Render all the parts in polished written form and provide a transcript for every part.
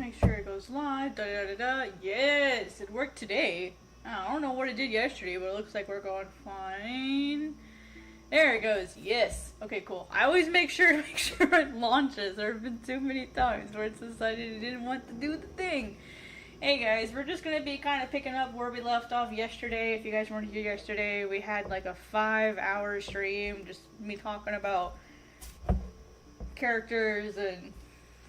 make sure it goes live. Da da da da. Yes, it worked today. I don't know what it did yesterday, but it looks like we're going fine. There it goes. Yes. Okay, cool. I always make sure it launches. There have been too many times where it's decided it didn't want to do the thing. Hey guys, we're just gonna be kind of picking up where we left off yesterday. If you guys weren't here yesterday, we had like a 5-hour stream, just me talking about characters and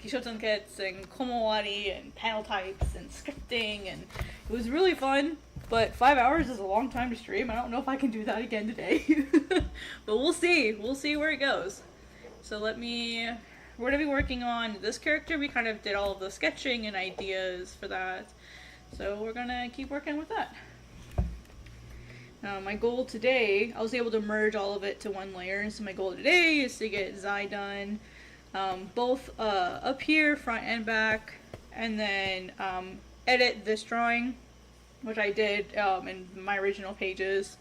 Kishoten kits and Komowari and panel types and scripting, and it was really fun. But 5 hours is a long time to stream. I don't know if I can do that again today. But we'll see. We'll see where it goes. So we're going to be working on this character. We kind of did all of the sketching and ideas for that. So we're going to keep working with that. My goal today, I was able to merge all of it to one layer. So my goal today is to get Zai done. Both up here, front and back. And then edit this drawing, which I did in my original pages.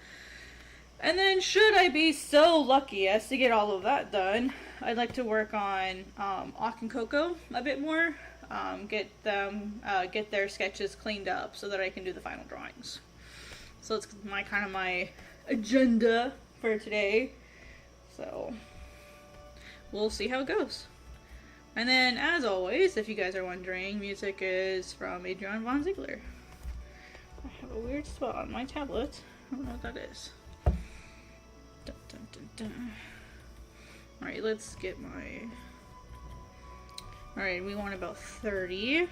And then should I be so lucky as to get all of that done, I'd like to work on Ak and Coco a bit more, get their sketches cleaned up so that I can do the final drawings. So it's my agenda for today. So we'll see how it goes. And then, as always, if you guys are wondering, music is from Adrian Von Ziegler. I have a weird spot on my tablet. I don't know what that is. Dun, dun, dun, dun. Alright, let's get my... Alright, we want about 30. Okay.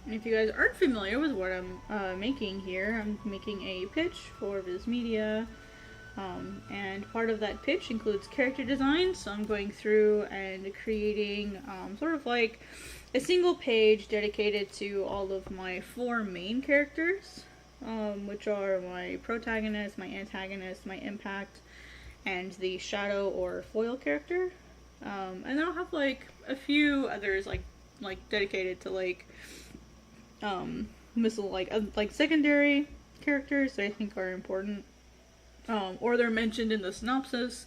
If you guys aren't familiar with what I'm making here, I'm making a pitch for Viz Media, and part of that pitch includes character design, so I'm going through and creating sort of like a single page dedicated to all of my 4 main characters, which are my protagonist, my antagonist, my impact, and the shadow or foil character. And then I'll have like a few others like dedicated to like secondary characters that I think are important, or they're mentioned in the synopsis,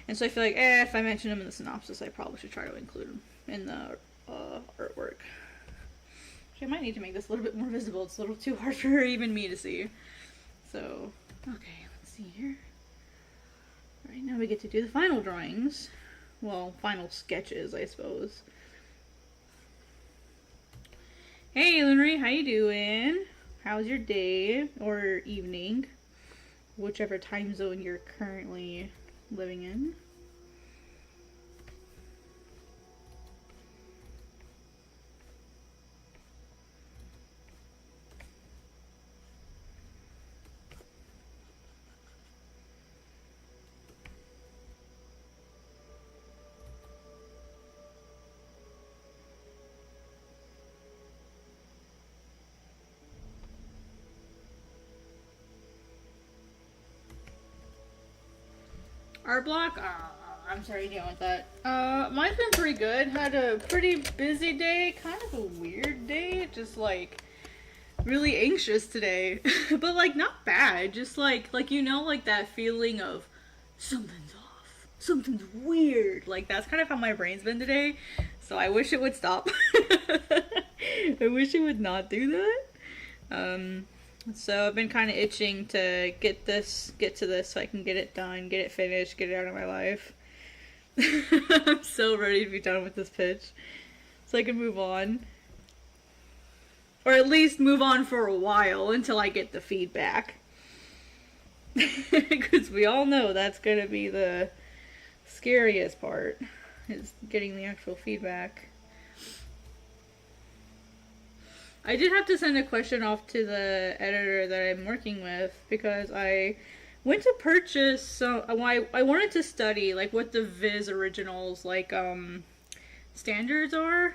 and so I feel like if I mention them in the synopsis, I probably should try to include them in the artwork. Actually, I might need to make this a little bit more visible. It's a little too hard for even me to see. So, okay, let's see here. Alright, now we get to do the final drawings. Well, final sketches, I suppose. Hey Lunary, how you doing? How's your day or evening? Whichever time zone you're currently living in. Art block? I'm sorry you're dealing with that. Mine's been pretty good. Had a pretty busy day. Kind of a weird day. Just like really anxious today. But like not bad. Just like like that feeling of something's off. Something's weird. Like that's kind of how my brain's been today. So I wish it would stop. I wish it would not do that. So I've been kind of itching to get to this so I can get it done, get it finished, get it out of my life. I'm so ready to be done with this pitch so I can move on. Or at least move on for a while until I get the feedback. Because we all know that's going to be the scariest part, is getting the actual feedback. I did have to send a question off to the editor that I'm working with because I went to purchase I wanted to study like what the Viz originals standards are,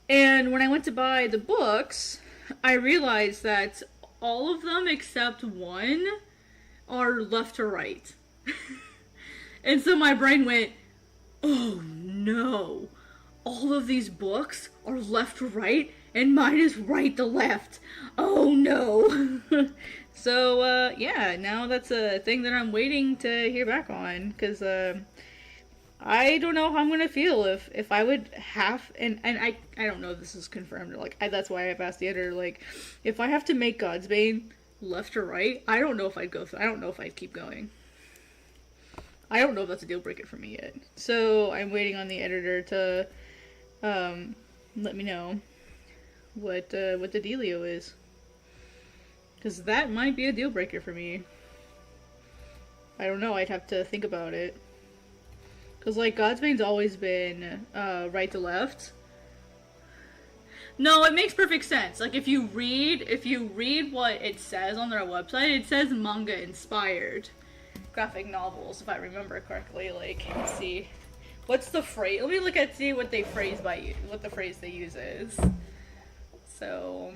and when I went to buy the books I realized that all of them except one are left to right. And so my brain went, oh no, all of these books are left to right and mine is right to left. Oh no. So yeah, now that's a thing that I'm waiting to hear back on, because I don't know how I'm gonna feel if I would have, and I don't know if this is confirmed, or like that's why I've asked the editor, like, if I have to make Godsbane left or right, I don't know if I'd go through, I don't know if I'd keep going. I don't know if that's a deal breaker for me yet. So I'm waiting on the editor to let me know what the dealio is, because that might be a deal breaker for me. I don't know, I'd have to think about it. Because, like, Godsbane's always been right to left. No, it makes perfect sense. Like, if you read what it says on their website, it says manga-inspired graphic novels, if I remember correctly. Like, let's see. What's the phrase? Let me look at, see what the phrase they use is. So...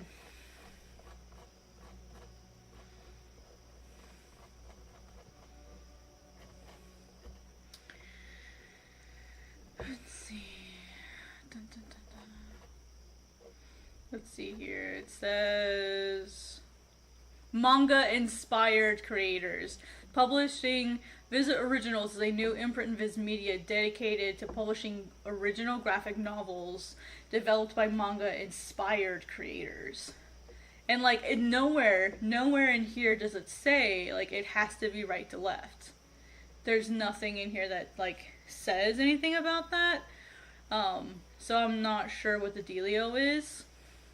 Let's see here. It says manga-inspired creators. Publishing Visit Originals is a new imprint in Viz Media dedicated to publishing original graphic novels developed by manga-inspired creators. And, like, nowhere in here does it say, like, it has to be right to left. There's nothing in here that, like, says anything about that. So I'm not sure what the dealio is.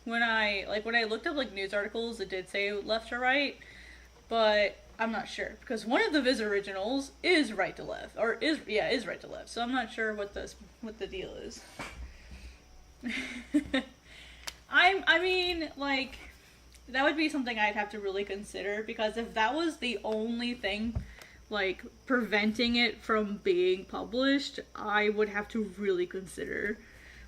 When I looked up, like, news articles, it did say left or right, but I'm not sure, because one of the Viz originals is right to left, or is right to left, so I'm not sure what the deal is. I mean, like, that would be something I'd have to really consider, because if that was the only thing, like, preventing it from being published, I would have to really consider,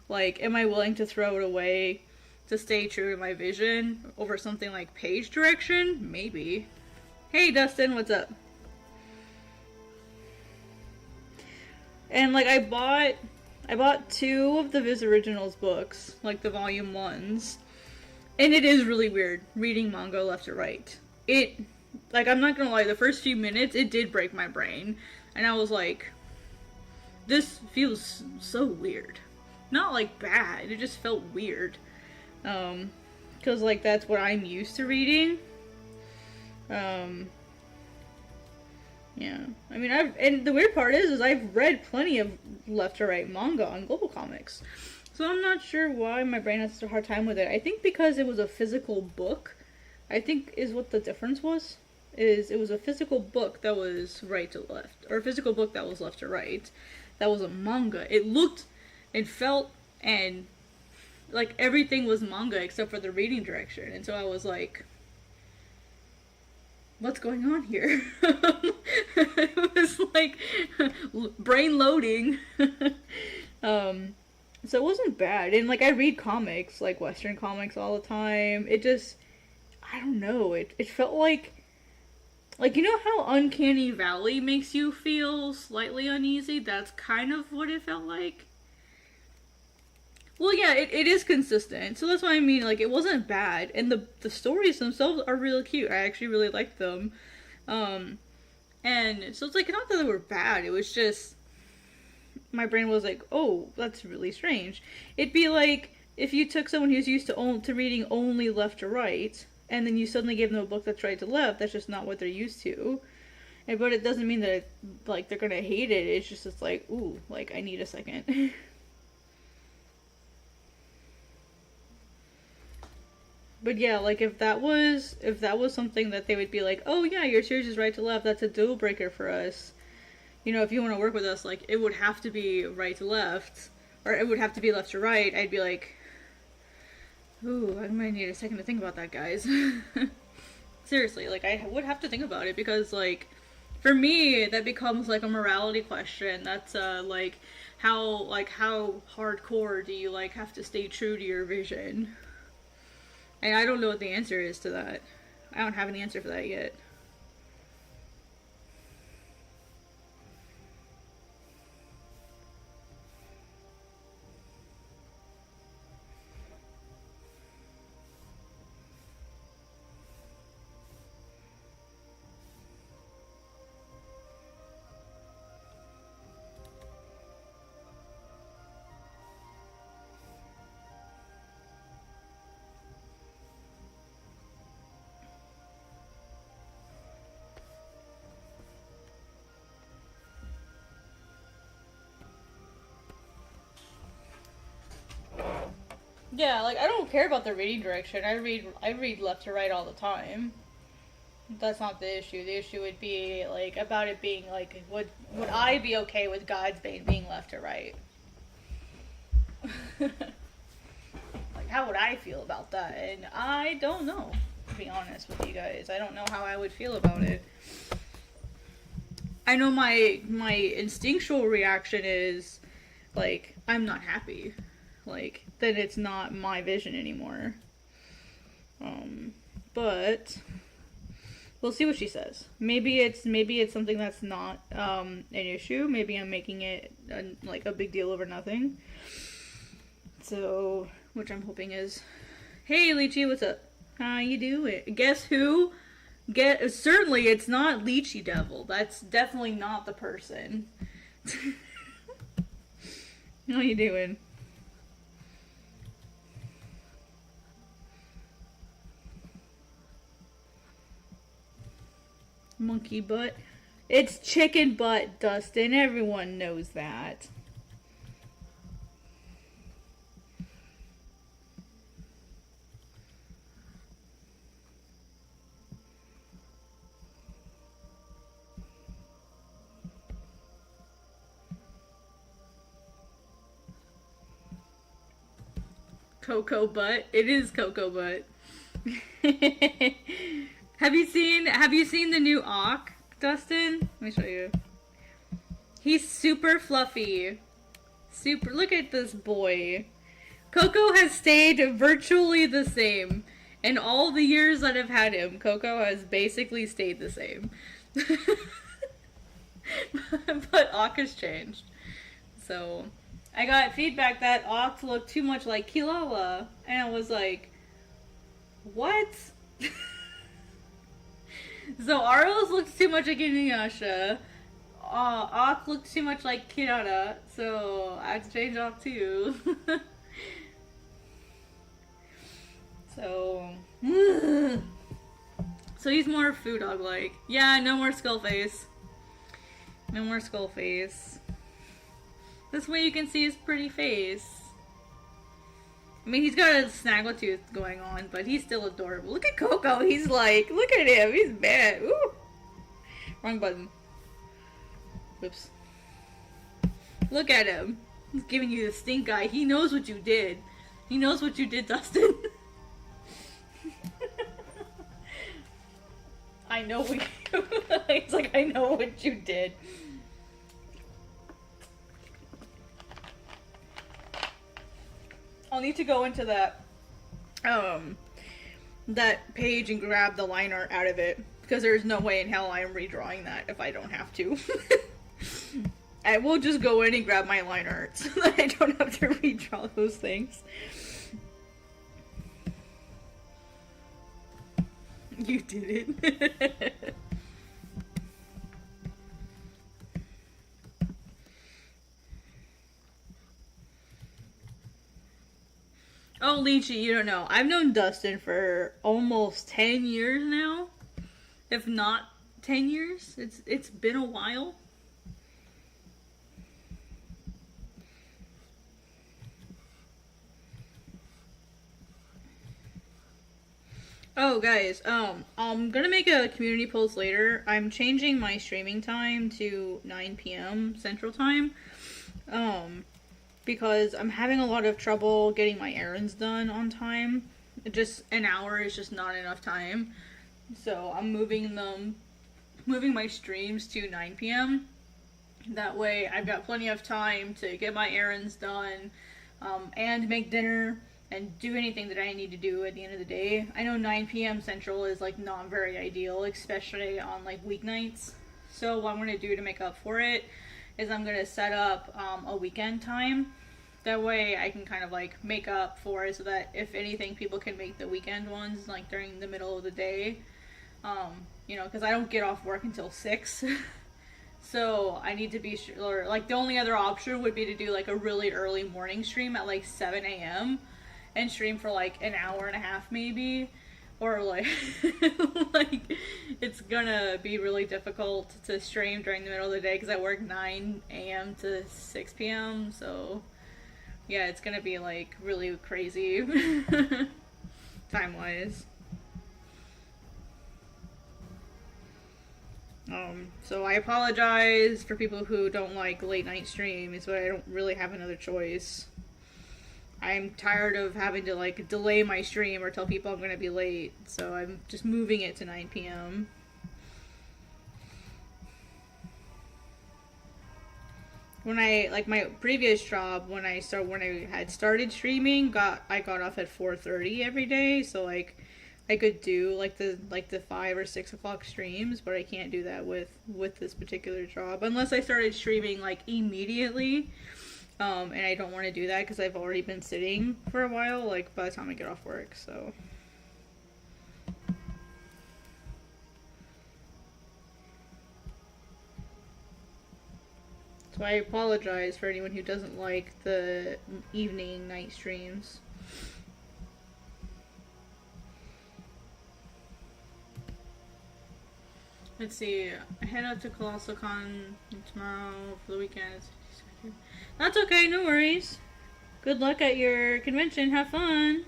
like, am I willing to throw it away to stay true to my vision over something like page direction? Maybe. Hey Dustin, what's up? And, like, I bought 2 of the Viz Originals books, like the volume 1s, and it is really weird reading manga left to right. Like, I'm not gonna lie, the first few minutes, it did break my brain, and I was like, this feels so weird. Not, like, bad, it just felt weird. Because, like, that's what I'm used to reading. Yeah. I mean, and the weird part is I've read plenty of left to right manga on Global Comics. So I'm not sure why my brain has such a hard time with it. I think because it was a physical book, I think is what the difference was. Is it was a physical book that was right to left, or a physical book that was left to right. That was a manga. It looked and felt and like everything was manga except for the reading direction, and so I was like, what's going on here? It was like brain loading. So it wasn't bad, and like I read comics, like Western comics all the time. It just, I don't know, it felt like, you know how Uncanny Valley makes you feel slightly uneasy? That's kind of what it felt like. Well, yeah, it is consistent. So that's what I mean. Like, it wasn't bad. And the stories themselves are really cute. I actually really liked them. And so it's like, not that they were bad. It was just, my brain was like, oh, that's really strange. It'd be like if you took someone who's used to reading only left to right, and then you suddenly give them a book that's right to left. That's just not what they're used to. But it doesn't mean that, like, they're gonna hate it. It's just, it's like, ooh, like, I need a second. But yeah, like, if that was something that they would be like, oh yeah, your series is right to left, that's a deal breaker for us. You know, if you want to work with us, like, it would have to be right to left, or it would have to be left to right. I'd be like, ooh, I might need a second to think about that, guys. Seriously, like, I would have to think about it, because, like, for me, that becomes, like, a morality question. That's, like, how hardcore do you, like, have to stay true to your vision? And I don't know what the answer is to that. I don't have an answer for that yet. Yeah, like I don't care about the reading direction. I read left to right all the time. That's not the issue. The issue would be like about it being like would I be okay with God's Bane being left to right? Like how would I feel about that? And I don't know, to be honest with you guys. I don't know how I would feel about it. I know my instinctual reaction is like I'm not happy. Like that it's not my vision anymore. But we'll see what she says. Maybe it's something that's not an issue. Maybe I'm making it like a big deal over nothing. So, which I'm hoping is, hey Lychee, what's up? How you doing? Guess who? Certainly it's not Lychee Devil. That's definitely not the person. How you doing? Monkey butt. It's chicken butt, Dustin. Everyone knows that. Cocoa butt. It is cocoa butt. Have you seen the new Auk, Dustin? Let me show you. He's super fluffy. Look at this boy. Coco has stayed virtually the same. In all the years that I've had him, Coco has basically stayed the same. But Auk has changed. So, I got feedback that Auk looked too much like Kilala. And I was like, what? So Aros looks too much like Inuyasha. Auk looks too much like Kirara, so I had to change Auk too. So he's more food dog like. Yeah, no more skull face. No more skull face. This way you can see his pretty face. I mean, he's got a snaggletooth going on, but he's still adorable. Look at Coco. He's like, look at him. He's bad. Ooh. Wrong button. Whoops. Look at him. He's giving you the stink eye. He knows what you did. He knows what you did, Dustin. I know what you... It's like, I know what you did. I'll need to go into that page and grab the line art out of it, because there's no way in hell I am redrawing that if I don't have to. I will just go in and grab my line art so that I don't have to redraw those things. You did it. Oh, Lychee, you don't know. I've known Dustin for almost 10 years now. If not 10 years. It's been a while. Oh, guys, I'm gonna make a community post later. I'm changing my streaming time to 9 p.m. Central Time. Because I'm having a lot of trouble getting my errands done on time. Just an hour is just not enough time. So I'm moving my streams to 9 p.m. That way I've got plenty of time to get my errands done, and make dinner and do anything that I need to do at the end of the day. I know 9 p.m. Central is like not very ideal, especially on like weeknights. So what I'm going to do to make up for it is I'm going to set up a weekend time. That way I can kind of like make up for it so that if anything, people can make the weekend ones like during the middle of the day. You know, because I don't get off work until 6. So I need to be sure, like the only other option would be to do like a really early morning stream at like 7 a.m. and stream for like an hour and a half maybe. Or like, like it's gonna be really difficult to stream during the middle of the day because I work 9 a.m. to 6 p.m. So Yeah, it's gonna be like really crazy time wise. So I apologize for people who don't like late night streams, but I don't really have another choice. I'm tired of having to like delay my stream or tell people I'm gonna be late, so I'm just moving it to 9 p.m. When I like my previous job, when I had started streaming, I got off at 4:30 every day, so like I could do like the 5 or 6 o'clock streams, but I can't do that with this particular job unless I started streaming like immediately. And I don't want to do that because I've already been sitting for a while, like by the time I get off work. So I apologize for anyone who doesn't like the evening night streams. Let's see. I head out to Colossal Con tomorrow for the weekend. That's okay, no worries. Good luck at your convention. Have fun.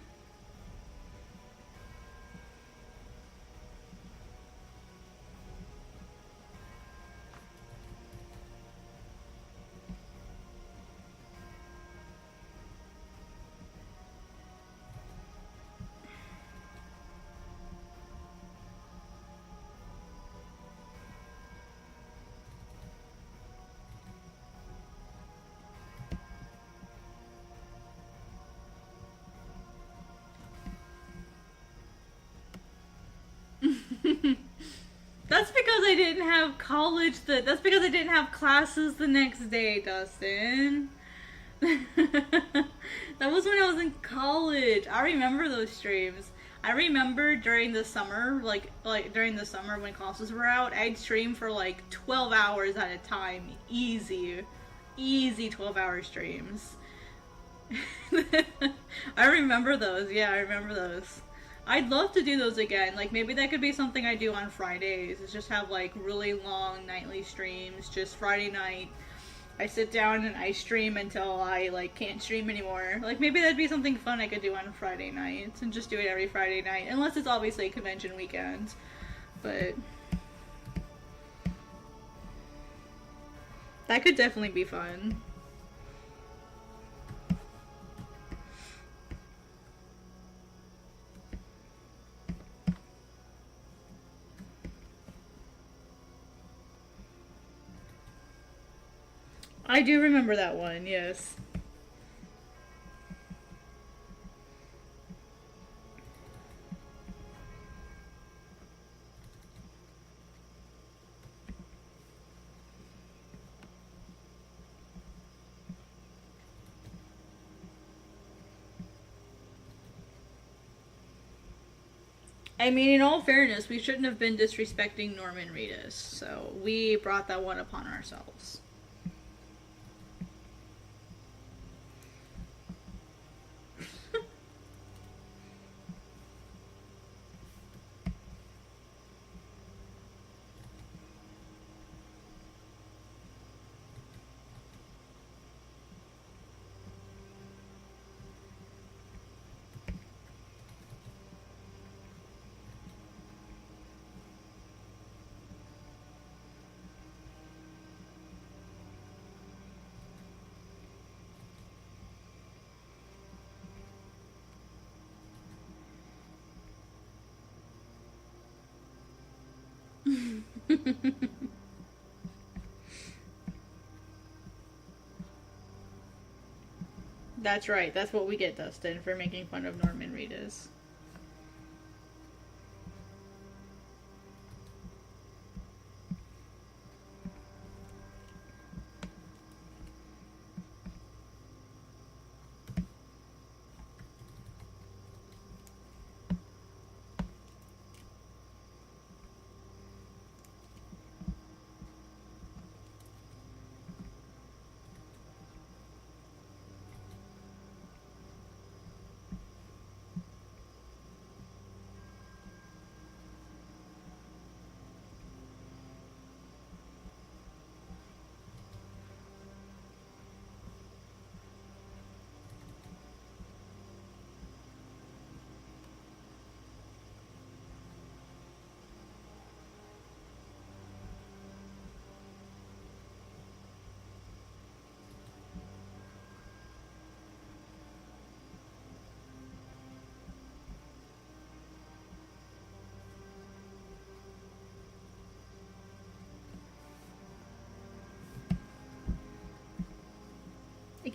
That's because I didn't have that's because I didn't have classes the next day, Dustin. That was when I was in college. I remember those streams. I remember during the summer, like during the summer when classes were out, I'd stream for like 12 hours at a time. Easy 12-hour streams. I remember those. Yeah, I remember those. I'd love to do those again. Like maybe that could be something I do on Fridays. Is just have like really long nightly streams. Just Friday night, I sit down and I stream until I like can't stream anymore. Like maybe that'd be something fun I could do on Friday nights and just do it every Friday night, unless it's obviously convention weekend. But that could definitely be fun. I do remember that one, yes. I mean, in all fairness, we shouldn't have been disrespecting Norman Reedus, so we brought that one upon ourselves. That's right. That's what we get, Dustin, for making fun of Norman Reedus.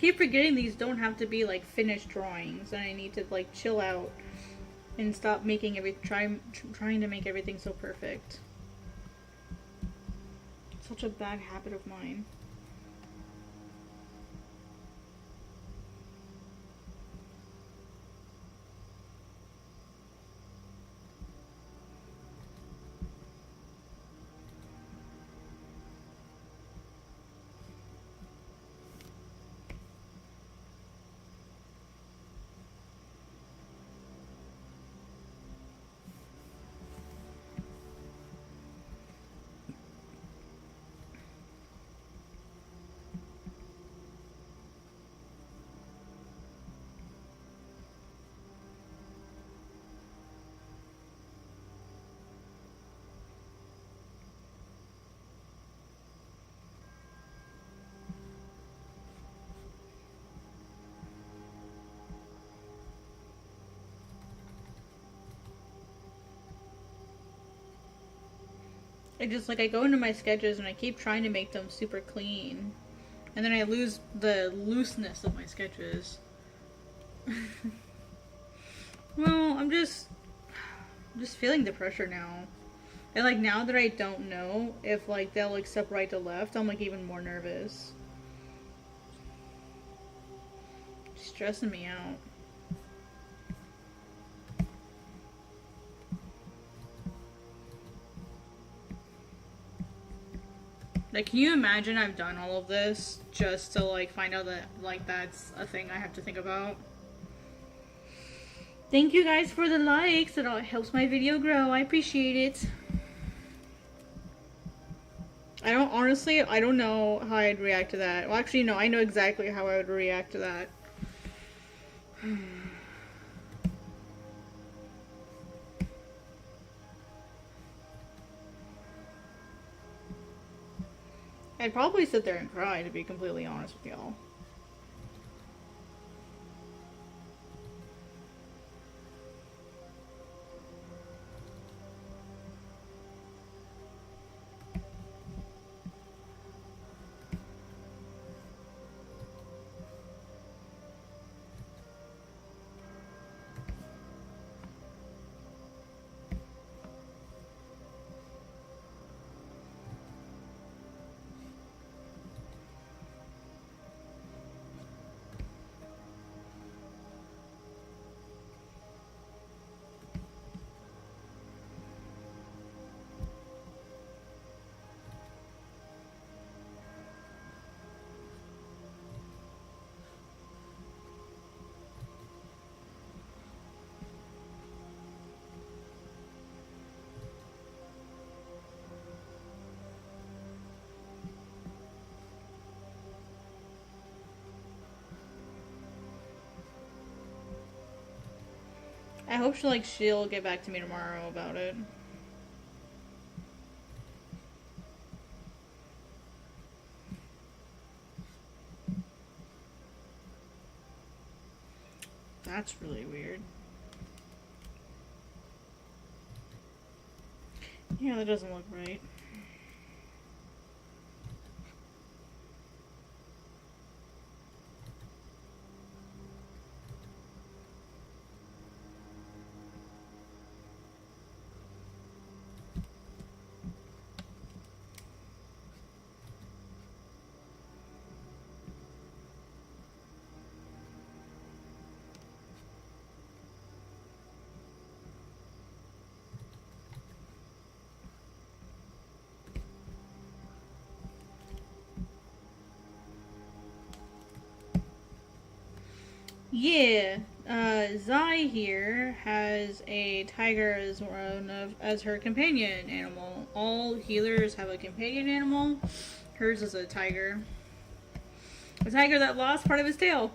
keep forgetting these don't have to be like finished drawings, and I need to like chill out and stop making trying to make everything so perfect. Such a bad habit of mine. I go into my sketches and I keep trying to make them super clean. And then I lose the looseness of my sketches. Well, I'm just feeling the pressure now. And like now that I don't know if like they'll accept right to left, I'm like even more nervous. It's stressing me out. Like, can you imagine I've done all of this just to, like, find out that, like, that's a thing I have to think about? Thank you guys for the likes. It all helps my video grow. I appreciate it. I don't know how I'd react to that. Well, actually, no, I know exactly how I would react to that. I'd probably sit there and cry, to be completely honest with y'all. I hope she'll get back to me tomorrow about it. That's really weird. Yeah, that doesn't look right. Yeah, Zai here has a tiger as her companion animal. All healers have a companion animal. Hers is a tiger. A tiger that lost part of his tail.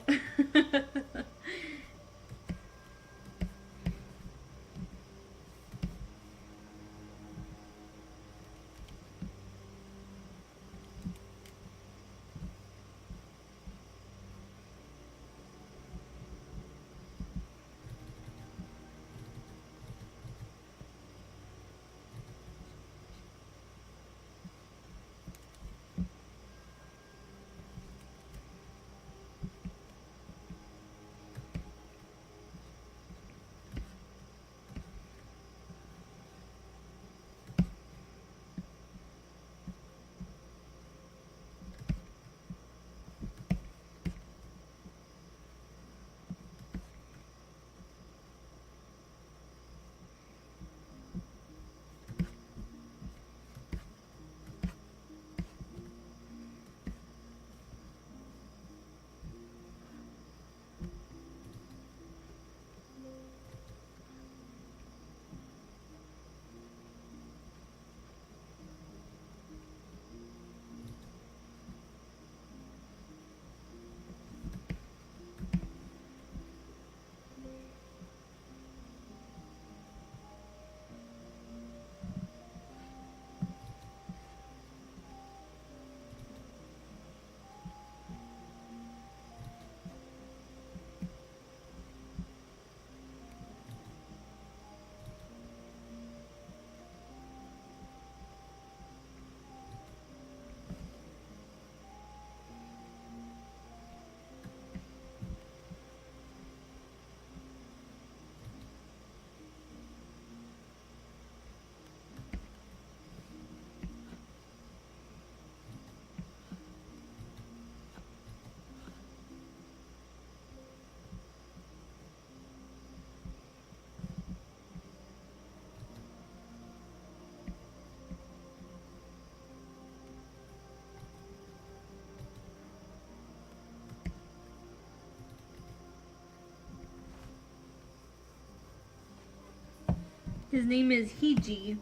His name is Hiji.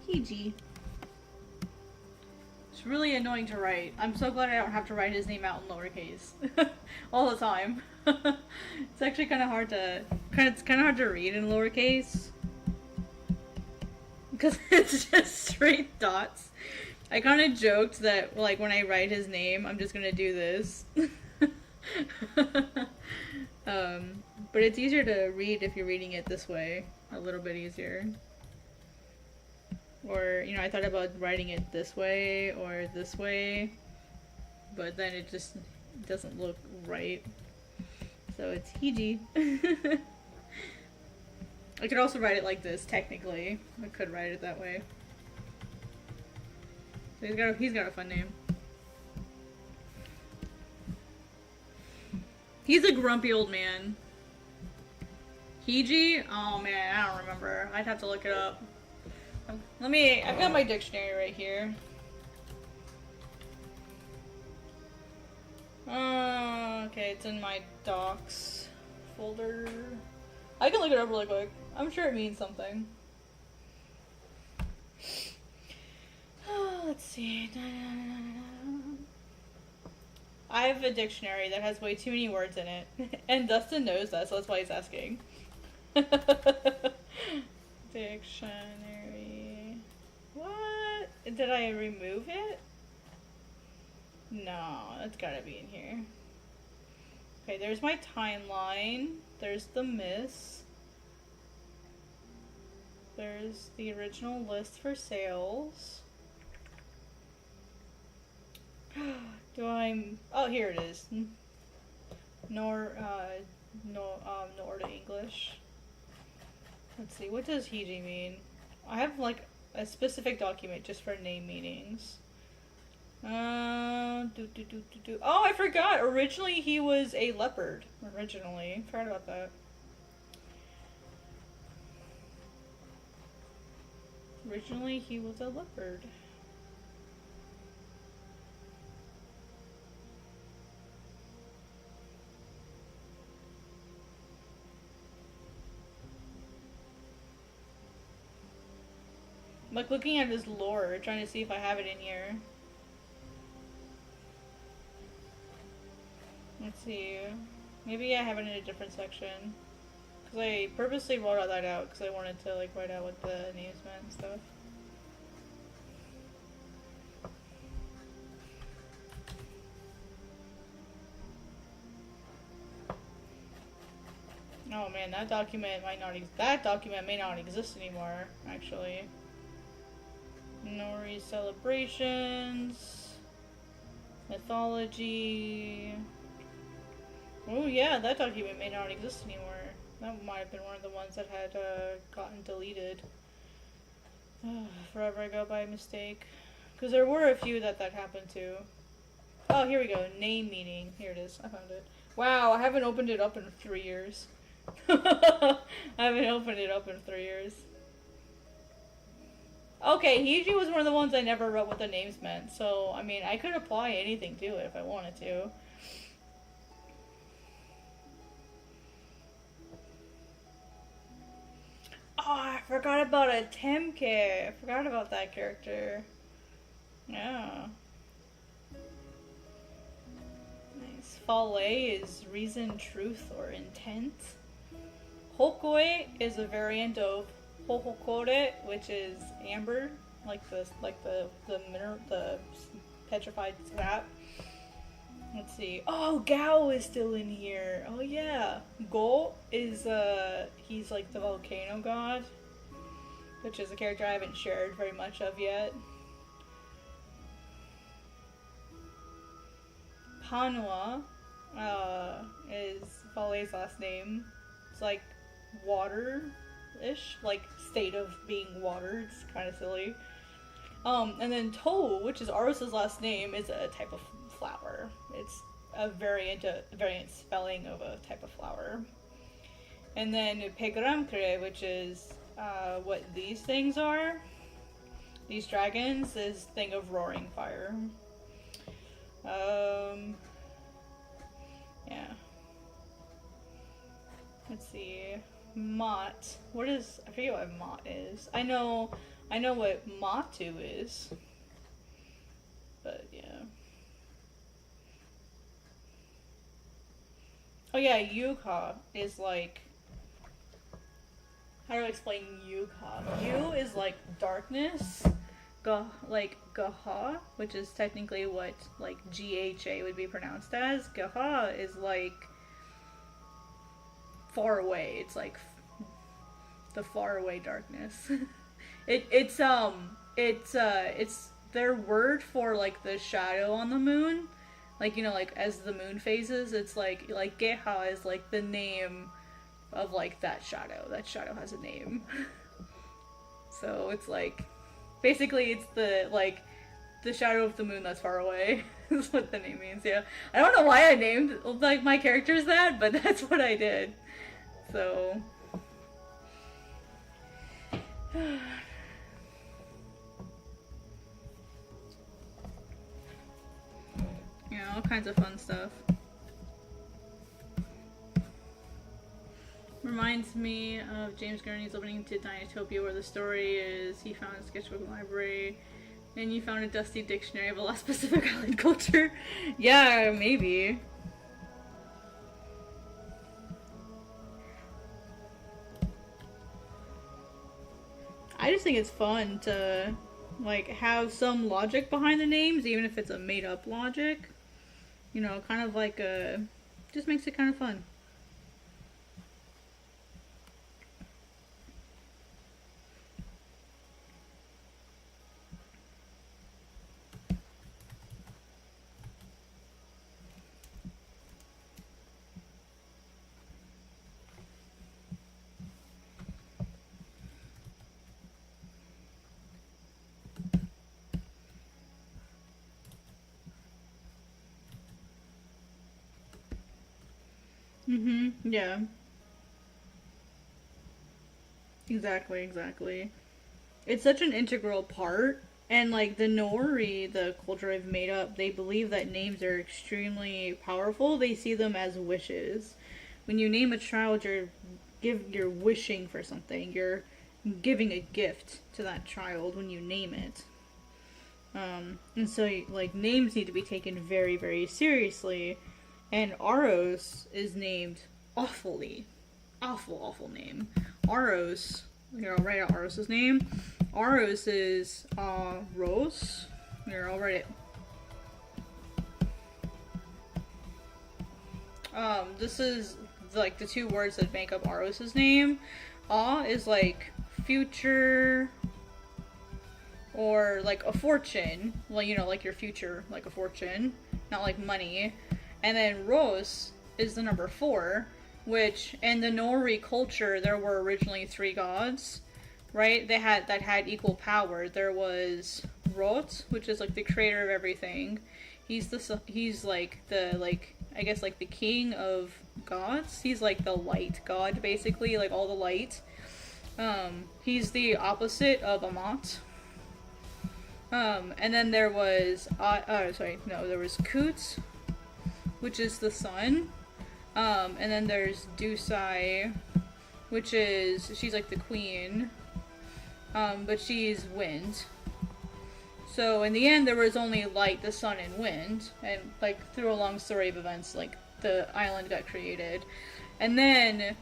Hiji. It's really annoying to write. I'm so glad I don't have to write his name out in lowercase all the time. It's actually kind of hard to read in lowercase because it's just straight dots. I kind of joked that like when I write his name, I'm just gonna do this. But it's easier to read if you're reading it this way. A little bit easier. Or, you know, I thought about writing it this way or this way, but then it just doesn't look right. So it's Hiji. I could also write it like this, technically. I could write it that way. So he's got a fun name. He's a grumpy old man. Hiji? Oh man, I don't remember. I'd have to look it up. I've got my dictionary right here. Okay, it's in my docs folder. I can look it up really quick. I'm sure it means something. Let's see. I have a dictionary that has way too many words in it. And Dustin knows that, so that's why he's asking. Dictionary. What? Did I remove it? No, that's gotta be in here. Okay, there's my timeline. There's the miss. There's the original list for sales. Oh, here it is. Nor to English. Let's see, what does Hiji mean? I have like a specific document just for name meanings. Oh, I forgot. Originally he was a leopard. Forgot about that. Originally he was a leopard. I'm like looking at his lore, trying to see if I have it in here. Let's see. Maybe I have it in a different section. Because I purposely wrote that out because I wanted to like write out what the names meant and stuff. Oh man, that document may not exist anymore, actually. Nori celebrations, mythology. Oh yeah, that document may not exist anymore. That might have been one of the ones that had gotten deleted forever ago by mistake. Because there were a few that happened to. Oh, here we go. Name meaning. Here it is. I found it. Wow, I haven't opened it up in 3 years. I haven't opened it up in 3 years. Okay, Hiji was one of the ones I never wrote what the names meant, so, I mean, I could apply anything to it if I wanted to. Oh, I forgot about a Temke. I forgot about that character. Yeah. Nice. Fale is reason, truth, or intent. Hokoi is a variant of Hohokore, which is amber, like the petrified sap. Let's see. Oh, Gao is still in here. Oh yeah. Go is he's like the volcano god, which is a character I haven't shared very much of yet. Panua is Fale's last name. It's like water-ish, like state of being water. It's kind of silly. And then Tou, which is Aros's last name, is a type of flower. It's a variant spelling of a type of flower. And then Pegramkre, which is what these things are. These dragons is thing of roaring fire. Yeah. Let's see. Mott. What is? I forget what Mott is. I know what Matu is. But yeah. Oh yeah, Yuka is like. How do I explain Yuka? Yu is like darkness. Like Gaha, which is technically what like GHA would be pronounced as. Gaha is like far away. It's like the far away darkness. it's their word for like the shadow on the moon. Like, you know, like as the moon phases, it's like Geha is like the name of like that shadow. That shadow has a name. So it's like basically it's the shadow of the moon that's far away. Is what the name means. Yeah. I don't know why I named like my characters that, but that's what I did. So yeah, all kinds of fun stuff. Reminds me of James Gurney's opening to Dinotopia, where the story is he found a sketchbook library and you found a dusty dictionary of a less specific island culture. Yeah, maybe. I just think it's fun to like have some logic behind the names, even if it's a made up logic. You know, kind of like just makes it kind of fun. Yeah. Exactly. It's such an integral part. And like the Nori, the culture I've made up, they believe that names are extremely powerful. They see them as wishes. When you name a child, you're wishing for something. You're giving a gift to that child when you name it. And so like names need to be taken very, very seriously. And Aros is named awfully. Awful name. Aros. Here, I'll write out Aros's name. Aros is Rose. Here, I'll write it. This is like the two words that make up Aros's name. Is like future or like a fortune. Well, you know, like your future, like a fortune, not like money. And then Rose is the number 4, which in the Nori culture there were originally 3 gods, right? That had equal power. There was Rot, which is like the creator of everything. He's like the I guess like the king of gods. He's like the light god basically, like all the light. He's the opposite of Amat. And then there was there was Kut, which is the sun. And then there's Dusai, which is, she's like the queen, but she's wind. So in the end, there was only light, the sun, and wind, and like through a long story of events, like the island got created. And then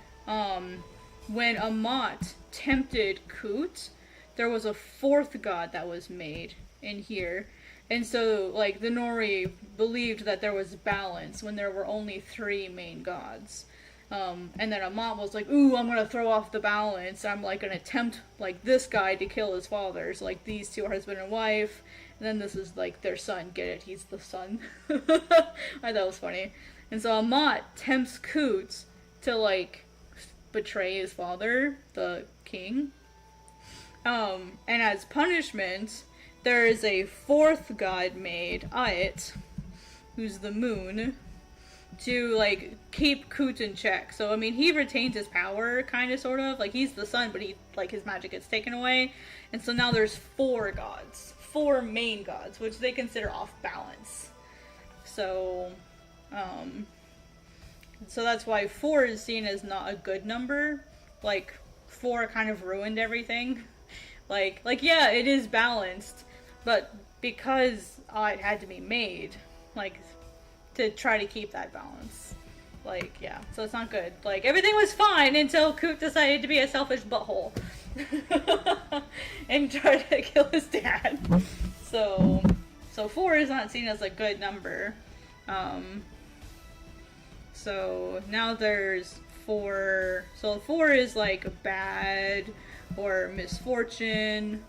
when Amat tempted Kut, there was a 4th god that was made in here. And so, like, the Nori believed that there was balance when there were only 3 main gods. And then Amat was like, ooh, I'm gonna throw off the balance. I'm, like, gonna tempt, like, this guy to kill his father. So, like, these 2 are husband and wife. And then this is, like, their son. Get it? He's the son. I thought it was funny. And so Amat tempts Kut to, like, betray his father, the king. And as punishment, there is a 4th god made, Ait, who's the moon, to, like, keep Kut in check. So, I mean, he retains his power, kind of, sort of. Like, he's the sun, but his magic gets taken away. And so now there's 4 gods. 4 main gods, which they consider off balance. So, so that's why 4 is seen as not a good number. like 4 kind of ruined everything. Like yeah, it is balanced, but because it had to be made, like, to try to keep that balance. Like, yeah, so it's not good. Like, everything was fine until Coot decided to be a selfish butthole. And tried to kill his dad. So 4 is not seen as a good number. So now there's 4. So 4 is like bad or misfortune.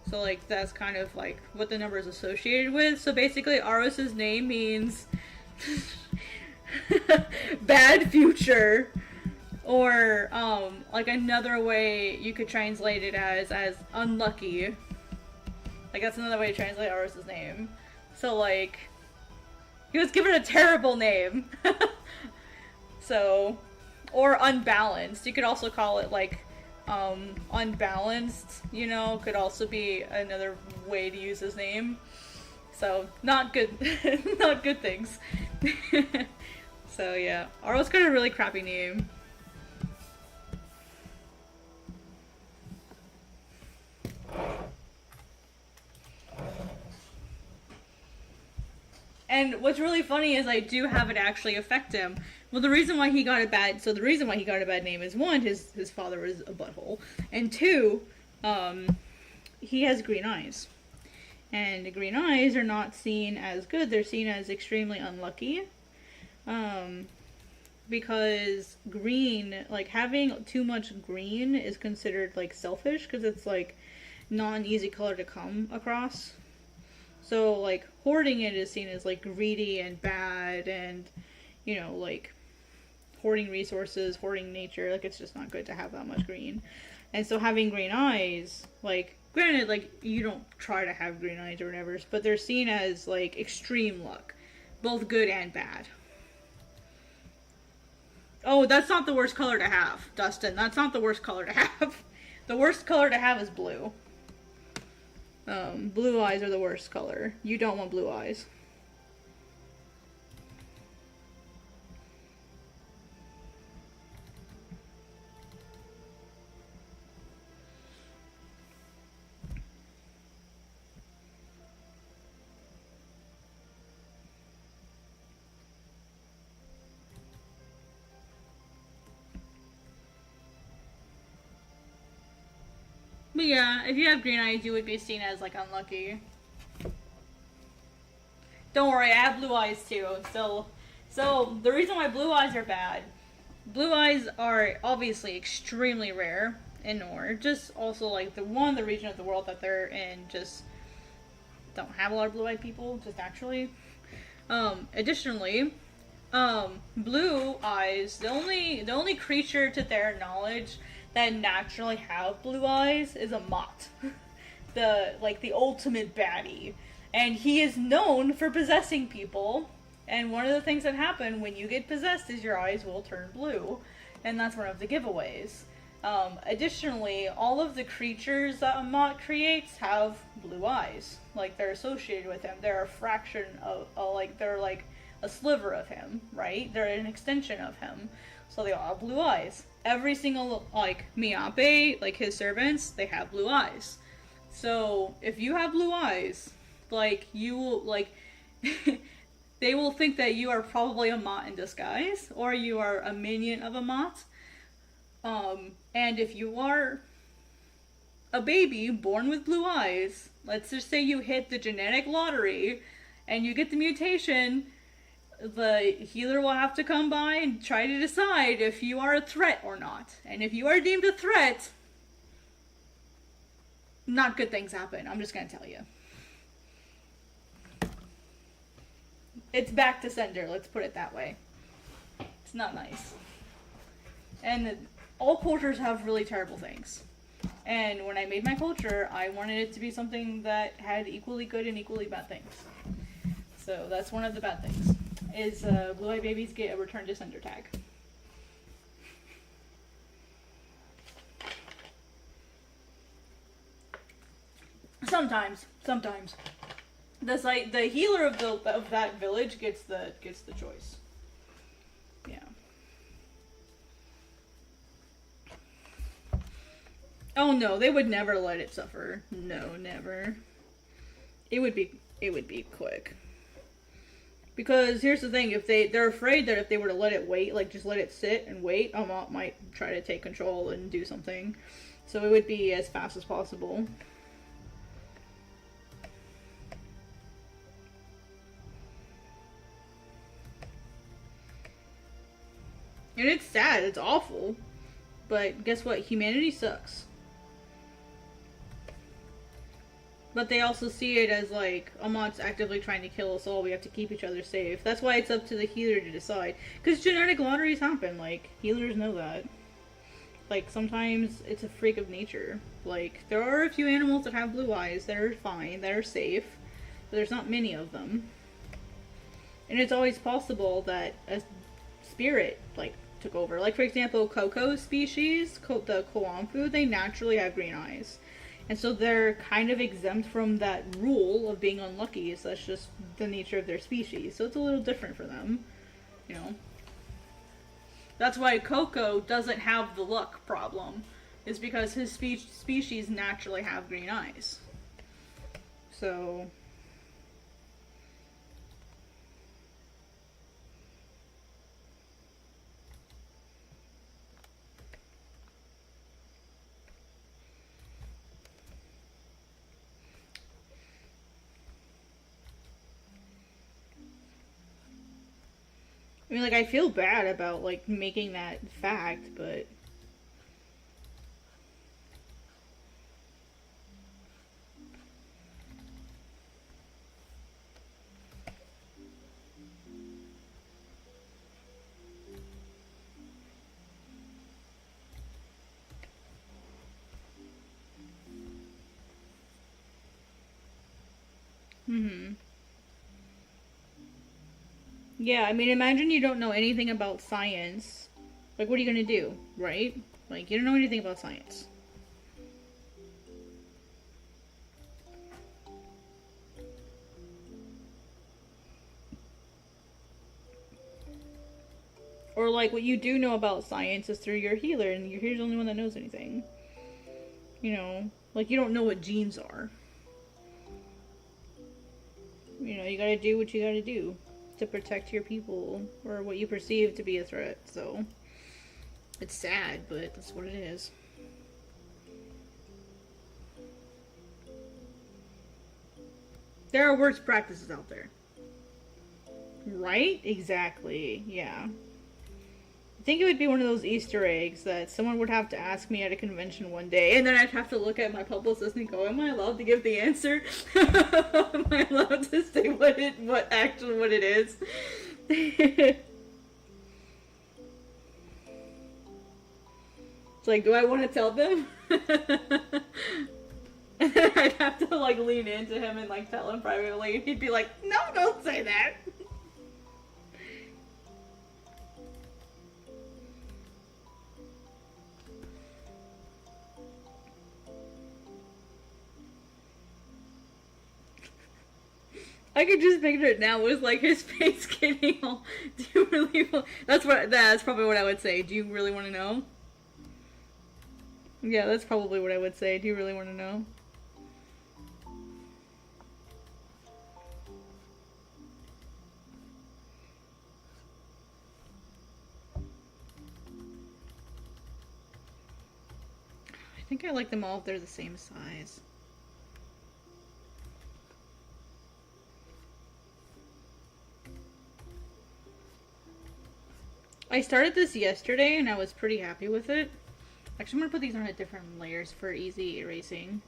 So like that's kind of like what the number is associated with. So basically Aros's name means bad future. Or like another way you could translate it as unlucky. Like that's another way to translate Aros's name. So like he was given a terrible name. So, or unbalanced. You could also call it like unbalanced, you know, could also be another way to use his name. So, not good, not good things. So yeah, Aro's got a really crappy name. And what's really funny is I do have it actually affect him. Well, the reason why he got a bad name is 1, his father was a butthole, and 2, he has green eyes. And green eyes are not seen as good, they're seen as extremely unlucky. Because green, like having too much green is considered like selfish, because it's like not an easy color to come across. So like hoarding it is seen as like greedy and bad, and you know, like hoarding resources, hoarding nature, like it's just not good to have that much green. And so having green eyes, like granted, like you don't try to have green eyes or whatever, but they're seen as like extreme luck, both good and bad. Oh, that's not the worst color to have, Dustin. That's not the worst color to have. The worst color to have is blue. Blue eyes are the worst color. You don't want blue eyes. But yeah, if you have green eyes, you would be seen as, like, unlucky. Don't worry, I have blue eyes too. So the reason why blue eyes are bad, blue eyes are obviously extremely rare in Nor. Just also, like, the region of the world that they're in just don't have a lot of blue-eyed people, just naturally. Additionally, blue eyes, the only creature to their knowledge that naturally have blue eyes is a Mott. the ultimate baddie. And he is known for possessing people. And one of the things that happen when you get possessed is your eyes will turn blue. And that's one of the giveaways. Additionally, all of the creatures that a Mott creates have blue eyes. Like, they're associated with him. They're a fraction of, they're like a sliver of him, right? They're an extension of him. So they all have blue eyes. Every single, like, Miape, like his servants, they have blue eyes. So if you have blue eyes, like, you will, like, they will think that you are probably a Mott in disguise, or you are a minion of a Mott. And if you are a baby born with blue eyes, let's just say you hit the genetic lottery, and you get the mutation, the healer will have to come by and try to decide if you are a threat or not. And if you are deemed a threat, not good things happen. I'm just gonna tell you. It's back to sender, let's put it that way. It's not nice. And all cultures have really terrible things. And when I made my culture, I wanted it to be something that had equally good and equally bad things. So that's one of the bad things. Is blue-eyed babies get a return to sender tag. Sometimes. The healer of that village gets the choice. Yeah. Oh no, they would never let it suffer. No, never. It would be quick. Because here's the thing, if they're afraid that if they were to let it wait, like just let it sit and wait, Amont might try to take control and do something. So it would be as fast as possible. And it's sad, it's awful. But guess what? Humanity sucks. But they also see it as like, Amont's actively trying to kill us all, we have to keep each other safe. That's why it's up to the healer to decide. Because genetic lotteries happen, like, healers know that. Like, sometimes it's a freak of nature. Like, there are a few animals that have blue eyes that are fine, that are safe. But there's not many of them. And it's always possible that a spirit, like, took over. Like, for example, Coco's species, the Koamfu, they naturally have green eyes. And so they're kind of exempt from that rule of being unlucky. So that's just the nature of their species. So it's a little different for them, you know. That's why Coco doesn't have the luck problem. Is because his species naturally have green eyes. So... I mean, like, I feel bad about, like, making that fact, but... Yeah, I mean, imagine you don't know anything about science. Like, what are you gonna do, right? Like, you don't know anything about science. Or, like, what you do know about science is through your healer, and your healer's the only one that knows anything. You know? Like, you don't know what genes are. You know, you gotta do what you gotta do to protect your people, or what you perceive to be a threat, so... It's sad, but that's what it is. There are worse practices out there. Right? Exactly, yeah. I think it would be one of those Easter eggs that someone would have to ask me at a convention one day, and then I'd have to look at my publicist and go, am I allowed to give the answer? Am I allowed to say what it is? It's like, do I want to tell them? And then I'd have to, like, lean into him and, like, tell him privately, and he'd be like, no, don't say that! I could just picture it now with, like, his face getting all, do you really want... That's probably what I would say. Do you really want to know? Yeah, that's probably what I would say. Do you really want to know? I think I like them all if they're the same size. I started this yesterday and I was pretty happy with it. Actually, I'm going to put these on at different layers for easy erasing.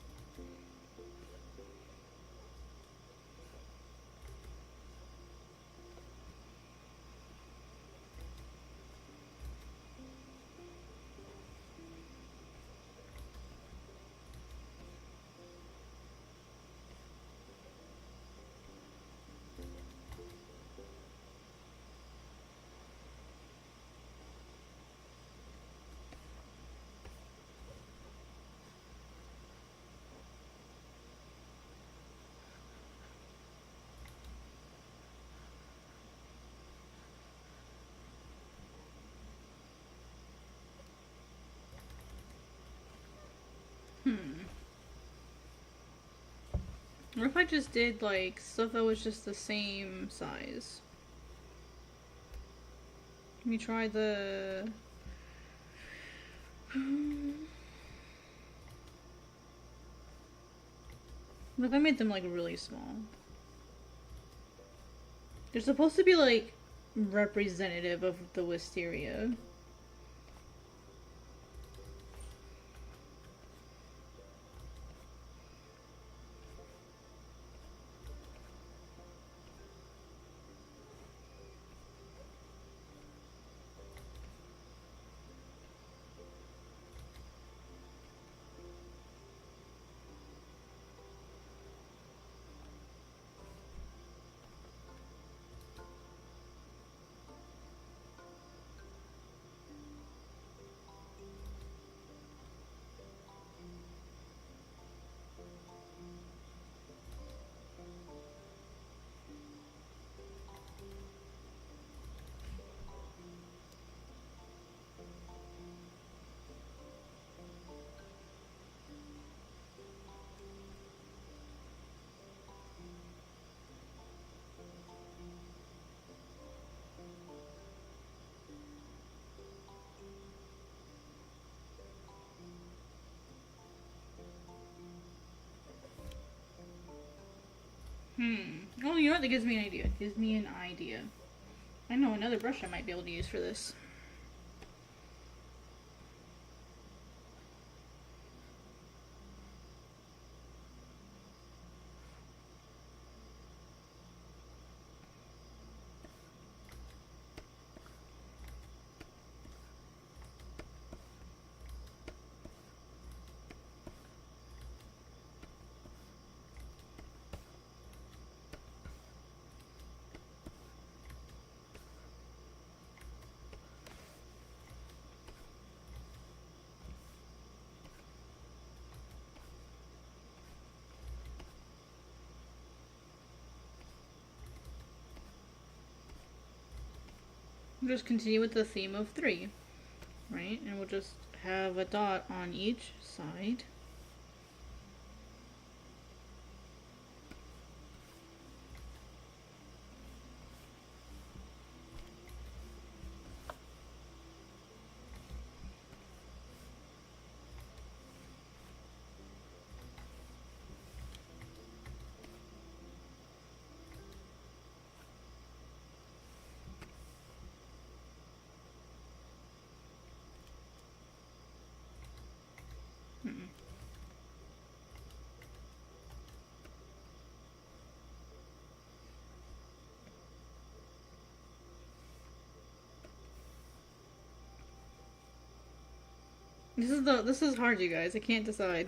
What if I just did like stuff that was just the same size? Let me try the... What if I made them like really small? They're supposed to be like representative of the wisteria. Oh, you know what? That gives me an idea. It gives me an idea. I know another brush I might be able to use for this. We'll just continue with the theme of 3, right? And we'll just have a dot on each side. This is hard, you guys. I can't decide.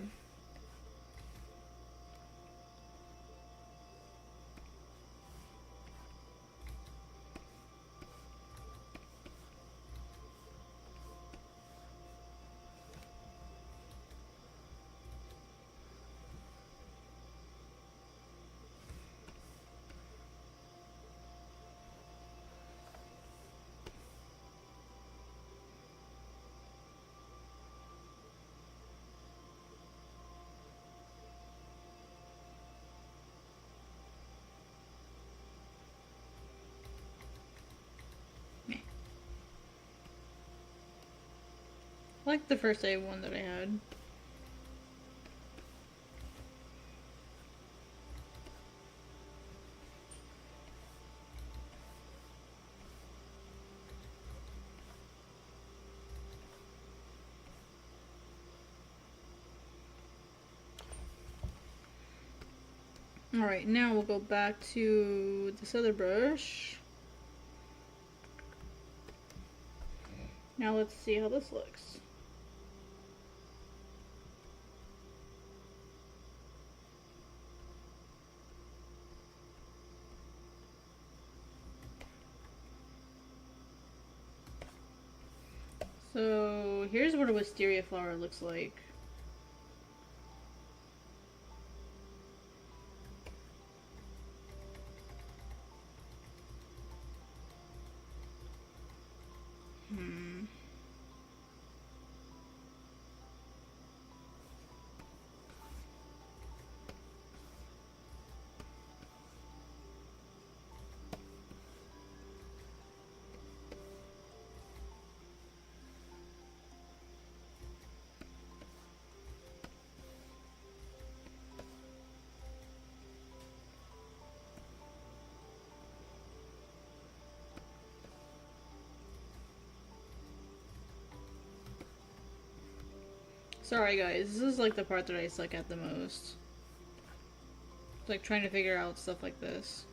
I like the first one that I had. Alright, now we'll go back to this other brush. Now let's see how this looks. So here's what a wisteria flower looks like. Sorry guys, this is like the part that I suck at the most. It's like trying to figure out stuff like this.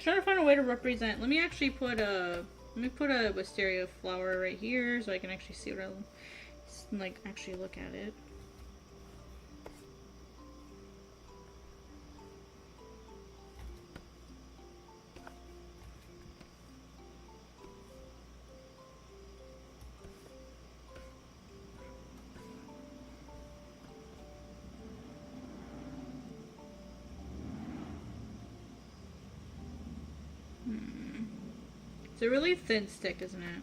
Trying to find a way to represent. Let me actually put a wisteria flower right here so I can actually see what I like actually look at it. It's a really thin stick, isn't it?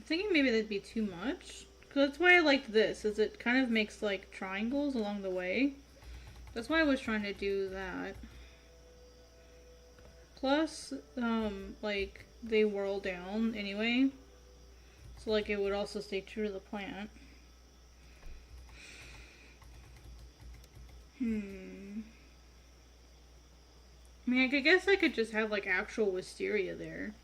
Thinking maybe that'd be too much. Cause that's why I liked this, is it kind of makes like triangles along the way. That's why I was trying to do that. Plus, like, they whirl down anyway. So like it would also stay true to the plant. I mean, I guess I could just have like actual wisteria there.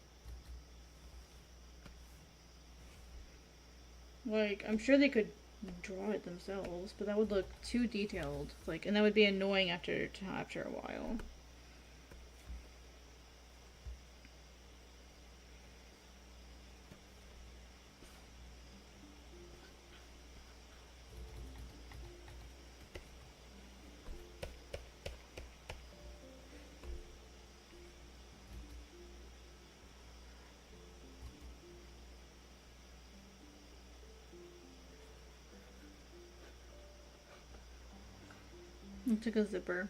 Like, I'm sure they could draw it themselves, but that would look too detailed. Like, and that would be annoying after a while. It took a zipper.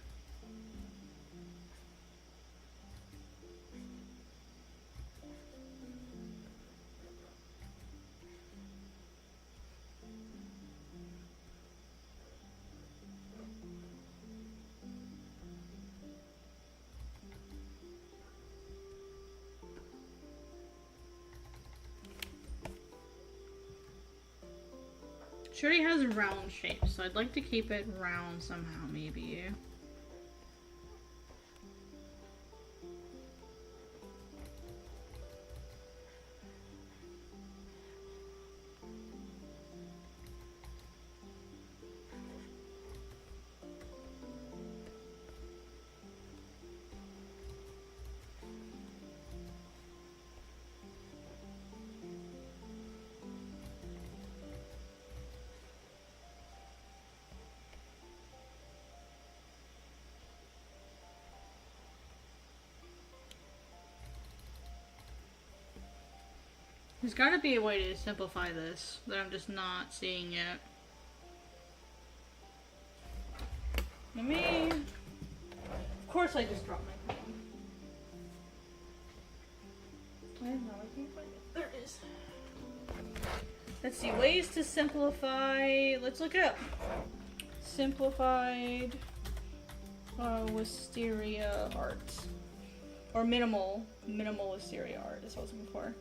She already has a round shape, so I'd like to keep it round somehow, maybe. There's gotta be a way to simplify this that I'm just not seeing yet. Let me... Of course I just dropped my pen. I know, I can't find it. There it is. Let's see, ways to simplify... Let's look it up. Simplified wisteria art. Or minimal wisteria art is what I was looking for.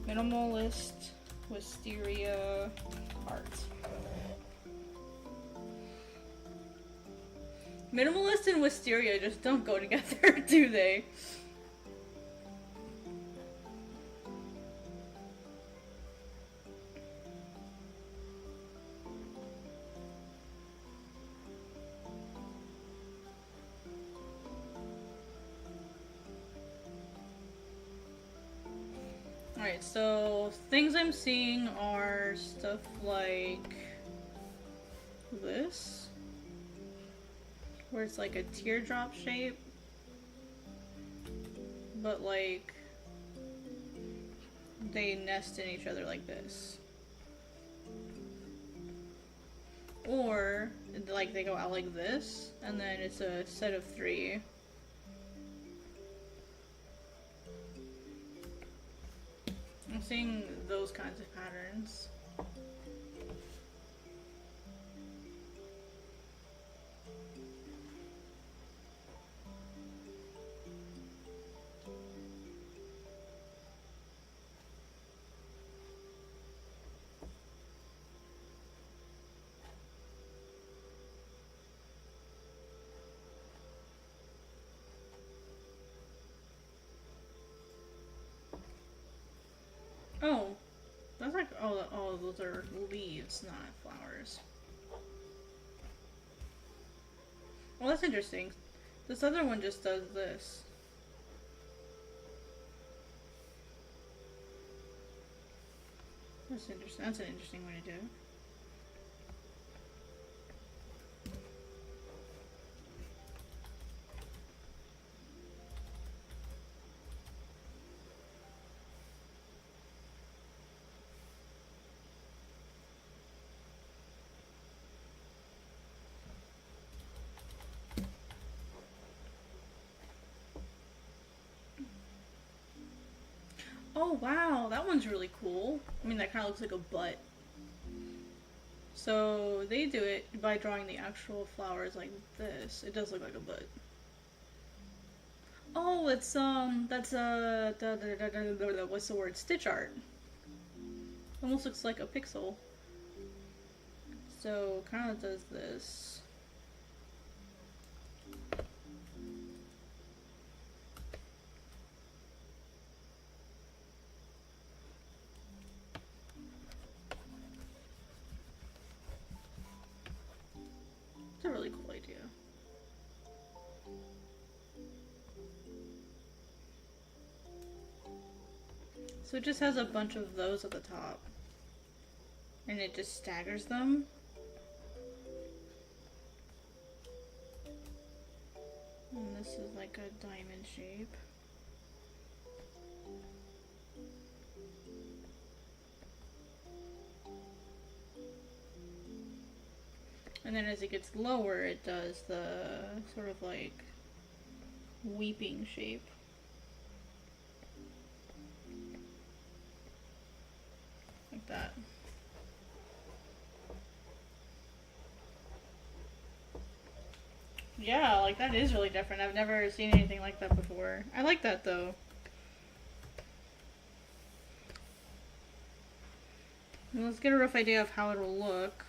Minimalist wisteria art. Minimalist and wisteria just don't go together, do they? Alright, so things I'm seeing are stuff like this, where it's like a teardrop shape, but like they nest in each other like this. Or, like, they go out like this, and then it's a set of 3. I'm seeing those kinds of patterns. Oh, that's like, oh, those are leaves, not flowers. Well, that's interesting. This other one just does this. That's interesting. That's an interesting way to do it. Oh wow, that one's really cool. I mean, that kind of looks like a butt. So they do it by drawing the actual flowers like this. It does look like a butt. Oh, it's that's what's the word? Stitch art. Almost looks like a pixel. So kind of does this. It's a really cool idea. So it just has a bunch of those at the top. And it just staggers them. And this is like a diamond shape. And then as it gets lower, it does the sort of like weeping shape. Like that. Yeah, like that is really different. I've never seen anything like that before. I like that though. Well, let's get a rough idea of how it'll look.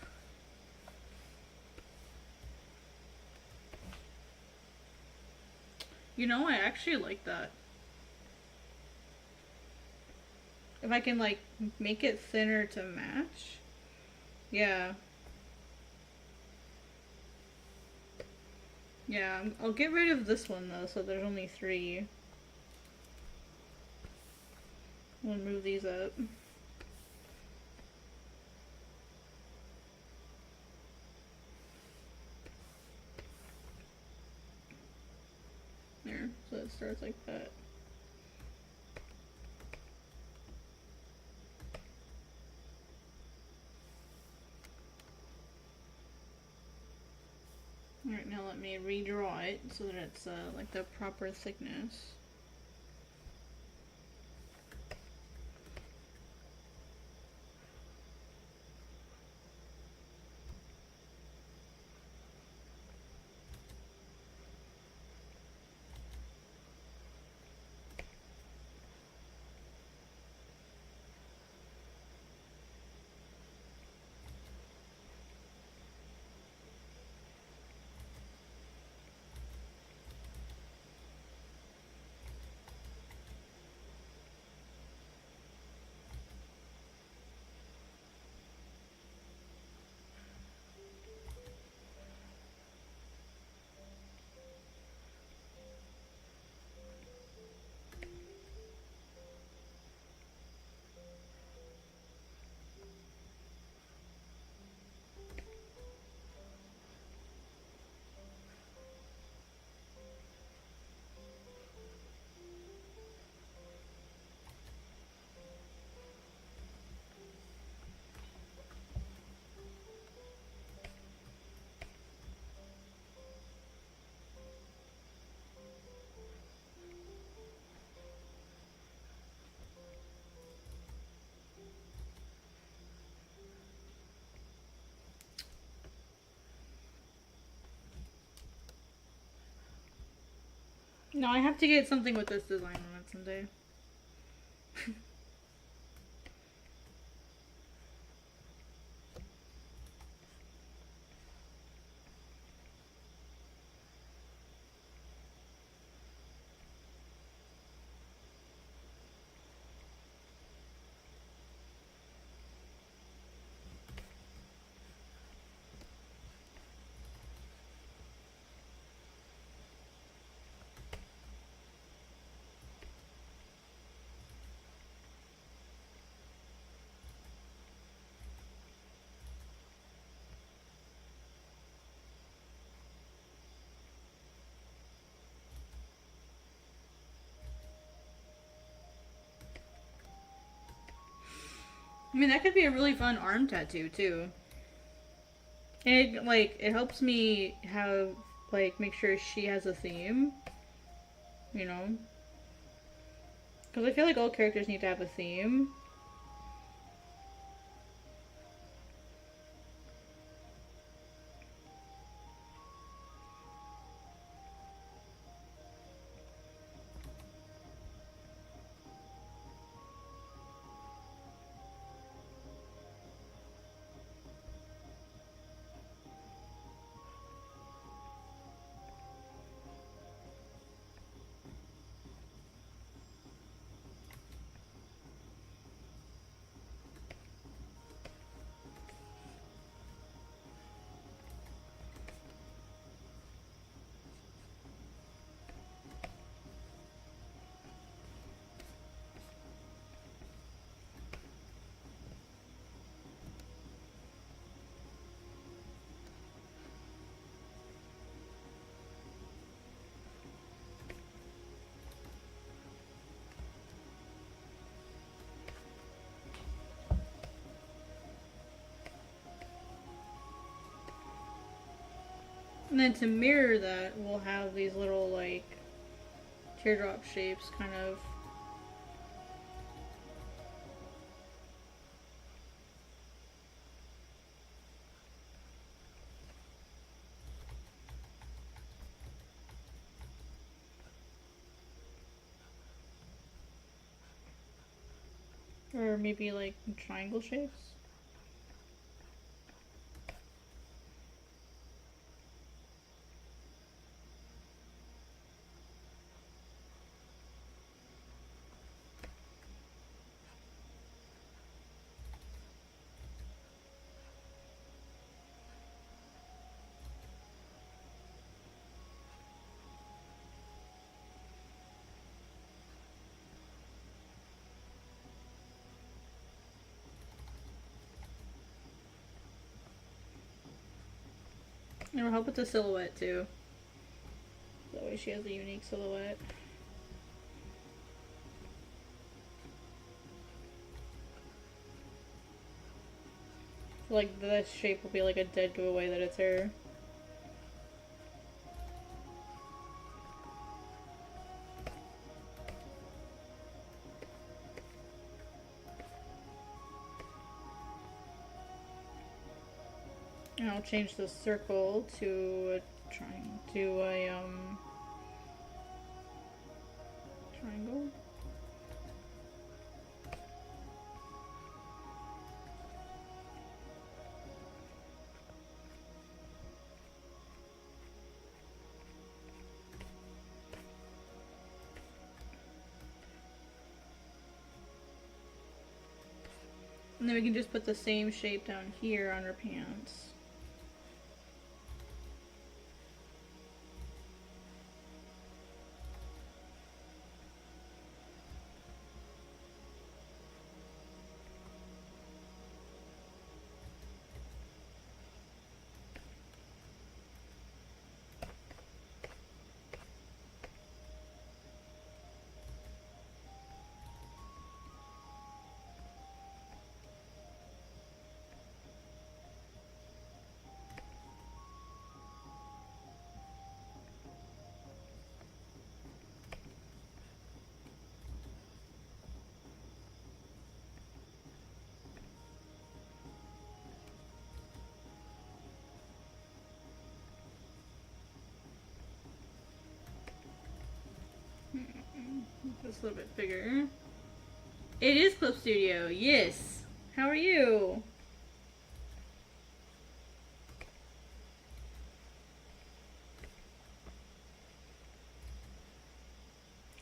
You know, I actually like that. If I can like make it thinner to match. Yeah. Yeah, I'll get rid of this one though, so there's only 3. We'll move these up. There, so it starts like that. Alright, now let me redraw it so that it's like the proper thickness. No, I have to get something with this design on it someday. I mean, that could be a really fun arm tattoo too. And it helps me have make sure she has a theme, you know? Because I feel like all characters need to have a theme. And then to mirror that, we'll have these little teardrop shapes kind of. Or maybe triangle shapes. And it'll help with the silhouette too. That way she has a unique silhouette. This shape will be a dead giveaway that it's her. And I'll change the circle to a triangle. And then we can just put the same shape down here on her pants. this a little bit bigger. It is Clip Studio, yes. How are you?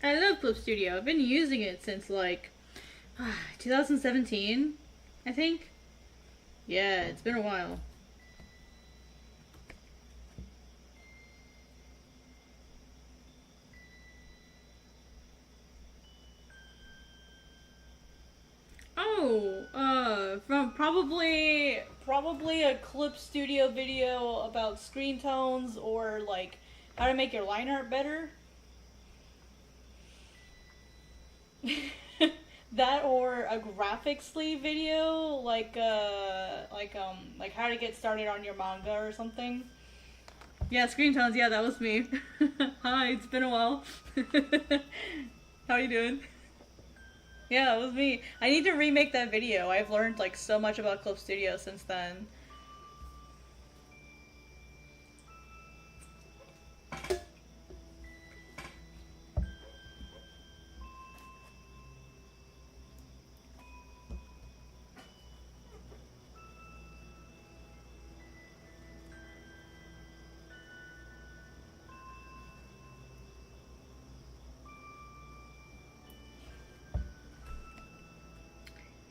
I love Clip Studio. I've been using it since like 2017, I think. Yeah, it's been a while. Oh, from probably a Clip Studio video about screen tones or like how to make your line art better. That or a graphic sleeve video like how to get started on your manga or something. Yeah, screen tones, yeah, that was me. Hi, it's been a while. How are you doing? Yeah, that was me. I need to remake that video. I've learned like so much about Clip Studio since then.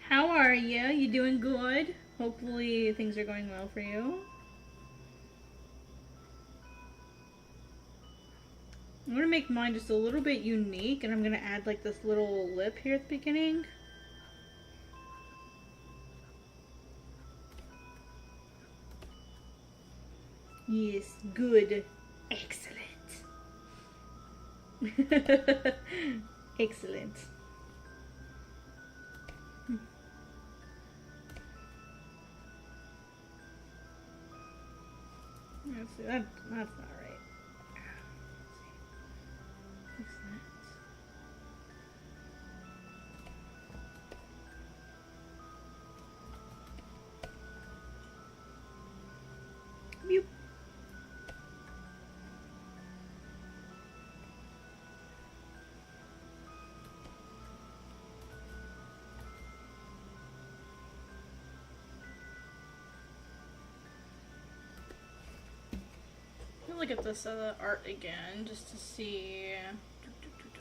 How are you? You doing good? Hopefully things are going well for you. I'm gonna make mine just a little bit unique, and I'm gonna add like this little lip here at the beginning. Yes, good. Excellent. Excellent. Let's see, that's not right. Fix that. Boop. Look at this art again just to see.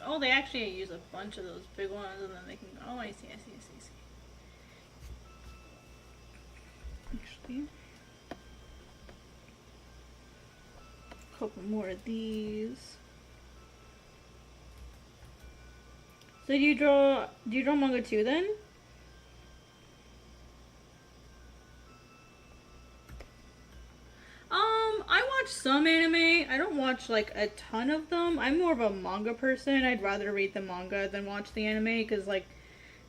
Oh, they actually use a bunch of those big ones, and then they can. Oh, I see. Actually, a couple more of these. So do you draw manga too then? I watch some anime. I don't watch like a ton of them. I'm more of a manga person. I'd rather read the manga than watch the anime because like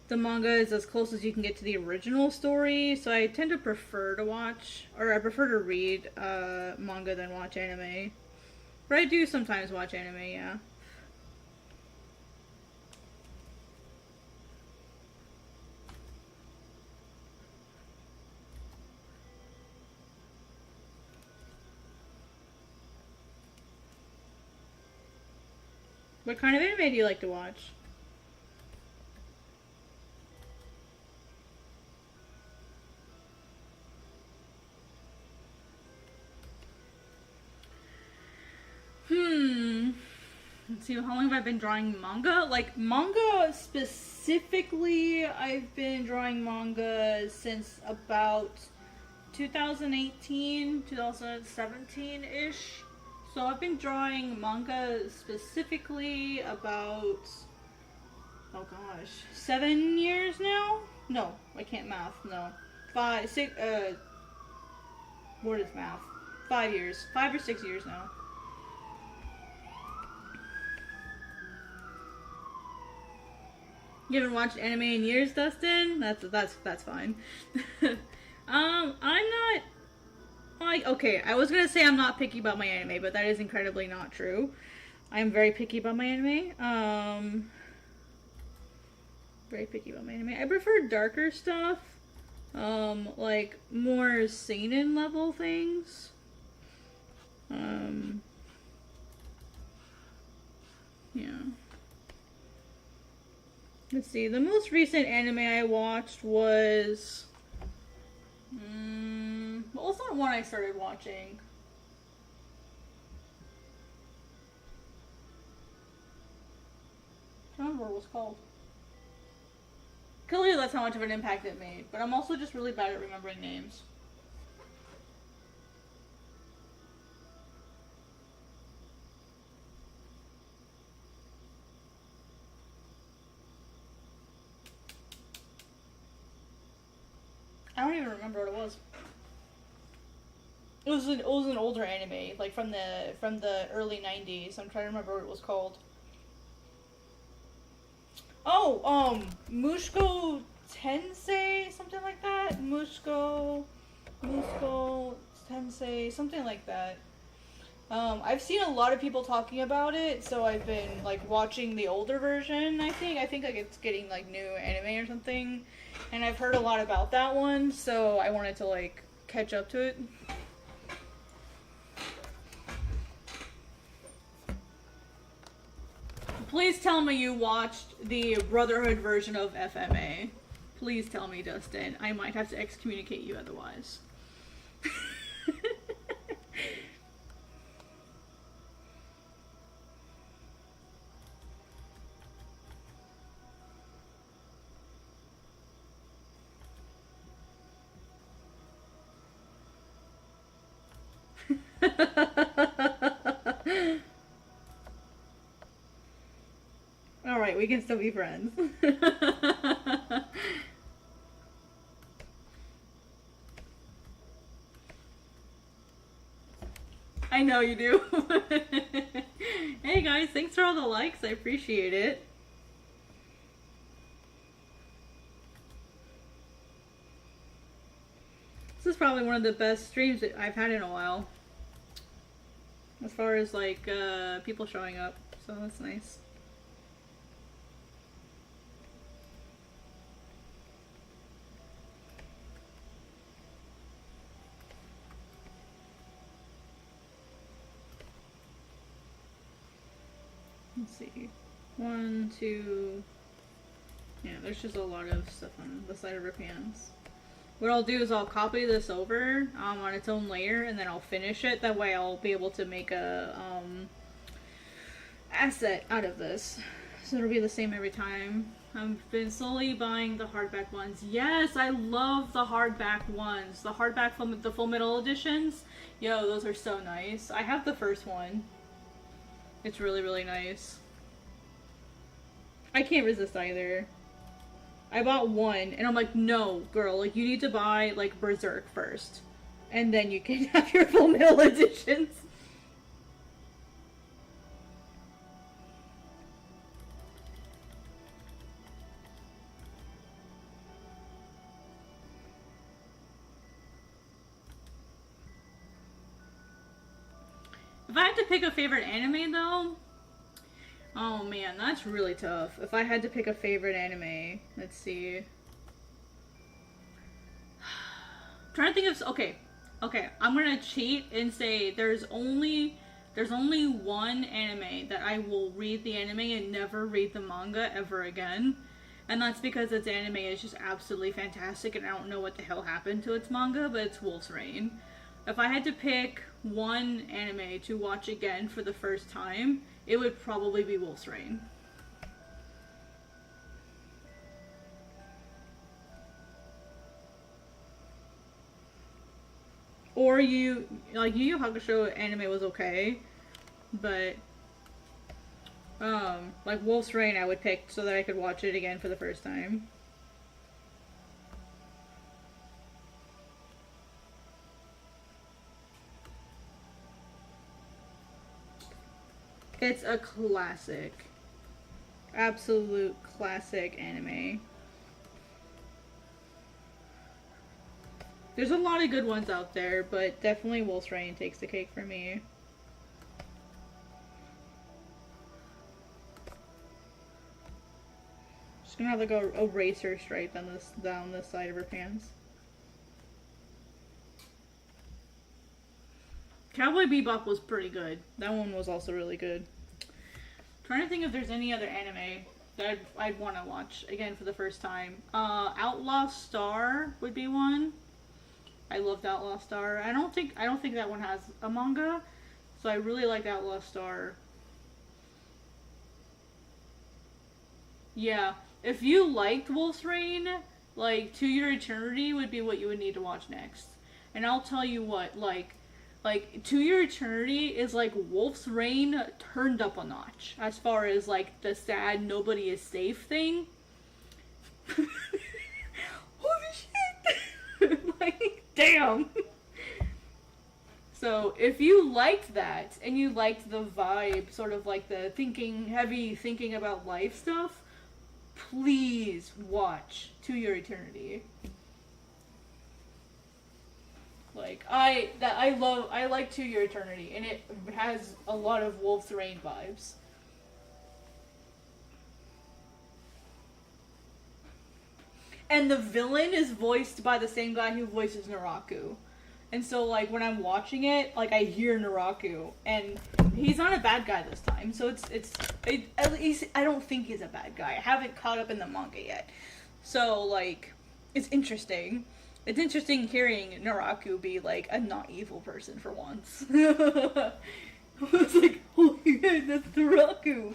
the manga is as close as you can get to the original story. So I tend to prefer to watch, or I prefer to read manga than watch anime. But I do sometimes watch anime, yeah. What kind of anime do you like to watch? Let's see, how long have I been drawing manga? Like, manga specifically, I've been drawing manga since about 2018, 2017-ish. So I've been drawing manga specifically about, oh gosh, 7 years now? No, I can't math, no. 5, 6, what is math? 5 years. 5 or 6 years now. You haven't watched anime in years, Dustin? That's fine. I'm not... Like, okay, I was gonna say I'm not picky about my anime, but that is incredibly not true. I am very picky about my anime. Very picky about my anime. I prefer darker stuff. Like, more seinen level things. Yeah. Let's see, the most recent anime I watched was... what was that one I started watching? I don't remember what it was called. Clearly that's how much of an impact it made, but I'm also just really bad at remembering names. I don't even remember what it was. It was an older anime, like from the early 90s. I'm trying to remember what it was called. Oh, Mushko Tensei, something like that. Mushko Tensei, something like that. I've seen a lot of people talking about it, so I've been like watching the older version. I think like it's getting like new anime or something, and I've heard a lot about that one, so I wanted to like catch up to it. Please tell me you watched the Brotherhood version of FMA. Please tell me, Dustin. I might have to excommunicate you otherwise. Alright, we can still be friends. I know you do. Hey guys, thanks for all the likes. I appreciate it. This is probably one of the best streams that I've had in a while. As far as like people showing up. So that's nice. Let's see. 1, 2. Yeah, there's just a lot of stuff on the side of her pants. What I'll do is I'll copy this over on its own layer, and then I'll finish it. That way I'll be able to make a asset out of this. So it'll be the same every time. I've been slowly buying the hardback ones. Yes, I love the hardback ones. The hardback, the Full Metal editions. Yo, those are so nice. I have the first one. It's really, really nice. I can't resist either. I bought one, and I'm like, no, girl, like, you need to buy, like, Berserk first. And then you can have your Full Metal editions. If I had to pick a favorite anime, though, oh man, that's really tough. If I had to pick a favorite anime, let's see. I'm trying to think of, okay, I'm gonna cheat and say there's only one anime that I will read the anime and never read the manga ever again. And that's because its anime is just absolutely fantastic, and I don't know what the hell happened to its manga, but it's Wolf's Rain. If I had to pick one anime to watch again for the first time, it would probably be Wolf's Rain. Or Yu Yu Hakusho anime was okay, but like Wolf's Rain I would pick so that I could watch it again for the first time. It's a classic. Absolute classic anime. There's a lot of good ones out there, but definitely Wolf's Rain takes the cake for me. Just gonna have like a racer stripe down this side of her pants. Cowboy Bebop was pretty good. That one was also really good. I'm trying to think if there's any other anime that I'd want to watch again for the first time. Outlaw Star would be one. I loved Outlaw Star. I don't think that one has a manga, so I really liked Outlaw Star. Yeah, if you liked Wolf's Rain, like To Your Eternity would be what you would need to watch next. And I'll tell you what, like To Your Eternity is like Wolf's Rain turned up a notch as far as like the sad nobody is safe thing. Holy shit! Like, damn. So if you liked that and you liked the vibe, sort of like the heavy thinking about life stuff, please watch To Your Eternity. Like I like To Your Eternity, and it has a lot of Wolf's Rain vibes. And the villain is voiced by the same guy who voices Naraku. And so, like, when I'm watching it, like, I hear Naraku, and he's not a bad guy this time. So at least I don't think he's a bad guy. I haven't caught up in the manga yet. So, like, it's interesting. It's interesting hearing Naraku be, like, a not evil person for once. I was like, holy shit, that's Naraku.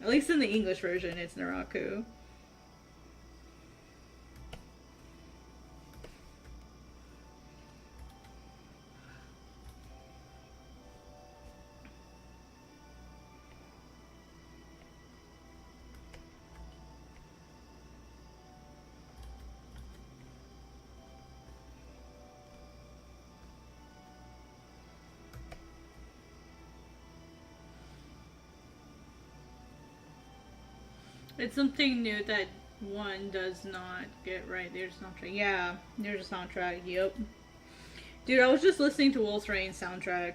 At least in the English version, it's Naraku. It's something new that one does not get right. There's a soundtrack. Yeah, there's a soundtrack. Yep. Dude, I was just listening to Wolf's Rain soundtrack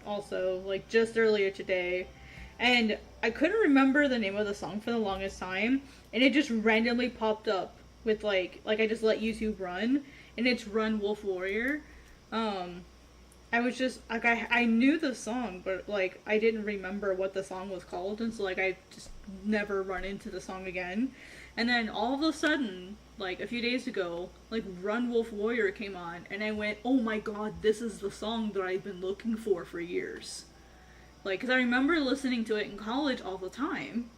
also, like, just earlier today. And I couldn't remember the name of the song for the longest time. And it just randomly popped up with, like I just let YouTube run. And it's Run Wolf Warrior. I was just, like, I knew the song, but, like, I didn't remember what the song was called, and so, like, I just never run into the song again. And then, all of a sudden, like, a few days ago, like, Run Wolf Warrior came on, and I went, oh my god, this is the song that I've been looking for years. Like, because I remember listening to it in college all the time.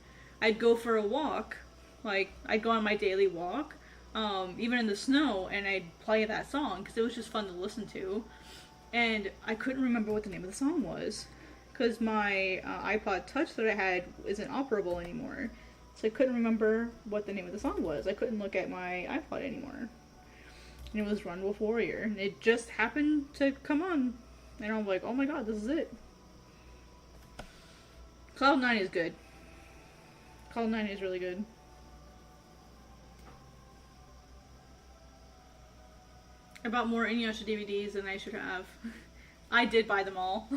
I'd go for a walk, like, I'd go on my daily walk, even in the snow, and I'd play that song, because it was just fun to listen to. And I couldn't remember what the name of the song was, because my iPod Touch that I had isn't operable anymore. So I couldn't remember what the name of the song was. I couldn't look at my iPod anymore. And it was Run Wolf Warrior. And it just happened to come on. And I'm like, oh my god, this is it. Cloud 9 is good. Cloud 9 is really good. I bought more Inuyasha DVDs than I should have. I did buy them all.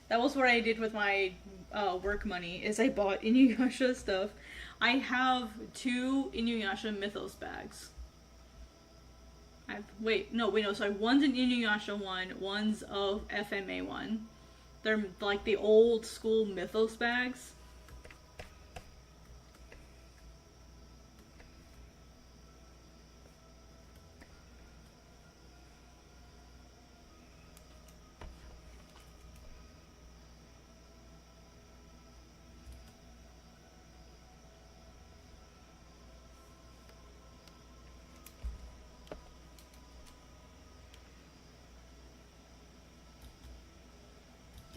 That was what I did with my work money, is I bought Inuyasha stuff. I have 2 Inuyasha Mythos bags. Sorry. One's an Inuyasha one, one's of FMA one. They're like the old school Mythos bags.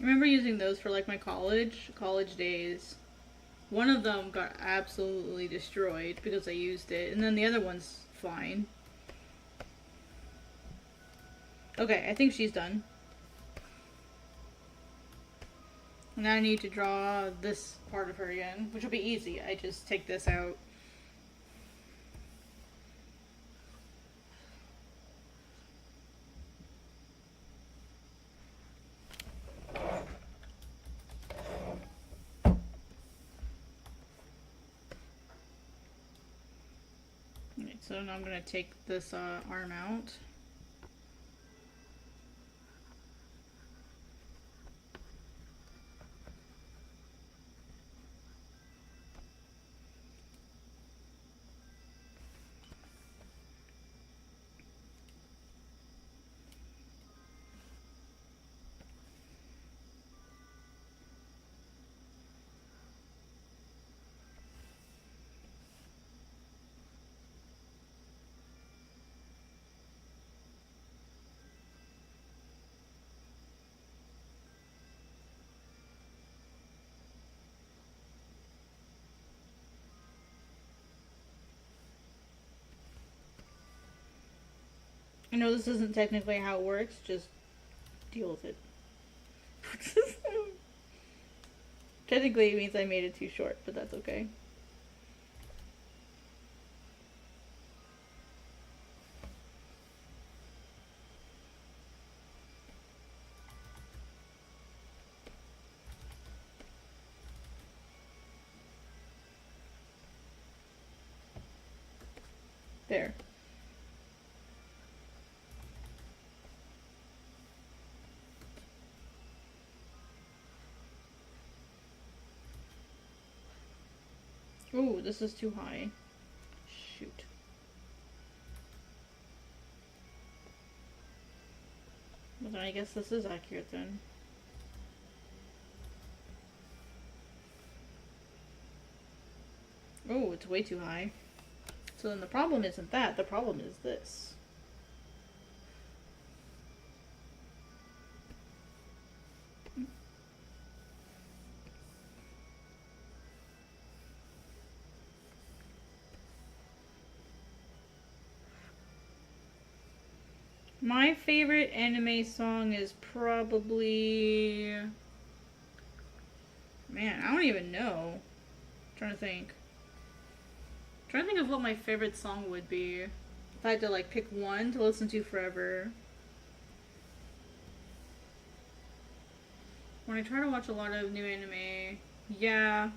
I remember using those for like my college days. One of them got absolutely destroyed because I used it, and then the other one's fine. Okay, I think she's done. Now I need to draw this part of her again, which will be easy. I just take this out. So now I'm going to take this arm out. I know this isn't technically how it works, just deal with it. Technically, it means I made it too short, but that's okay. There. Ooh, this is too high. Shoot. Well, then I guess this is accurate then. Oh, it's way too high. So then the problem isn't that, the problem is this. My favorite anime song is probably... Man, I don't even know. I'm trying to think. I'm trying to think of what my favorite song would be. If I had to like pick one to listen to forever. When I try to watch a lot of new anime, yeah.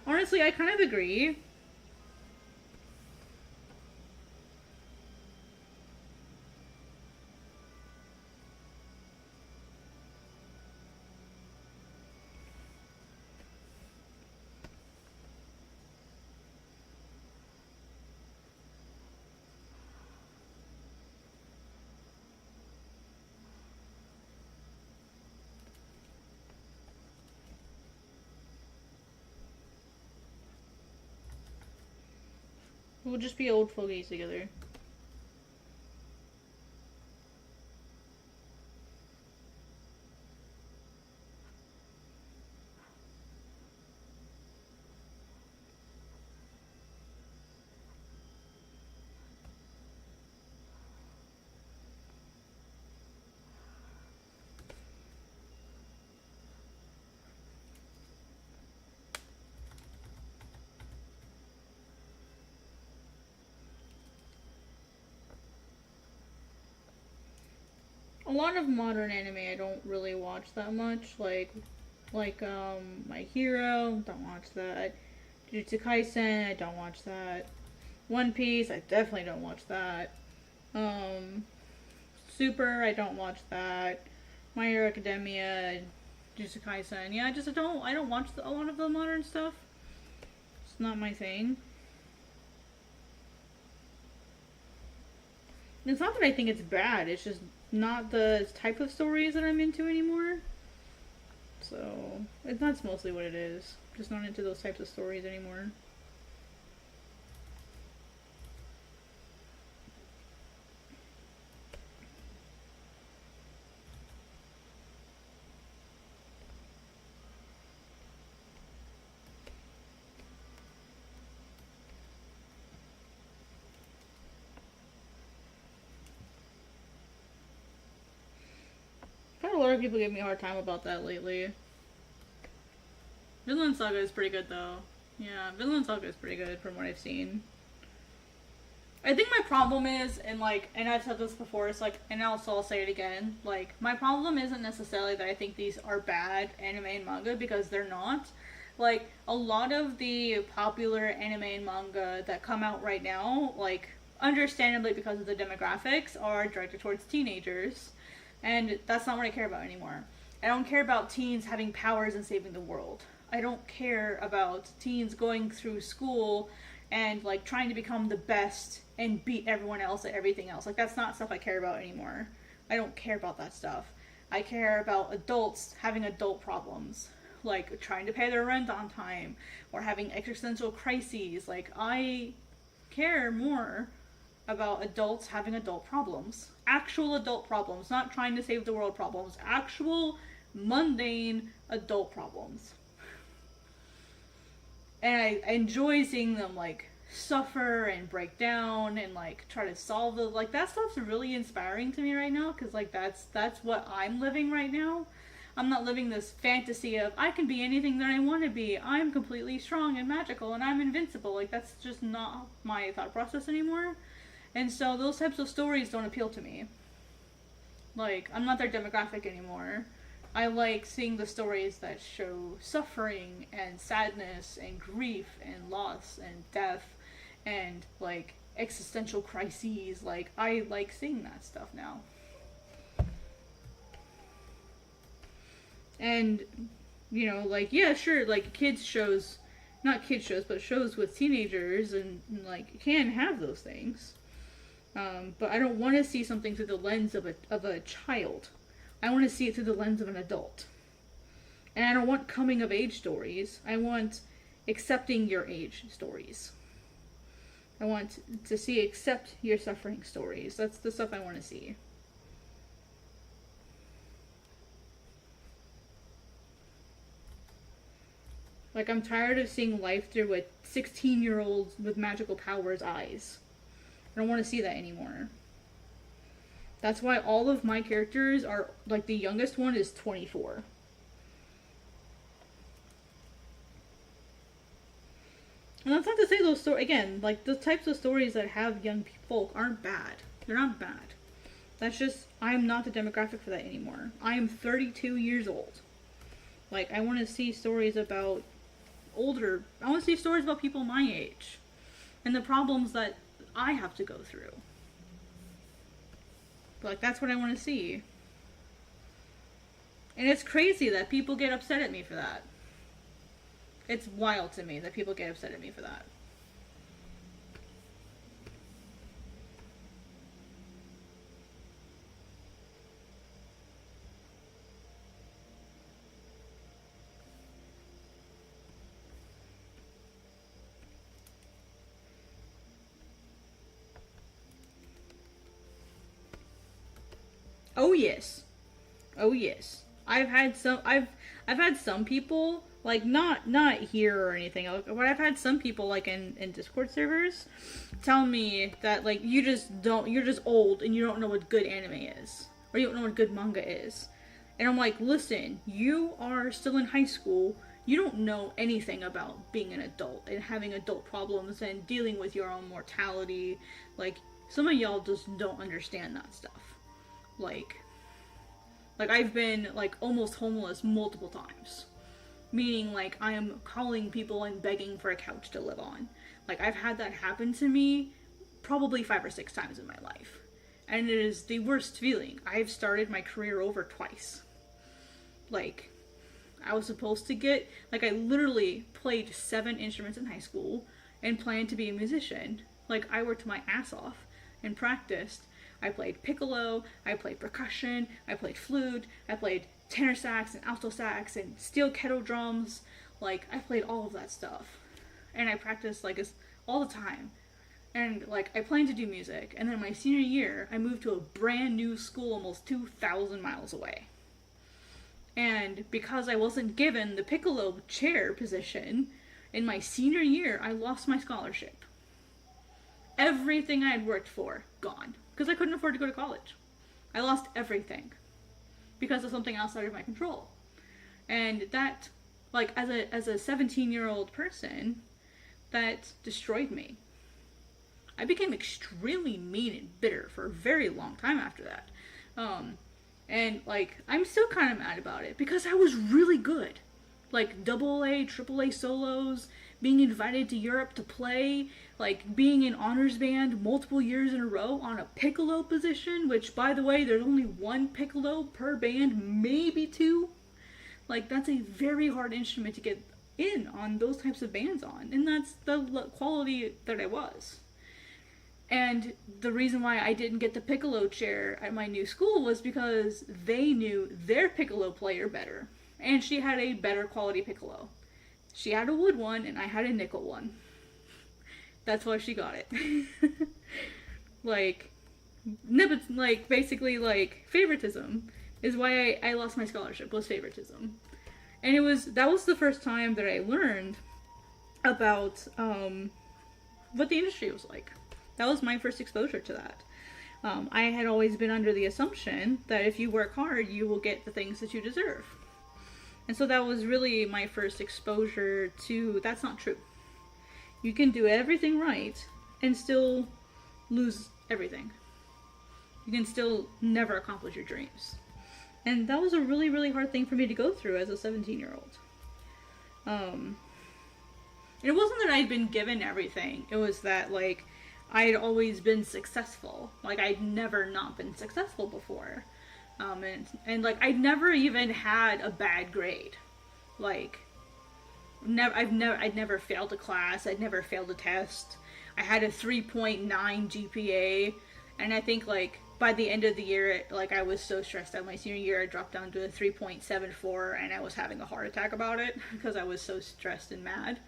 Honestly, I kind of agree. We'll just be old fogies together. A lot of modern anime I don't really watch that much, like My Hero, don't watch that. Jujutsu Kaisen, I don't watch that. One Piece, I definitely don't watch that. Um, Super, I don't watch that. My Hero Academia, Jujutsu Kaisen, yeah, I don't watch a lot of the modern stuff. It's not my thing. It's not that I think it's bad, it's just not the type of stories that I'm into anymore. So, that's mostly what it is. Just not into those types of stories anymore. I've had a lot of people give me a hard time about that lately. Vinland Saga is pretty good though. Yeah, Vinland Saga is pretty good from what I've seen. I think my problem is, and I've said this before, it's like, and also I'll say it again, like, my problem isn't necessarily that I think these are bad anime and manga, because they're not. Like, a lot of the popular anime and manga that come out right now, like, understandably because of the demographics, are directed towards teenagers. And that's not what I care about anymore. I don't care about teens having powers and saving the world. I don't care about teens going through school and like trying to become the best and beat everyone else at everything else. Like, that's not stuff I care about anymore. I don't care about that stuff. I care about adults having adult problems, like trying to pay their rent on time or having existential crises. Like, I care more about adults having adult problems. Actual adult problems, not trying to save the world problems. Actual mundane adult problems. And I enjoy seeing them like suffer and break down and like try to solve the like that stuff's really inspiring to me right now, because like that's what I'm living right now. I'm not living this fantasy of I can be anything that I want to be. I'm completely strong and magical and I'm invincible. Like that's just not my thought process anymore. And so those types of stories don't appeal to me. Like I'm not their demographic anymore. I like seeing the stories that show suffering and sadness and grief and loss and death and like existential crises. Like I like seeing that stuff now. And you know, like yeah, sure, like kids shows, not kids shows, but shows with teenagers and like can have those things. But I don't want to see something through the lens of a child. I want to see it through the lens of an adult. And I don't want coming of age stories. I want accepting your age stories. I want to see accept your suffering stories. That's the stuff I want to see. Like I'm tired of seeing life through a 16-year-old with magical powers eyes. I don't want to see that anymore. That's why all of my characters are, like, the youngest one is 24. And that's not to say those stories, again, like, the types of stories that have young folk aren't bad. They're not bad. That's just, I am not the demographic for that anymore. I am 32 years old. Like, I want to see stories about I want to see stories about people my age. And the problems that I have to go through. Like, that's what I want to see. And it's crazy that people get upset at me for that. It's wild to me that people get upset at me for that. Oh yes. Oh yes. I've had some people, like not here or anything, but I've had some people like in Discord servers tell me that like you're just old and you don't know what good anime is. Or you don't know what good manga is. And I'm like, listen, you are still in high school. You don't know anything about being an adult and having adult problems and dealing with your own mortality. Like, some of y'all just don't understand that stuff. Like I've been like almost homeless multiple times. Meaning like I am calling people and begging for a couch to live on. Like I've had that happen to me probably 5 or 6 times in my life. And it is the worst feeling. I've started my career over twice. Like I was supposed to get, like I literally played 7 instruments in high school and planned to be a musician. Like I worked my ass off and practiced. I played piccolo, I played percussion, I played flute, I played tenor sax and alto sax and steel kettle drums. Like, I played all of that stuff. And I practiced, like, all the time. And, like, I planned to do music. And then my senior year, I moved to a brand new school almost 2,000 miles away. And because I wasn't given the piccolo chair position, in my senior year, I lost my scholarship. Everything I had worked for, gone. Because I couldn't afford to go to college. I lost everything. Because of something outside of my control. And that, like, as a 17-year-old person, that destroyed me. I became extremely mean and bitter for a very long time after that. And, like, I'm still kind of mad about it. Because I was really good. Like, AA, AAA solos, being invited to Europe to play, like, being in honors band multiple years in a row on a piccolo position, which, by the way, there's only 1 piccolo per band, maybe 2. Like, that's a very hard instrument to get in on those types of bands on, and that's the quality that I was. And the reason why I didn't get the piccolo chair at my new school was because they knew their piccolo player better. And she had a better quality piccolo. She had a wood one, and I had a nickel one. That's why she got it. Like, no, but, like, basically, like, favoritism is why I lost my scholarship, was favoritism. And that was the first time that I learned about, what the industry was like. That was my first exposure to that. I had always been under the assumption that if you work hard, you will get the things that you deserve. And so that was really my first exposure to that's not true. You can do everything right and still lose everything. You can still never accomplish your dreams. And that was a really, really hard thing for me to go through as a 17-year-old. It wasn't that I'd been given everything. It was that, like, I'd always been successful. Like, I'd never not been successful before. And like, I'd never even had a bad grade. Like, I'd never failed a class. I'd never failed a test. I had a 3.9 GPA. And I think, like, by the end of the year, like, I was so stressed out my senior year, I dropped down to a 3.74, and I was having a heart attack about it because I was so stressed and mad.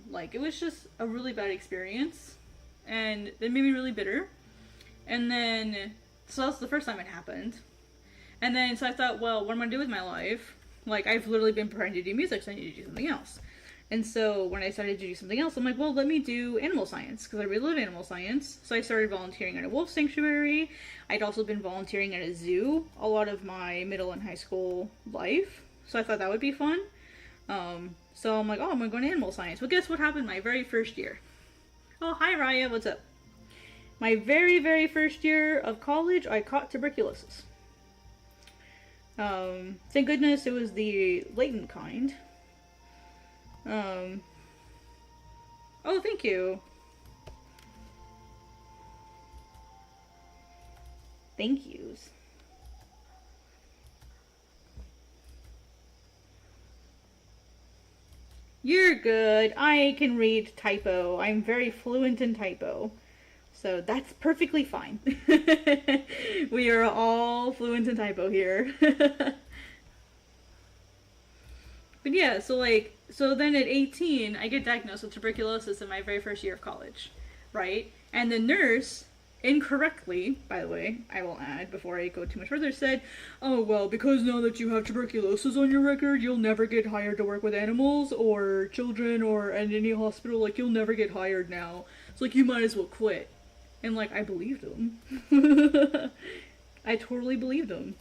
Like, it was just a really bad experience, and it made me really bitter. And then, so that's the first time it happened. And then, so I thought, well, what am I gonna do with my life? Like, I've literally been preparing to do music, so I need to do something else. And so when I started to do something else, I'm like, well, let me do animal science, because I really love animal science. So I started volunteering at a wolf sanctuary. I'd also been volunteering at a zoo a lot of my middle and high school life. So I thought that would be fun. So I'm like, oh, I'm going to go into animal science. Well, guess what happened my very first year? Oh, hi, Raya, what's up? My very, very first year of college, I caught tuberculosis. Thank goodness it was the latent kind. Oh, thank you. Thank yous. You're good. I can read typo. I'm very fluent in typo. So that's perfectly fine. We are all fluent in typo here. But yeah, so then at 18, I get diagnosed with tuberculosis in my very first year of college, right? And the nurse, incorrectly, by the way, I will add before I go too much further, said, oh, well, because now that you have tuberculosis on your record, you'll never get hired to work with animals or children or in any hospital. Like, you'll never get hired now. It's like, you might as well quit. And, like, I believed him. I totally believed him.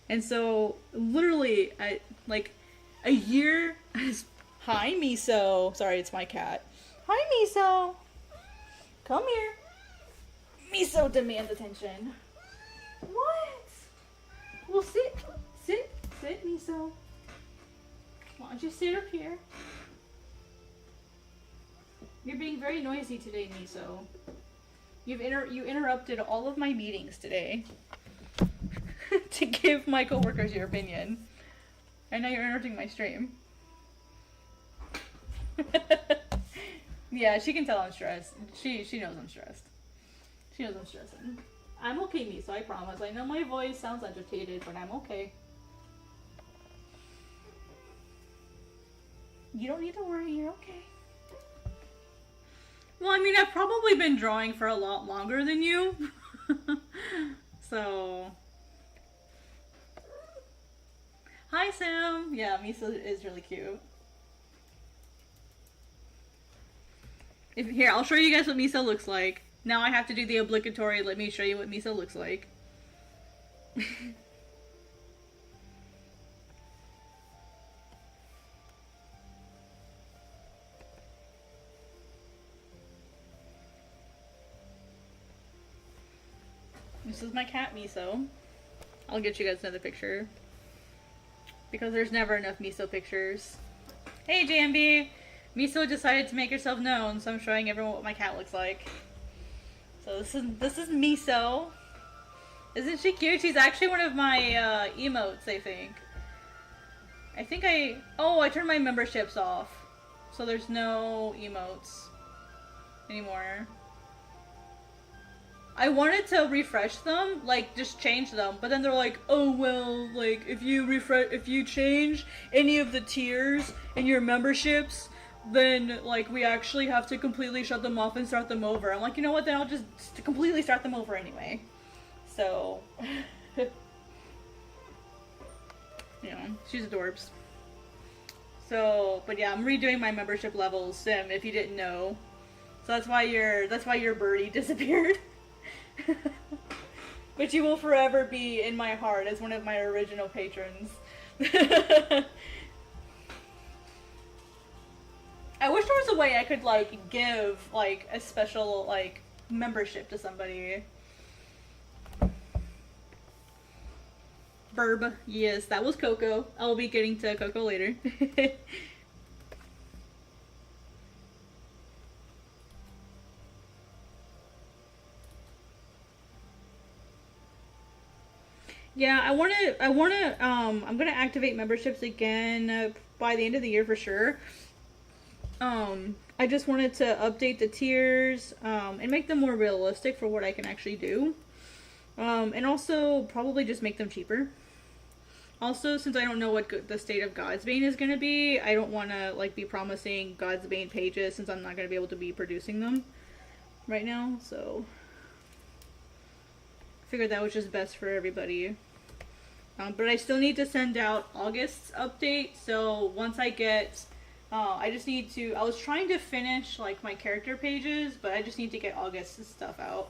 And so, literally, a year... Hi, Miso. Sorry, it's my cat. Hi, Miso. Come here. Miso demands attention. What? Well, sit, Miso. Why don't you sit up here? You're being very noisy today, Miso. You interrupted all of my meetings today to give my coworkers your opinion. And now you're interrupting my stream. Yeah, she can tell I'm stressed. She knows I'm stressed. She knows I'm stressing. I'm okay, Miso, I promise. I know my voice sounds agitated, but I'm okay. You don't need to worry, you're okay. Well, I mean, I've probably been drawing for a lot longer than you. So... Hi, Sam! Yeah, Miso is really cute. Here, I'll show you guys what Miso looks like. Now I have to do the obligatory, let me show you what Miso looks like. This is my cat, Miso. I'll get you guys another picture. Because there's never enough Miso pictures. Hey, JMB! Miso decided to make herself known, so I'm showing everyone what my cat looks like. So this is Miso. Isn't she cute? She's actually one of my emotes, I think. I turned my memberships off. So there's no emotes anymore. I wanted to refresh them, like, just change them, but then they're like, oh, well, like, if you change any of the tiers in your memberships, then, like, we actually have to completely shut them off and start them over. I'm like, you know what, then I'll just completely start them over anyway. So, you know, she's adorbs. So, but yeah, I'm redoing my membership levels, Sim, if you didn't know. So that's why your birdie disappeared. But you will forever be in my heart as one of my original patrons. I wish there was a way I could like give like a special like membership to somebody. Burb, yes, that was Coco. I'll be getting to Coco later. Yeah, I'm gonna activate memberships again by the end of the year for sure. I just wanted to update the tiers, and make them more realistic for what I can actually do. And also probably just make them cheaper. Also, since I don't know what the state of Godsbane is gonna be, I don't want to like be promising Godsbane pages since I'm not gonna be able to be producing them right now. So, I figured that was just best for everybody. But I still need to send out August's update. So once I get, I just need to. I was trying to finish like my character pages, but I just need to get August's stuff out.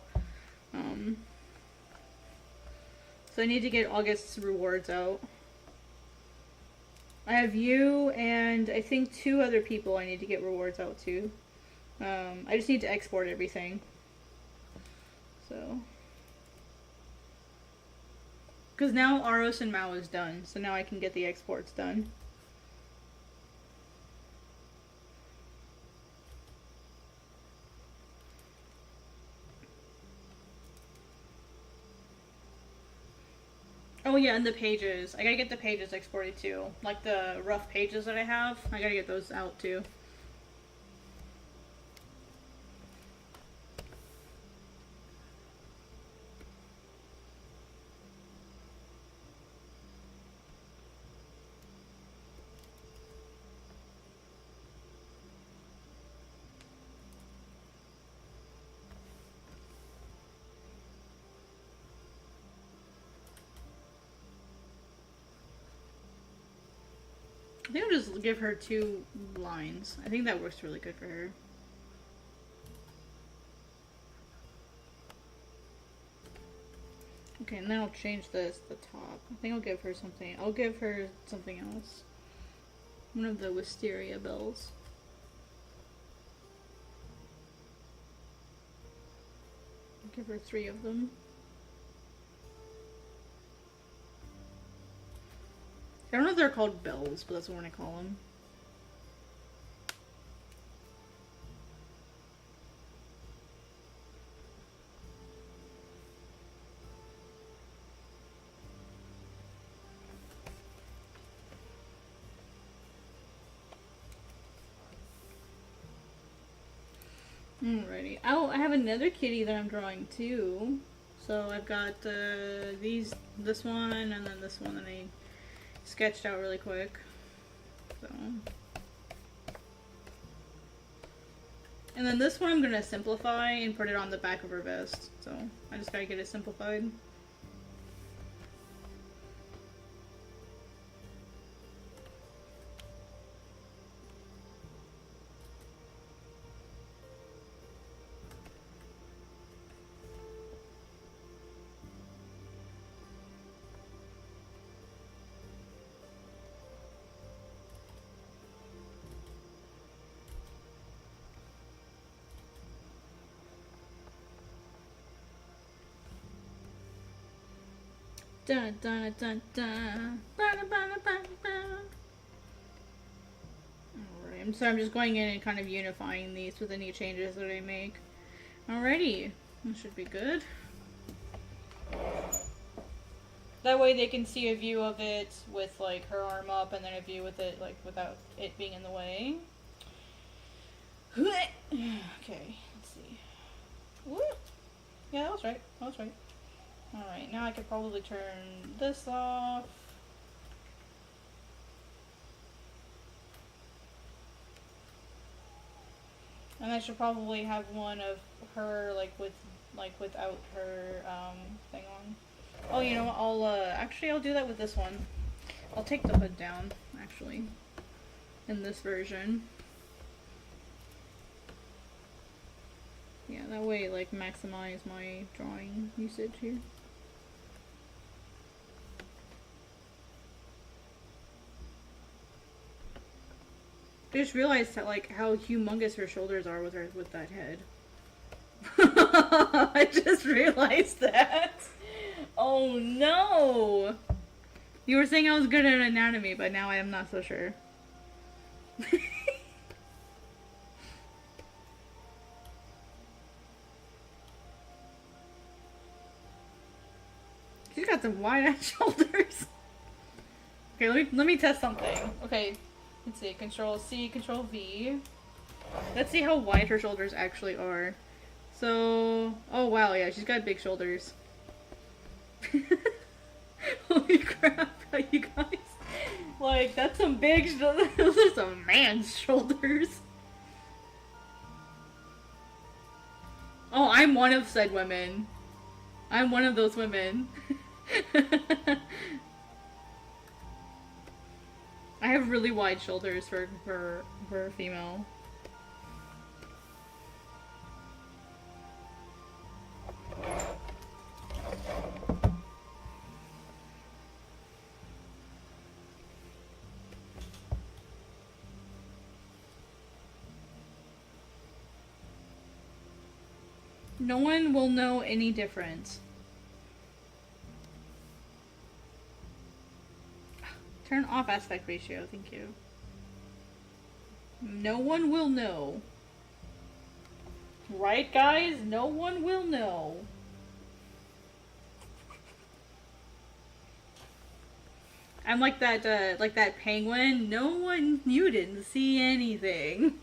So I need to get August's rewards out. I have you and I think 2 other people I need to get rewards out to. I just need to export everything. So. Because now Aros and Mao is done, so now I can get the exports done. Oh yeah, and the pages. I gotta get the pages exported too. Like the rough pages that I have, I gotta get those out too. I think I'll just give her 2 lines. I think that works really good for her. Okay, and then I'll change this the top. I think I'll give her something. I'll give her something else. One of the wisteria bells. I'll give her 3 of them. I don't know if they're called bells, but that's what I call them. Alrighty. Oh, I have another kitty that I'm drawing too. So I've got this one, and then this one that I sketched out really quick. So, and then this one I'm gonna simplify and put it on the back of her vest. So I just gotta get it simplified. Dun dun dun dun. Alright, so I'm just going in and kind of unifying these with any changes that I make. Alrighty, that should be good. That way they can see a view of it with like her arm up, and then a view with it like without it being in the way. Okay, let's see. Woo. Yeah, that was right. That was right. Alright, now I could probably turn this off. And I should probably have one of her without her thing on. Oh, you know what? I'll do that with this one. I'll take the hood down actually in this version. that way, like, maximize my drawing usage here. I just realized that, like, how humongous her shoulders are with that head. I just realized that. Oh no! You were saying I was good at anatomy, but now I am not so sure. She's got some wide-ass shoulders. Okay, let me test something. Okay, let's see. Control C, Control V. Let's see how wide her shoulders actually are. So, oh wow, yeah, she's got big shoulders. Holy crap, you guys. Like, that's some big shoulders. Those are some man's shoulders. Oh, I'm one of said women. I'm one of those women. I have really wide shoulders for a female. No one will know any difference. Turn off aspect ratio, thank you. No one will know. Right, guys? No one will know. I'm like that penguin. No one, you didn't see anything.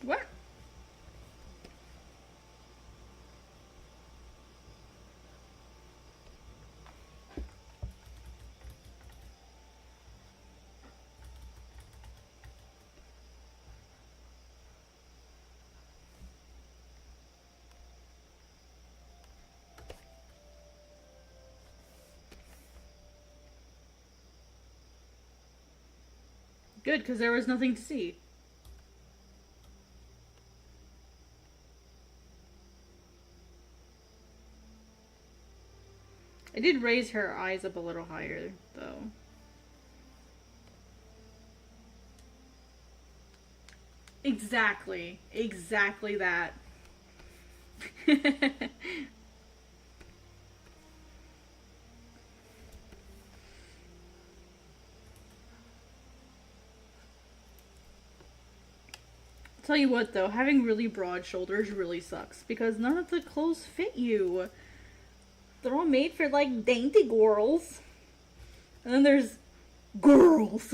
What? Good, because there was nothing to see. I did raise her eyes up a little higher, though. Exactly. Exactly that. Tell you what though, having really broad shoulders really sucks because none of the clothes fit you. They're all made for like dainty girls. And then there's girls.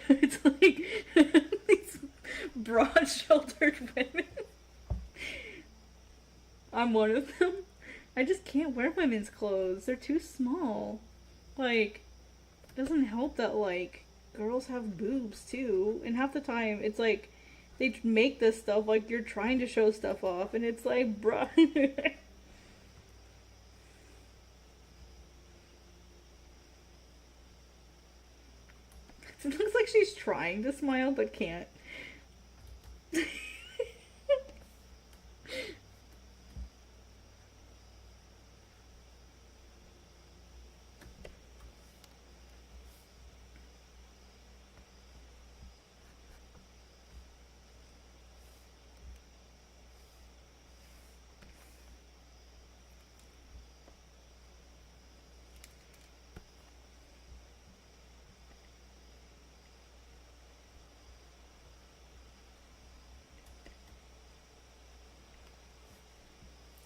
It's like these broad shouldered women. I'm one of them. I just can't wear women's clothes. They're too small. Like, it doesn't help that like girls have boobs too, and half the time it's like they make this stuff like you're trying to show stuff off, and it's like, bruh. It looks like she's trying to smile but can't.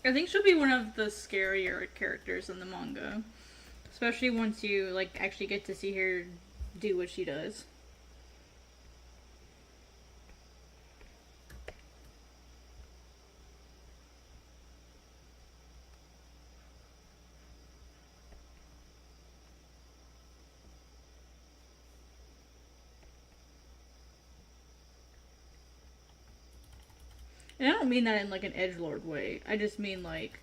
I think she'll be one of the scarier characters in the manga. Especially once you, like, actually get to see her do what she does. And I don't mean that in, like, an edgelord way. I just mean, like,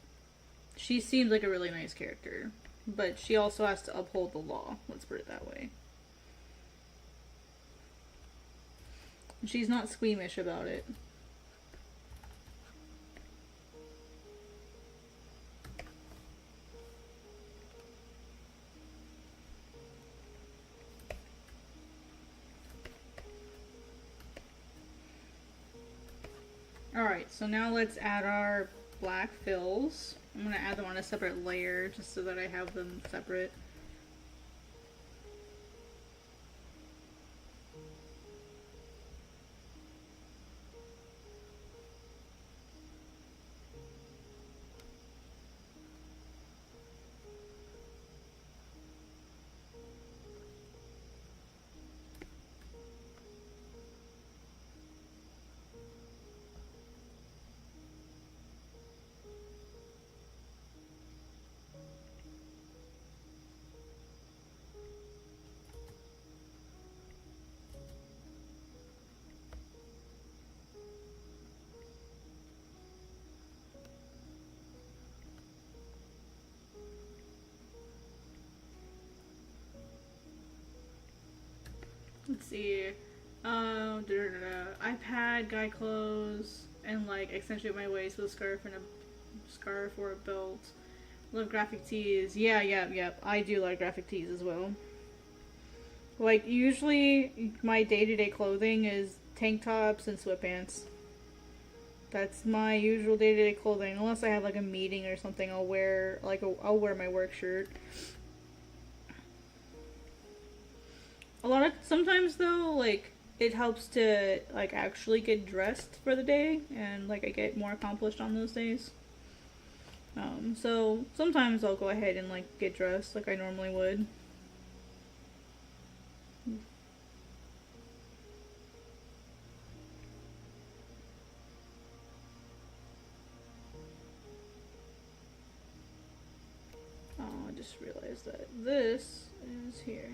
she seems like a really nice character. But she also has to uphold the law. Let's put it that way. She's not squeamish about it. Alright, so now let's add our black fills. I'm going to add them on a separate layer just so that I have them separate. Let's see. iPad, guy clothes, and like accentuate my waist with a scarf and a scarf or a belt. Love graphic tees. Yeah. I do like graphic tees as well. Like usually my day-to-day clothing is tank tops and sweatpants. That's my usual day-to-day clothing. Unless I have like a meeting or something, I'll wear I'll wear my work shirt. Sometimes though, like it helps to like actually get dressed for the day, and like I get more accomplished on those days. So sometimes I'll go ahead and like get dressed like I normally would. Oh, I just realized that this is here.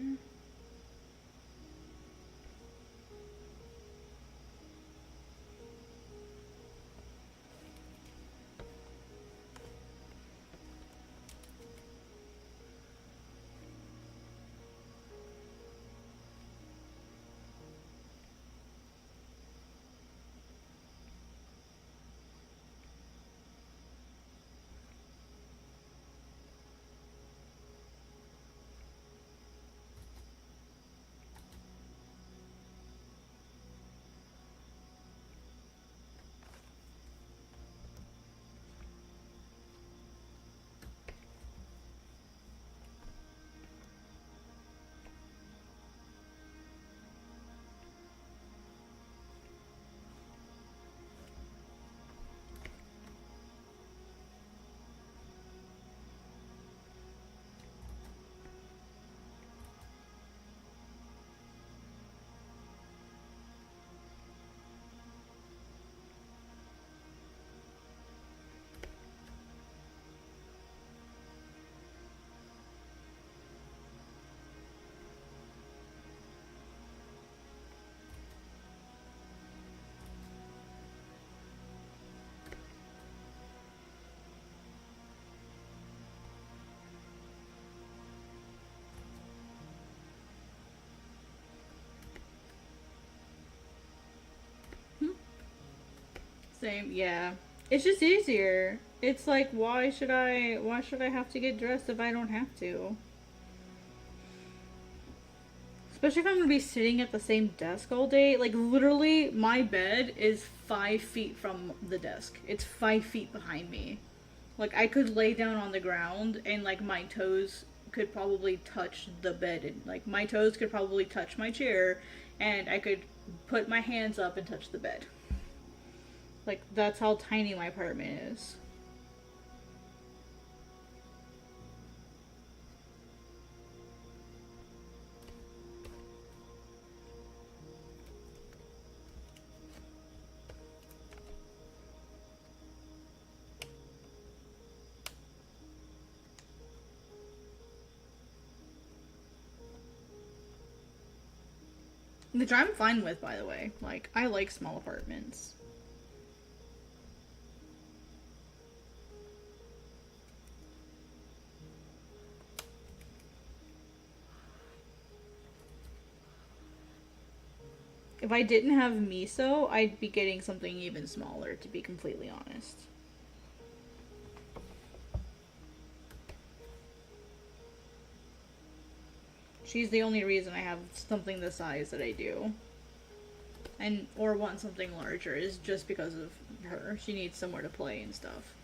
Same, yeah. It's just easier. It's like why should I have to get dressed if I don't have to? Especially if I'm gonna be sitting at the same desk all day. Like literally my bed is 5 feet from the desk. It's 5 feet behind me. Like I could lay down on the ground and like my toes could probably touch the bed, and like my toes could probably touch my chair, and I could put my hands up and touch the bed. Like that's how tiny my apartment is. Which I'm fine with, by the way. Like, I like small apartments. if I didn't have miso, I'd be getting something even smaller, to be completely honest. She's the only reason I have something the size that I do. And or want something larger is just because of her. She needs somewhere to play and stuff.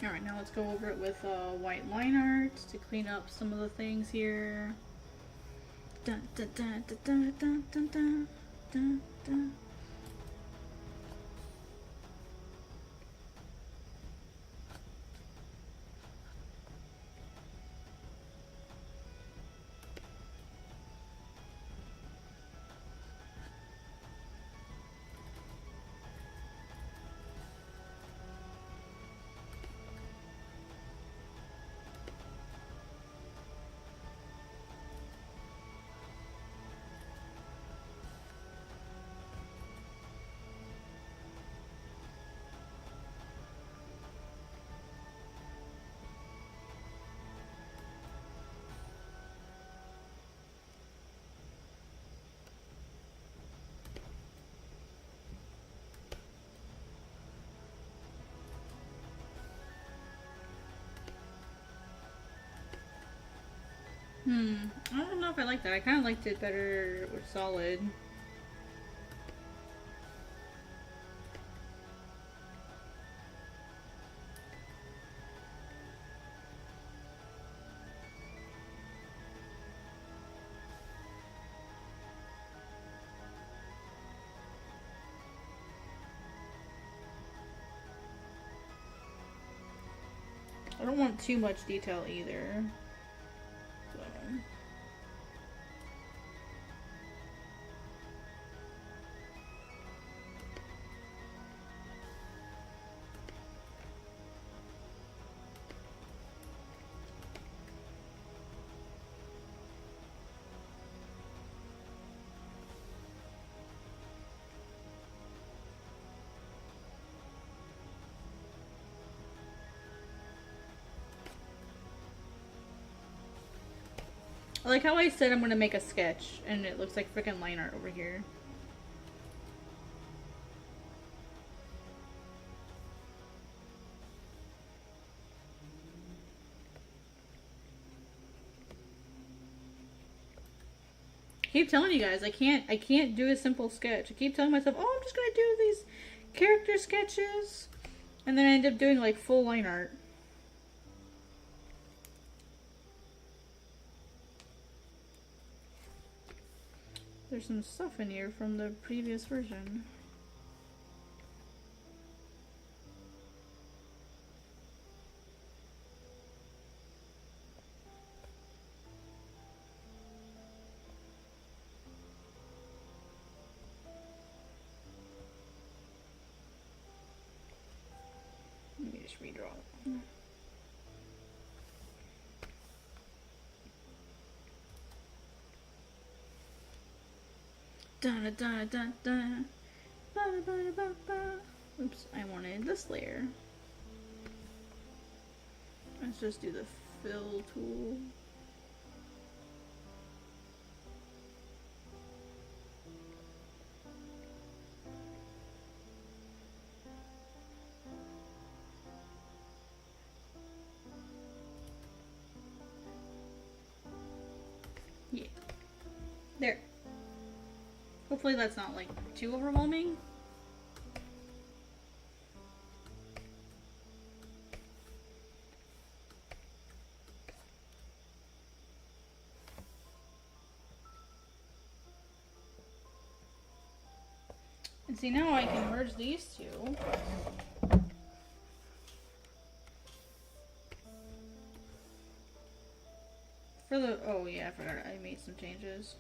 Alright, now let's go over it with white line art to clean up some of the things here. Dun, dun, dun, dun, dun, dun, dun, dun, dun. I don't know if I like that. I kind of liked it better with solid. I don't want too much detail either. So. I like how I said I'm gonna make a sketch, and it looks like freaking line art over here. I keep telling you guys, I can't do a simple sketch. I keep telling myself, oh, I'm just gonna do these character sketches, and then I end up doing like full line art. There's some stuff in here from the previous version. Let me just redraw it. Da da da da da. Oops, I wanted this layer. Let's just do the fill tool. Yeah. There. Hopefully that's not like too overwhelming. And see, now I can merge these two. For the, oh yeah, I forgot I made some changes.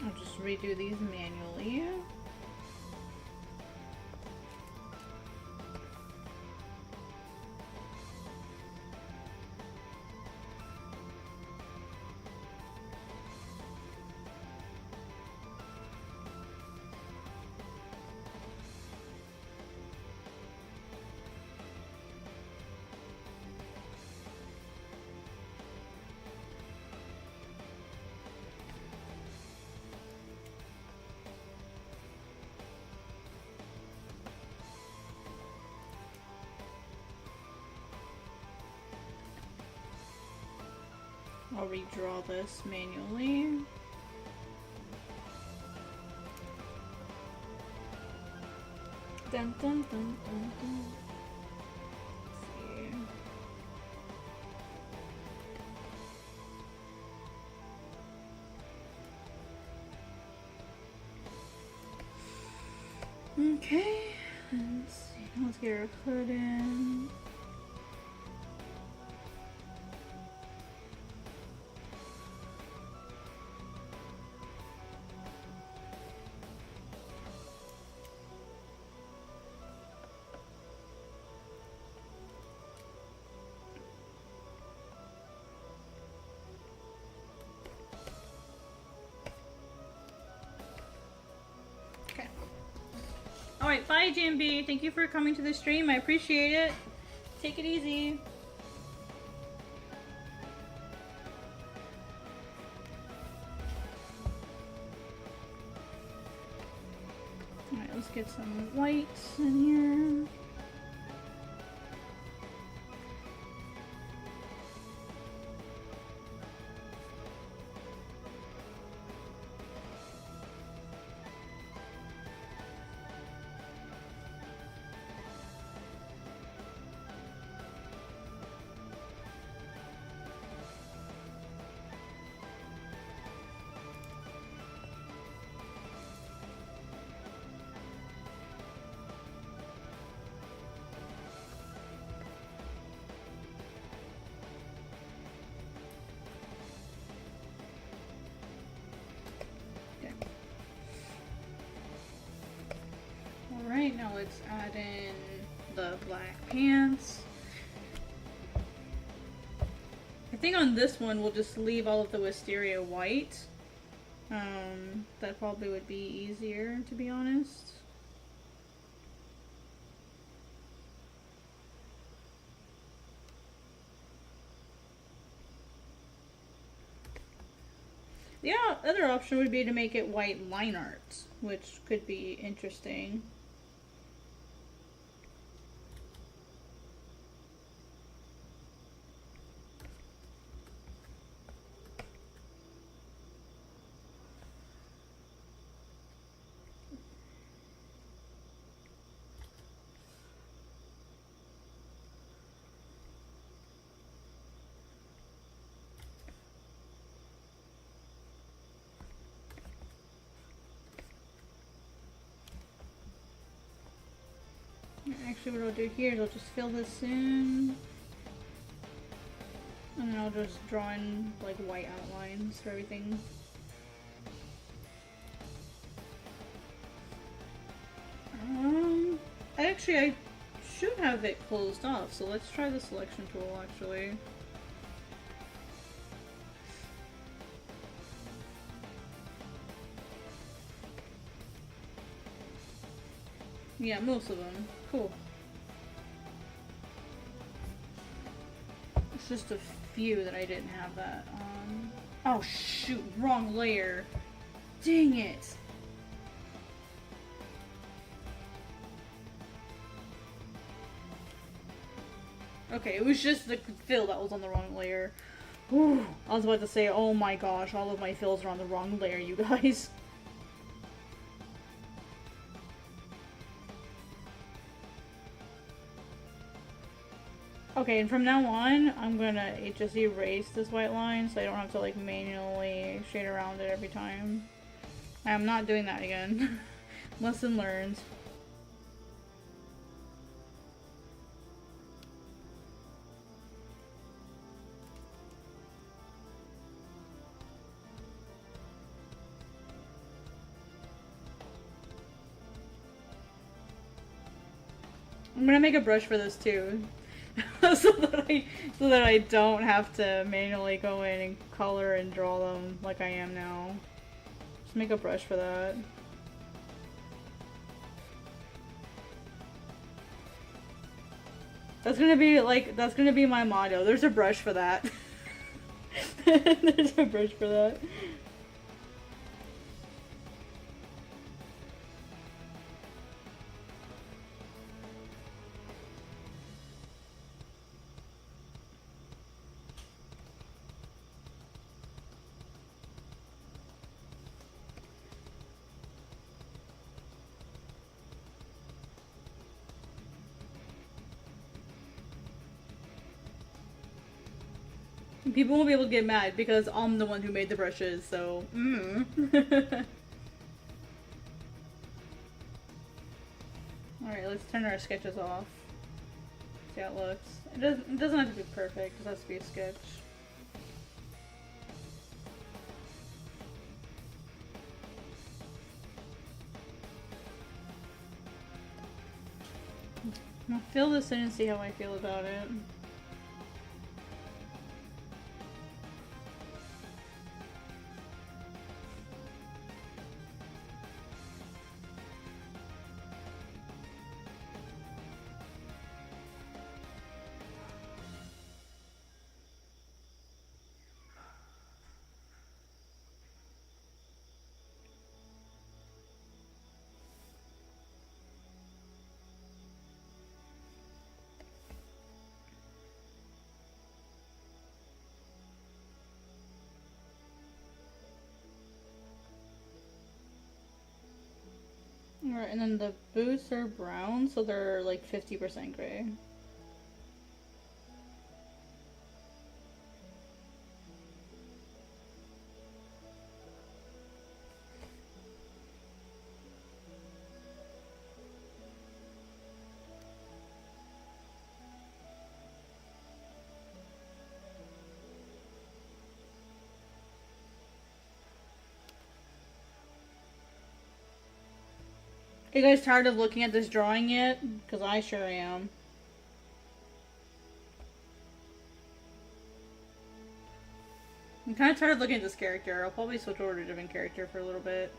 I'll just redo these manually. I'll redraw this manually. Dun dun dun dun dun. Let's see. Okay, let's see. Let's get our hood in. Alright, bye JMB. Thank you for coming to the stream. I appreciate it. Take it easy. Alright, let's get some whites in here. Alright, now let's add in the black pants. I think on this one we'll just leave all of the wisteria white. That probably would be easier, to be honest. The other option would be to make it white line art, which could be interesting. Actually, what I'll do here is I'll just fill this in. And then I'll just draw in like white outlines for everything. Actually, I should have it closed off, so let's try the selection tool actually. Yeah, most of them. Cool. It's just a few that I didn't have that on. Oh shoot, wrong layer. Dang it. Okay, it was just the fill that was on the wrong layer. Whew. I was about to say, oh my gosh, all of my fills are on the wrong layer, you guys. Okay, and from now on, I'm gonna just erase this white line so I don't have to like manually shade around it every time. I'm not doing that again. Lesson learned. I'm gonna make a brush for this too. so that I don't have to manually go in and color and draw them like I am now. Just make a brush for that. That's gonna be my motto. There's a brush for that. There's a brush for that. People won't be able to get mad because I'm the one who made the brushes, so Alright, let's turn our sketches off. See how it looks. It doesn't have to be perfect, it has to be a sketch. I'll fill this in and see how I feel about it. Alright, and then the boots are brown, so they're like 50% gray. Are you guys tired of looking at this drawing yet? Because I sure am. I'm kind of tired of looking at this character. I'll probably switch over to a different character for a little bit.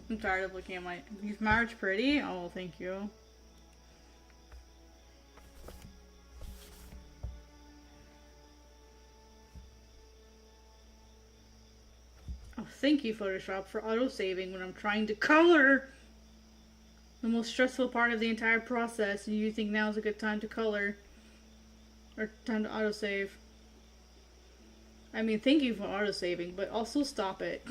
I'm tired of looking at my... Is Marge pretty? Oh, thank you. Oh, thank you, Photoshop, for auto-saving when I'm trying to color! The most stressful part of the entire process, and you think now is a good time to color. Or time to autosave. I mean, thank you for auto-saving, but also stop it.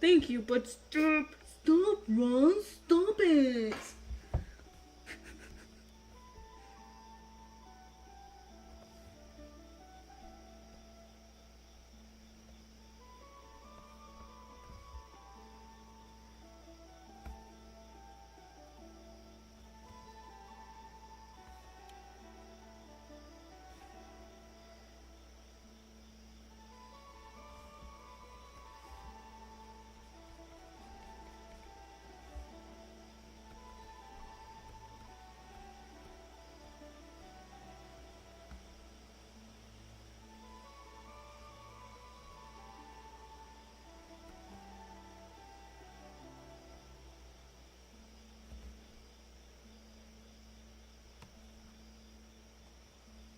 Thank you, but stop! Stop, Ron! Stop it!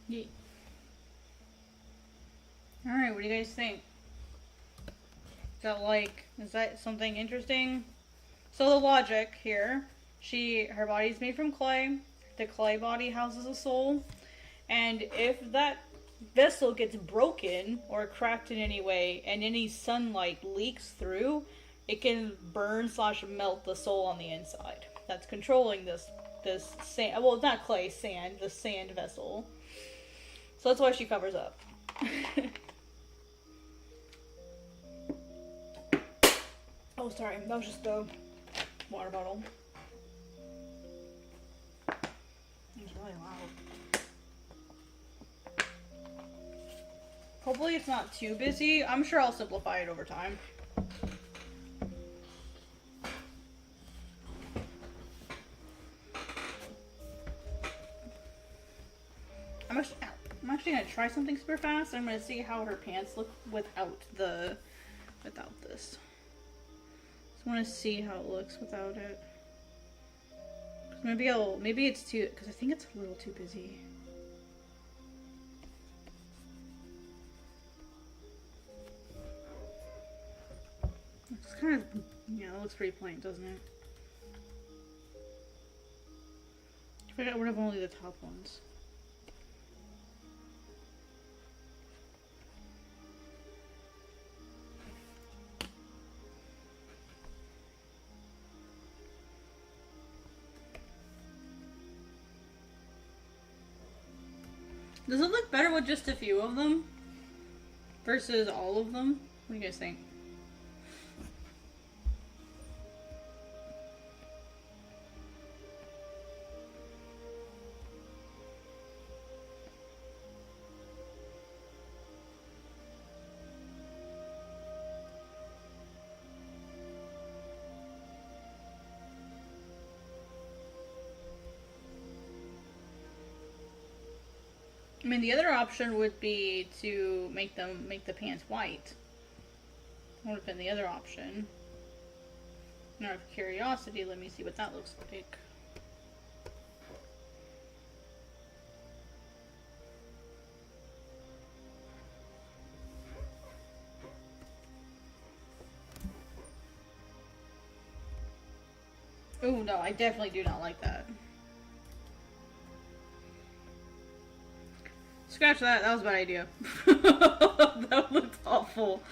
Yeah. Alright, what do you guys think? Is that something interesting? So the logic here, her body's made from clay, the clay body houses a soul, and if that vessel gets broken or cracked in any way and any sunlight leaks through, it can burn / melt the soul on the inside. That's controlling this sand, well, not clay, sand, the sand vessel. So that's why she covers up. Oh, sorry, that was just a water bottle. It's really loud. Hopefully it's not too busy. I'm sure I'll simplify it over time. I'm actually gonna try something super fast. I'm gonna see how her pants look without this. Just want to see how it looks without it. Maybe it's too, because I think it's a little too busy. It's kind of, yeah, it looks pretty plain, doesn't it? If I got rid of only the top ones. Does it look better with just a few of them versus all of them? What do you guys think? I mean, the other option would be to make the pants white. That would have been the other option. And out of curiosity, let me see what that looks like. Oh no, I definitely do not like that. Scratch that, that was a bad idea. That looks awful.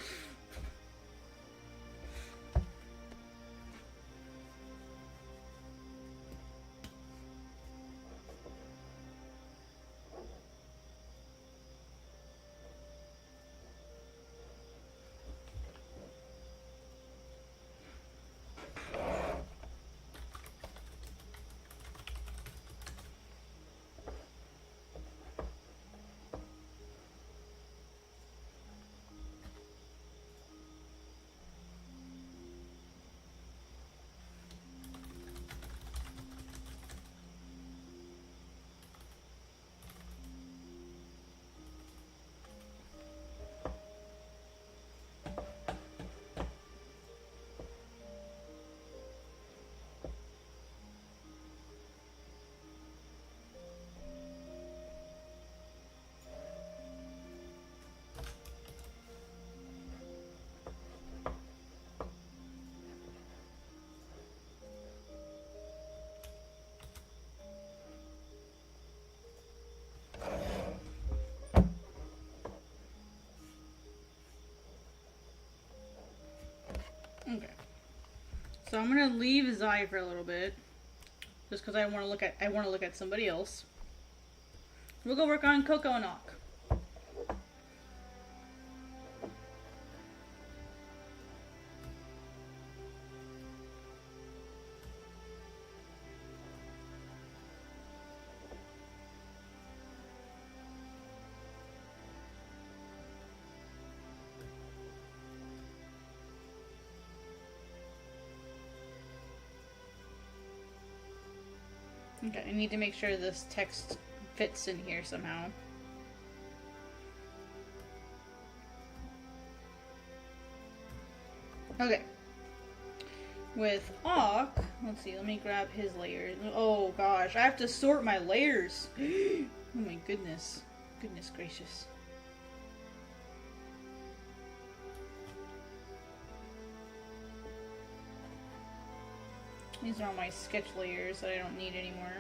So I'm gonna leave Zai for a little bit, just because I want to look at somebody else. We'll go work on Coco and Ak. Okay, I need to make sure this text fits in here somehow. Okay. With Ak, let's see, let me grab his layers. Oh gosh, I have to sort my layers. Oh my goodness. Goodness gracious. These are all my sketch layers that I don't need anymore.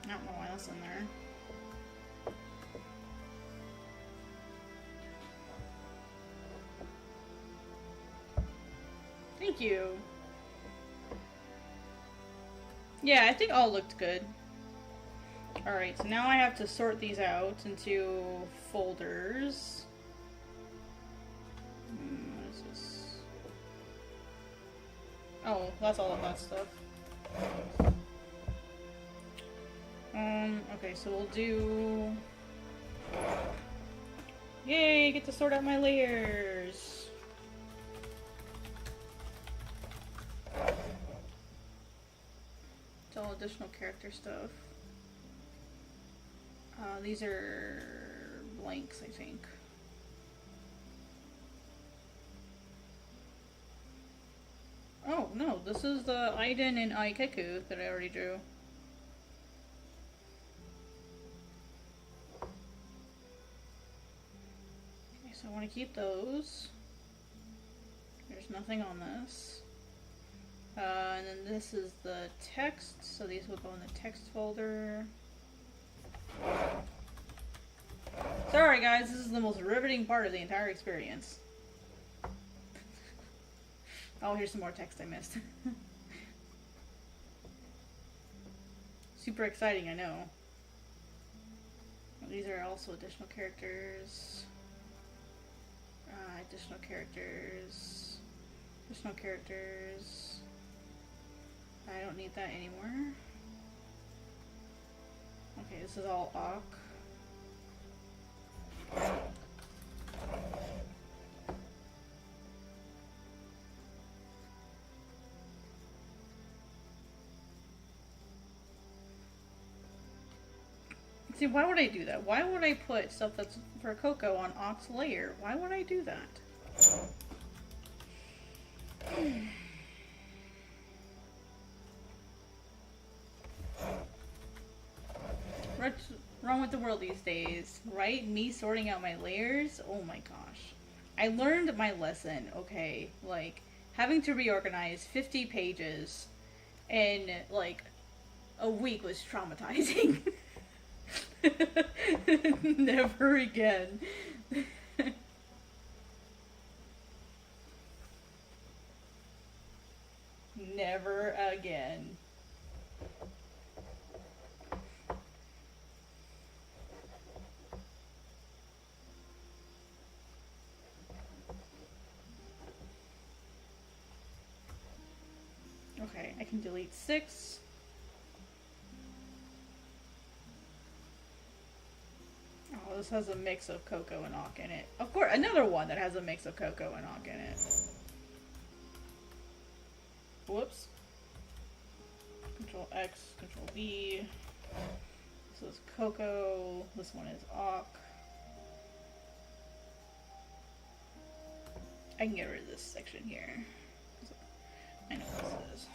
I don't know why that's in there. Thank you. Yeah, I think all looked good. Alright, so now I have to sort these out into folders. What is this? Oh, that's all of that stuff. Okay, so we'll do... Yay, get to sort out my layers! It's all additional character stuff. These are blanks, I think. Oh, no, this is the Aiden and Aikeku that I already drew. Okay, so I want to keep those. There's nothing on this. And then this is the text, so these will go in the text folder. Sorry guys, this is the most riveting part of the entire experience. Oh, here's some more text I missed. Super exciting, I know. These are also additional characters. Additional characters. Additional characters. I don't need that anymore. Okay, this is all Ak. See, why would I do that? Why would I put stuff that's for Coco on Ak's layer? Why would I do that? What's wrong with the world these days, right? Me sorting out my layers? Oh my gosh. I learned my lesson, okay? Like, having to reorganize 50 pages in, like, a week was traumatizing. Never again. Never again. Okay, I can delete 6. Oh, this has a mix of Coco and Ak in it. Of course, another one that has a mix of Coco and Ak in it. Whoops. Control X, Control V. This is Coco. This one is Ak. I can get rid of this section here. I know what this is.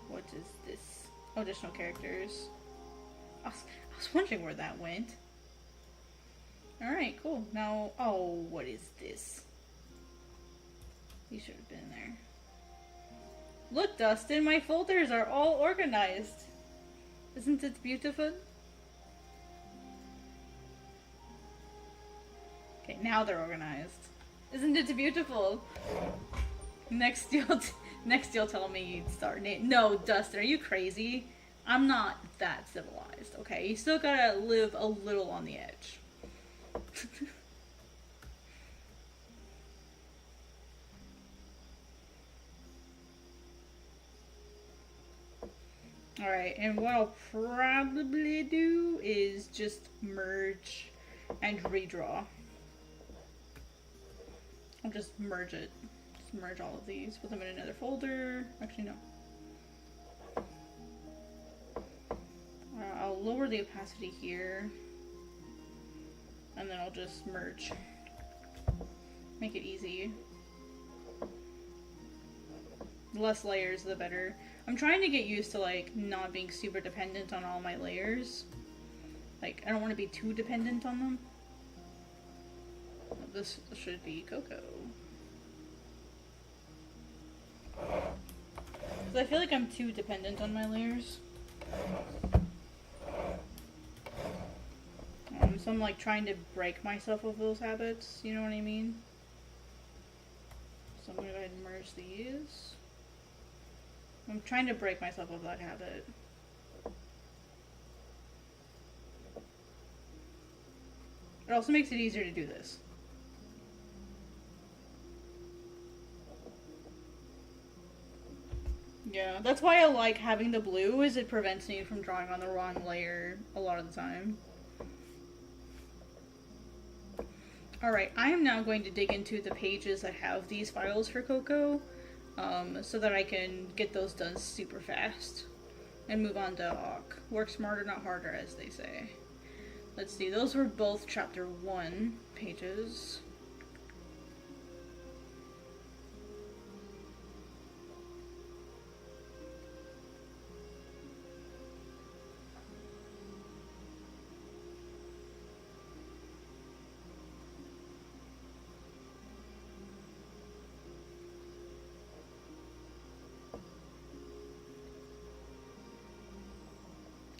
What is this? Oh, additional characters. I was wondering where that went. Alright, cool. Now, oh, what is this? You should have been there. Look, Dustin, my folders are all organized. Isn't it beautiful? Okay, now they're organized. Isn't it beautiful? Next you'll tell me start name. No, Dustin, are you crazy? I'm not that civilized, okay? You still gotta live a little on the edge. Alright, and what I'll probably do is just merge and redraw. I'll just merge it. Just merge all of these, put them in another folder. Actually, no. I'll lower the opacity here. And then I'll just merge. Make it easy. The less layers, the better. I'm trying to get used to, like, not being super dependent on all my layers. Like, I don't want to be too dependent on them. Well, this should be Coco. Because I feel like I'm too dependent on my layers. So I'm, like, trying to break myself of those habits, you know what I mean? So I'm going to go ahead and merge these. I'm trying to break myself of that habit. It also makes it easier to do this. Yeah, that's why I like having the blue, is it prevents me from drawing on the wrong layer a lot of the time. Alright, I am now going to dig into the pages that have these files for Coco, so that I can get those done super fast. And move on to Awk. Work smarter, not harder, as they say. Let's see, those were both chapter 1 pages.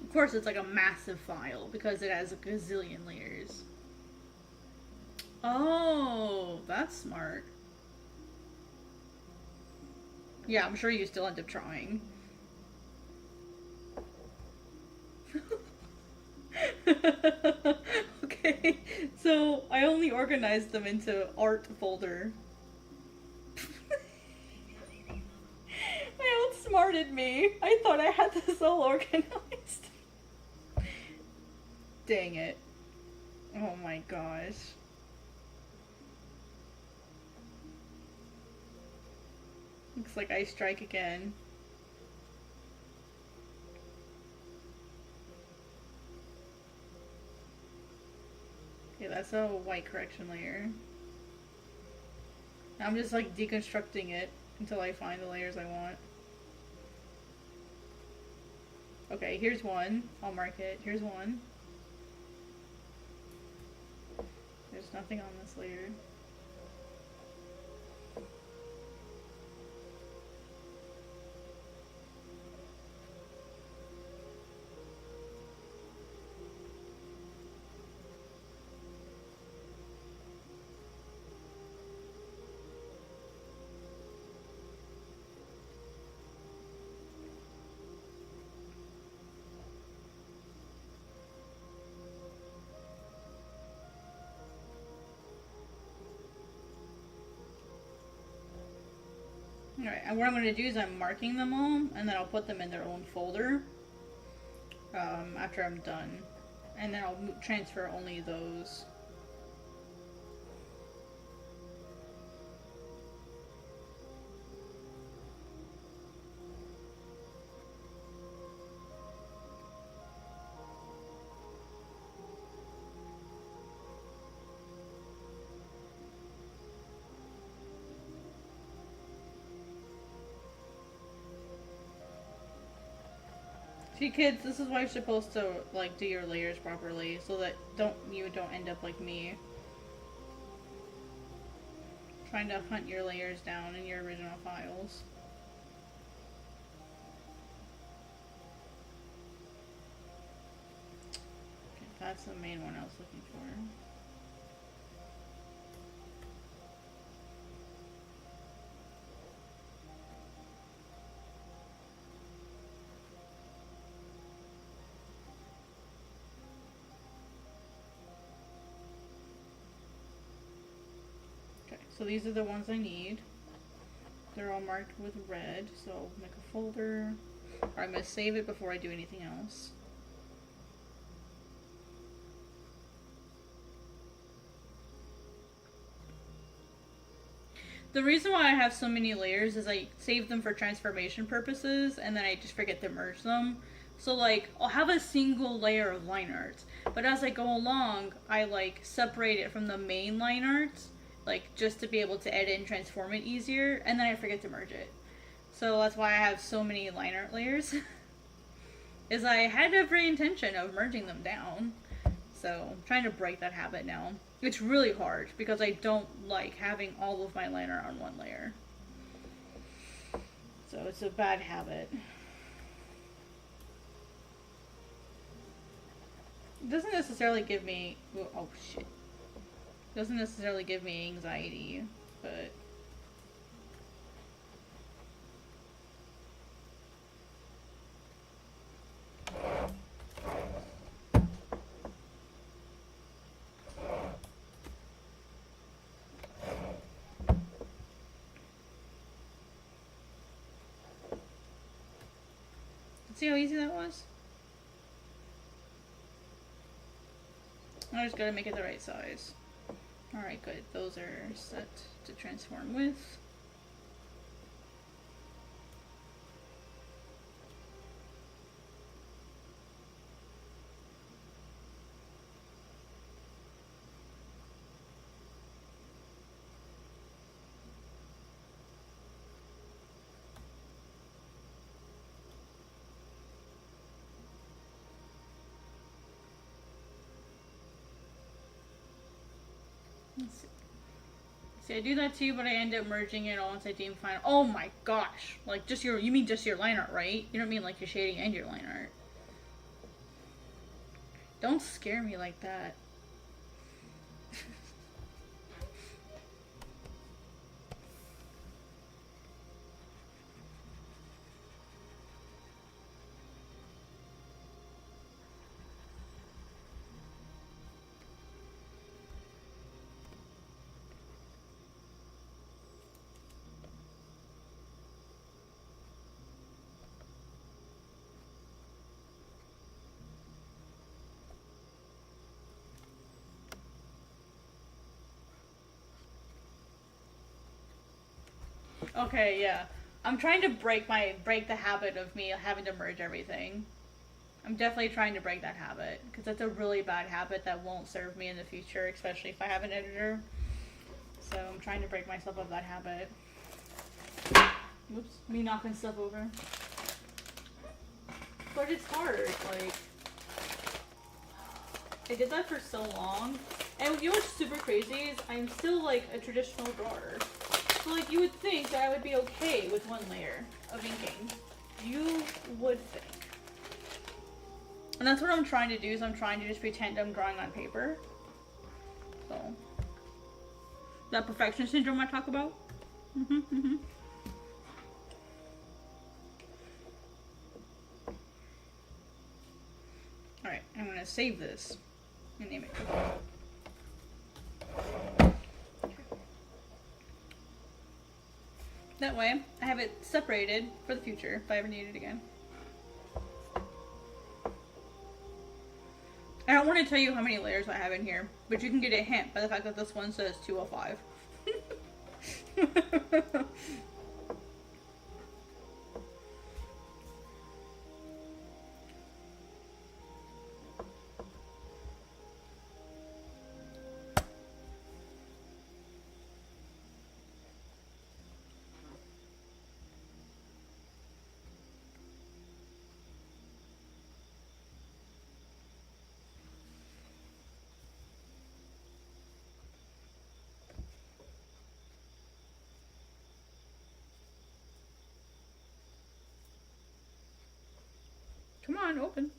Of course, it's like a massive file because it has a gazillion layers. Oh, that's smart. Yeah, I'm sure you still end up trying. Okay, so I only organized them into art folder. I outsmarted me. I thought I had this all organized. Dang it. Oh my gosh. Looks like I strike again. Okay, that's a white correction layer. I'm just like deconstructing it until I find the layers I want. Okay, here's one. I'll mark it. Here's one. There's nothing on this layer. Alright, and what I'm going to do is I'm marking them all, and then I'll put them in their own folder after I'm done. And then I'll transfer only those. See, kids, this is why you're supposed to like do your layers properly, so that you don't end up like me, trying to hunt your layers down in your original files. Okay, that's the main one I was looking for. So these are the ones I need. They're all marked with red, so I'll make a folder. Or I'm going to save it before I do anything else. The reason why I have so many layers is I save them for transformation purposes, and then I just forget to merge them. So like, I'll have a single layer of line art, but as I go along, I like separate it from the main line art, like just to be able to edit and transform it easier, and then I forget to merge it. So that's why I have so many line art layers. Is I had every intention of merging them down. So I'm trying to break that habit now. It's really hard because I don't like having all of my line art on one layer. So it's a bad habit. It doesn't necessarily give me, oh shit. It doesn't necessarily give me anxiety, but see how easy that was? I just gotta make it the right size. Alright, good. Those are set to transform with. See, I do that too, but I end up merging it all once I deem final. Oh my gosh! Like, just your, you mean just your line art, right? You don't mean like your shading and your line art. Don't scare me like that. Okay, yeah. I'm trying to break the habit of me having to merge everything. I'm definitely trying to break that habit because that's a really bad habit that won't serve me in the future, especially if I have an editor. So I'm trying to break myself of that habit. Whoops, me knocking stuff over. But it's hard, like, I did that for so long. And you know what's super crazy is I'm still like a traditional drawer. So like you would think that I would be okay with one layer of inking. You would think. And that's what I'm trying to do, is I'm trying to just pretend I'm drawing on paper. So. That perfection syndrome I talk about? Alright, I'm gonna save this and name it. That way, I have it separated for the future if I ever need it again. I don't want to tell you how many layers I have in here, but you can get a hint by the fact that this one says 205. Come on, open.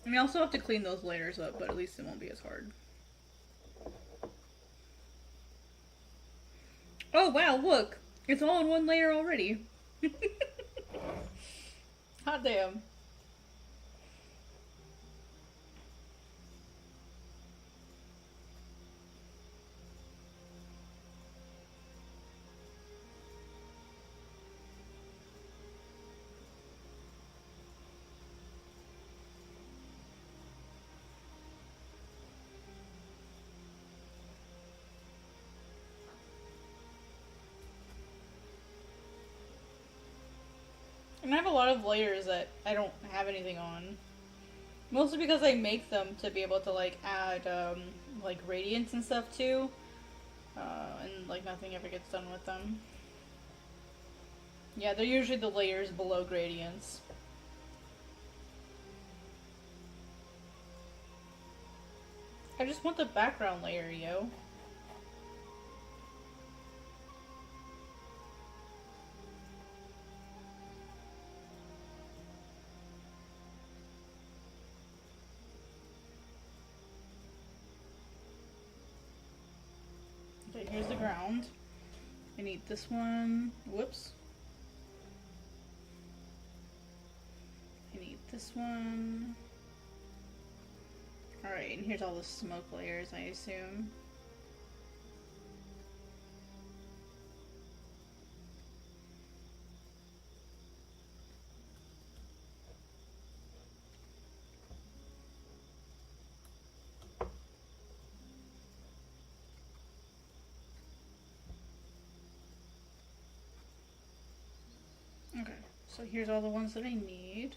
I mean, I also have to clean those layers up, but at least it won't be as hard. Oh wow, look! It's all in one layer already. Hot damn. And I have a lot of layers that I don't have anything on. Mostly because I make them to be able to like add like radiance and stuff too. And like nothing ever gets done with them. Yeah, they're usually the layers below gradients. I just want the background layer, yo. Okay, here's the ground. I need this one. Whoops. I need this one. Alright, and here's all the smoke layers, I assume. Okay, so here's all the ones that I need.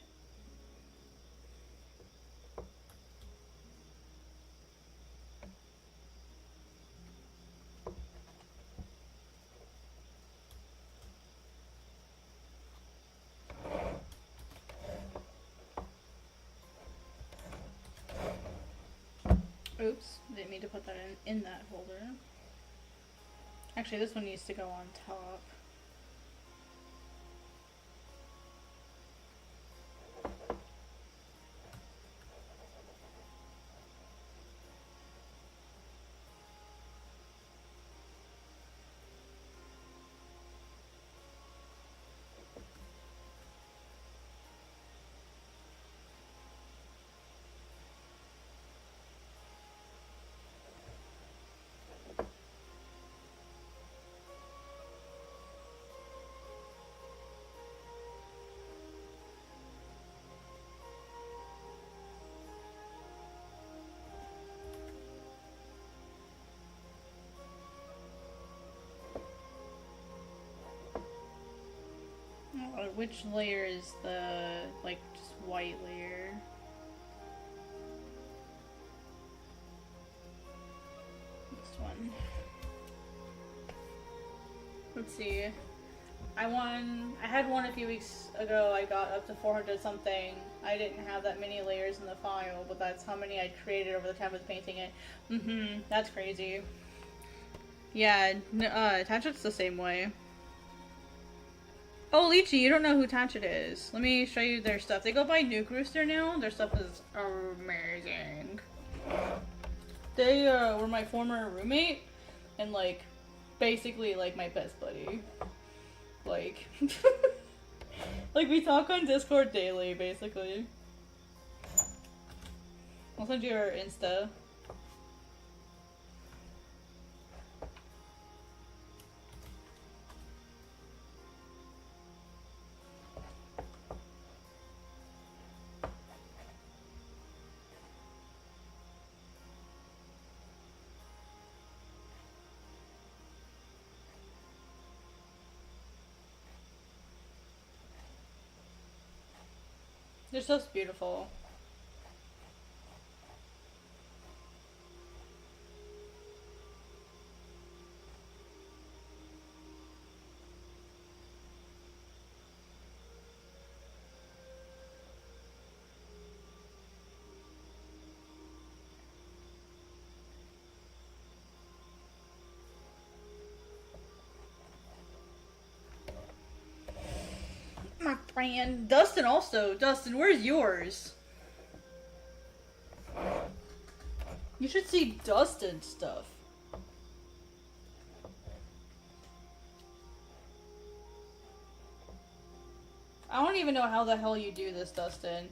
Oops, didn't mean to put that in that folder. Actually, this one needs to go on top. Which layer is the, like, just white layer? This one. Let's see. I had one a few weeks ago. I got up to 400 something. I didn't have that many layers in the file, but that's how many I created over the time of painting it. That's crazy. Yeah, Tatchet's the same way. Oh, Lychee, you don't know who Tatchet is. Let me show you their stuff. They go by Nuke Rooster now. Their stuff is amazing. They were my former roommate, and like, basically like my best buddy. Like, like we talk on Discord daily, basically. I'll send you our Insta. They're so beautiful. My friend. Dustin also. Dustin, where's yours? You should see Dustin's stuff. Oh, I don't even know how the hell you do this, Dustin.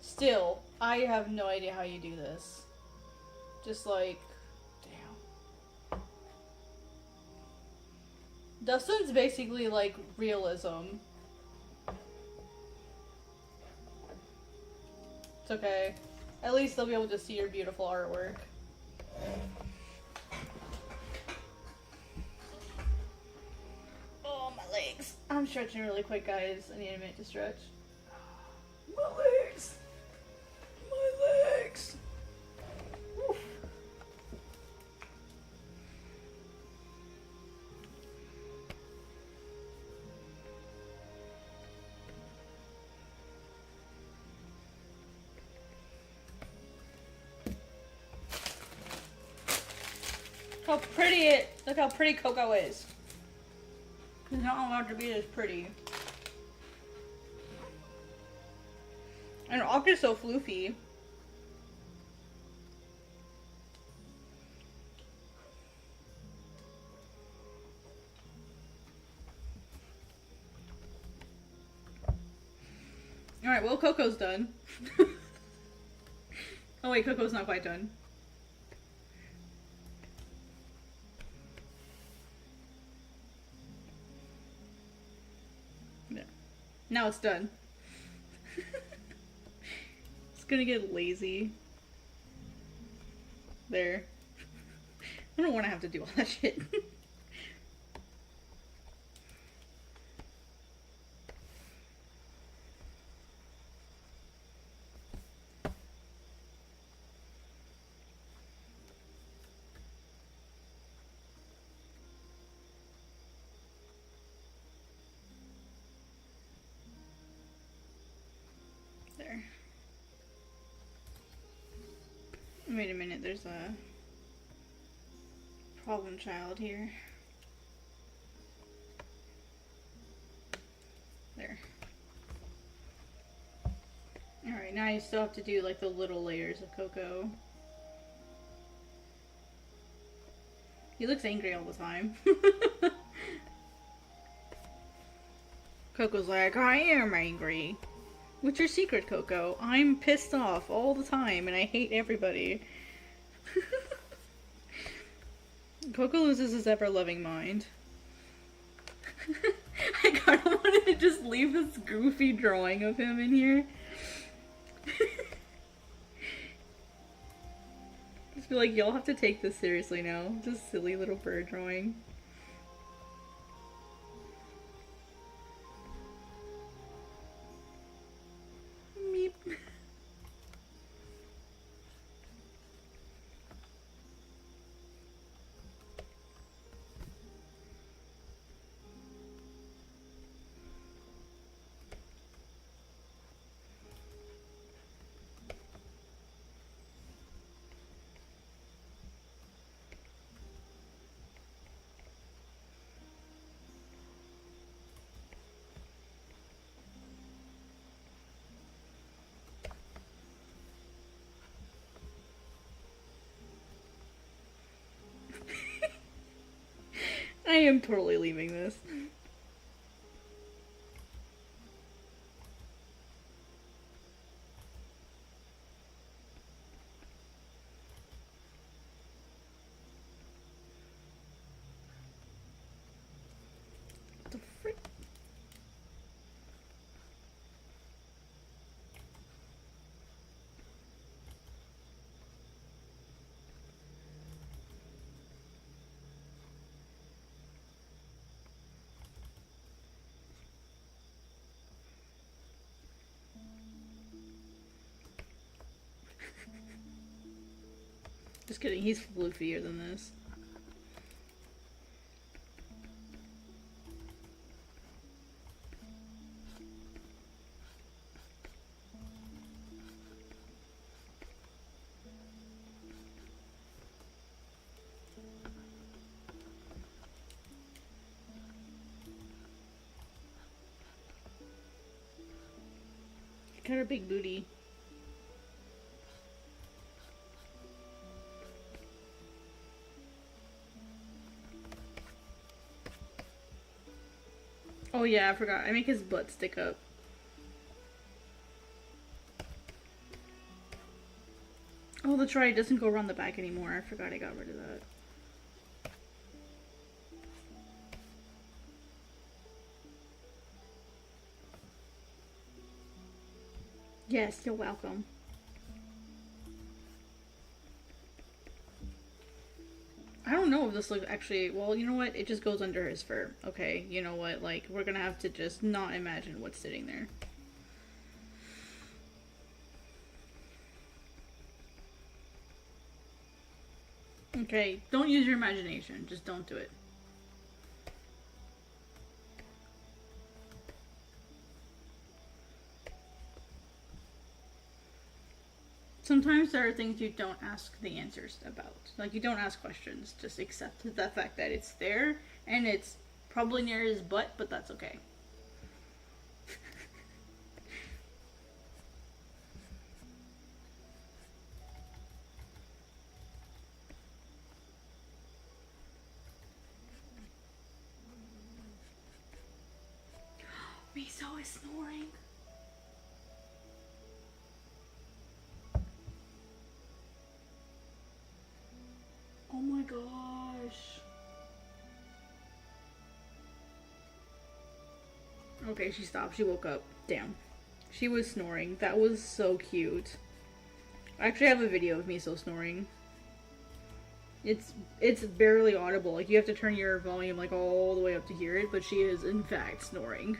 Still, I have no idea how you do this. Just like, damn. Dustin's basically like realism. It's okay. At least they'll be able to see your beautiful artwork. Oh, my legs. I'm stretching really quick, guys. I need a minute to stretch. My legs! My legs! Oof. Look how pretty Coco is. He's not allowed to be this pretty. And Rock is so floofy. Alright, well, Coco's done. Oh wait, Coco's not quite done. Yeah. Now it's done. It's gonna get lazy. There. I don't want to have to do all that shit. There. Wait a minute, there's a problem child here. There. Alright, now you still have to do like the little layers of Coco. He looks angry all the time. Coco's like, I am angry. What's your secret, Coco? I'm pissed off all the time and I hate everybody. Coco loses his ever-loving mind. I kinda wanted to just leave this goofy drawing of him in here. Just be like, y'all have to take this seriously now. Just silly little bird drawing. Meep. I am totally leaving this. What the frick? Just kidding, he's floofier than this. Got her big booty. Oh yeah, I forgot. I make his butt stick up. that's right. It doesn't go around the back anymore. I forgot I got rid of that. Yes, you're welcome. I don't know if this looks actually... Well, you know what? It just goes under his fur. Okay, you know what? Like, we're gonna have to just not imagine what's sitting there. Okay, don't use your imagination. Just don't do it. Sometimes there are things you don't ask the answers about. Like, you don't ask questions. Just accept the fact that it's there, and it's probably near his butt, but that's okay. Miso is snoring. Oh my gosh. Okay, she stopped. She woke up. Damn. She was snoring. That was so cute. I actually have a video of Miso snoring. It's barely audible. Like, you have to turn your volume like all the way up to hear it, but she is in fact snoring.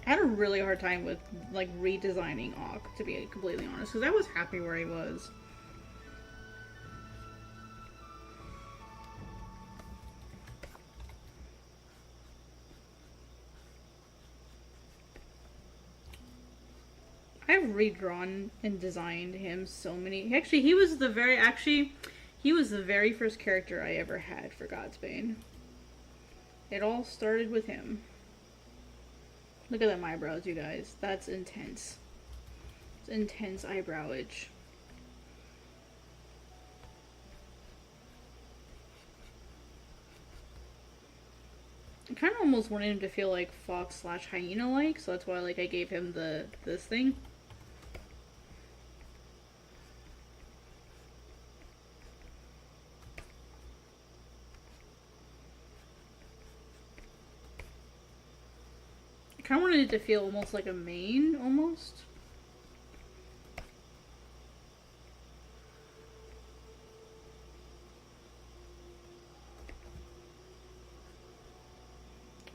I had a really hard time with, like, redesigning Auk, to be completely honest, because I was happy where he was. I've redrawn and designed him so many. Actually, he was the very first character I ever had for Godsbane. It all started with him. Look at them eyebrows, you guys. That's intense. It's intense eyebrowage. I kind of almost wanted him to feel like fox / hyena like, so that's why like I gave him this thing. I kind of wanted it to feel almost like a mane, almost.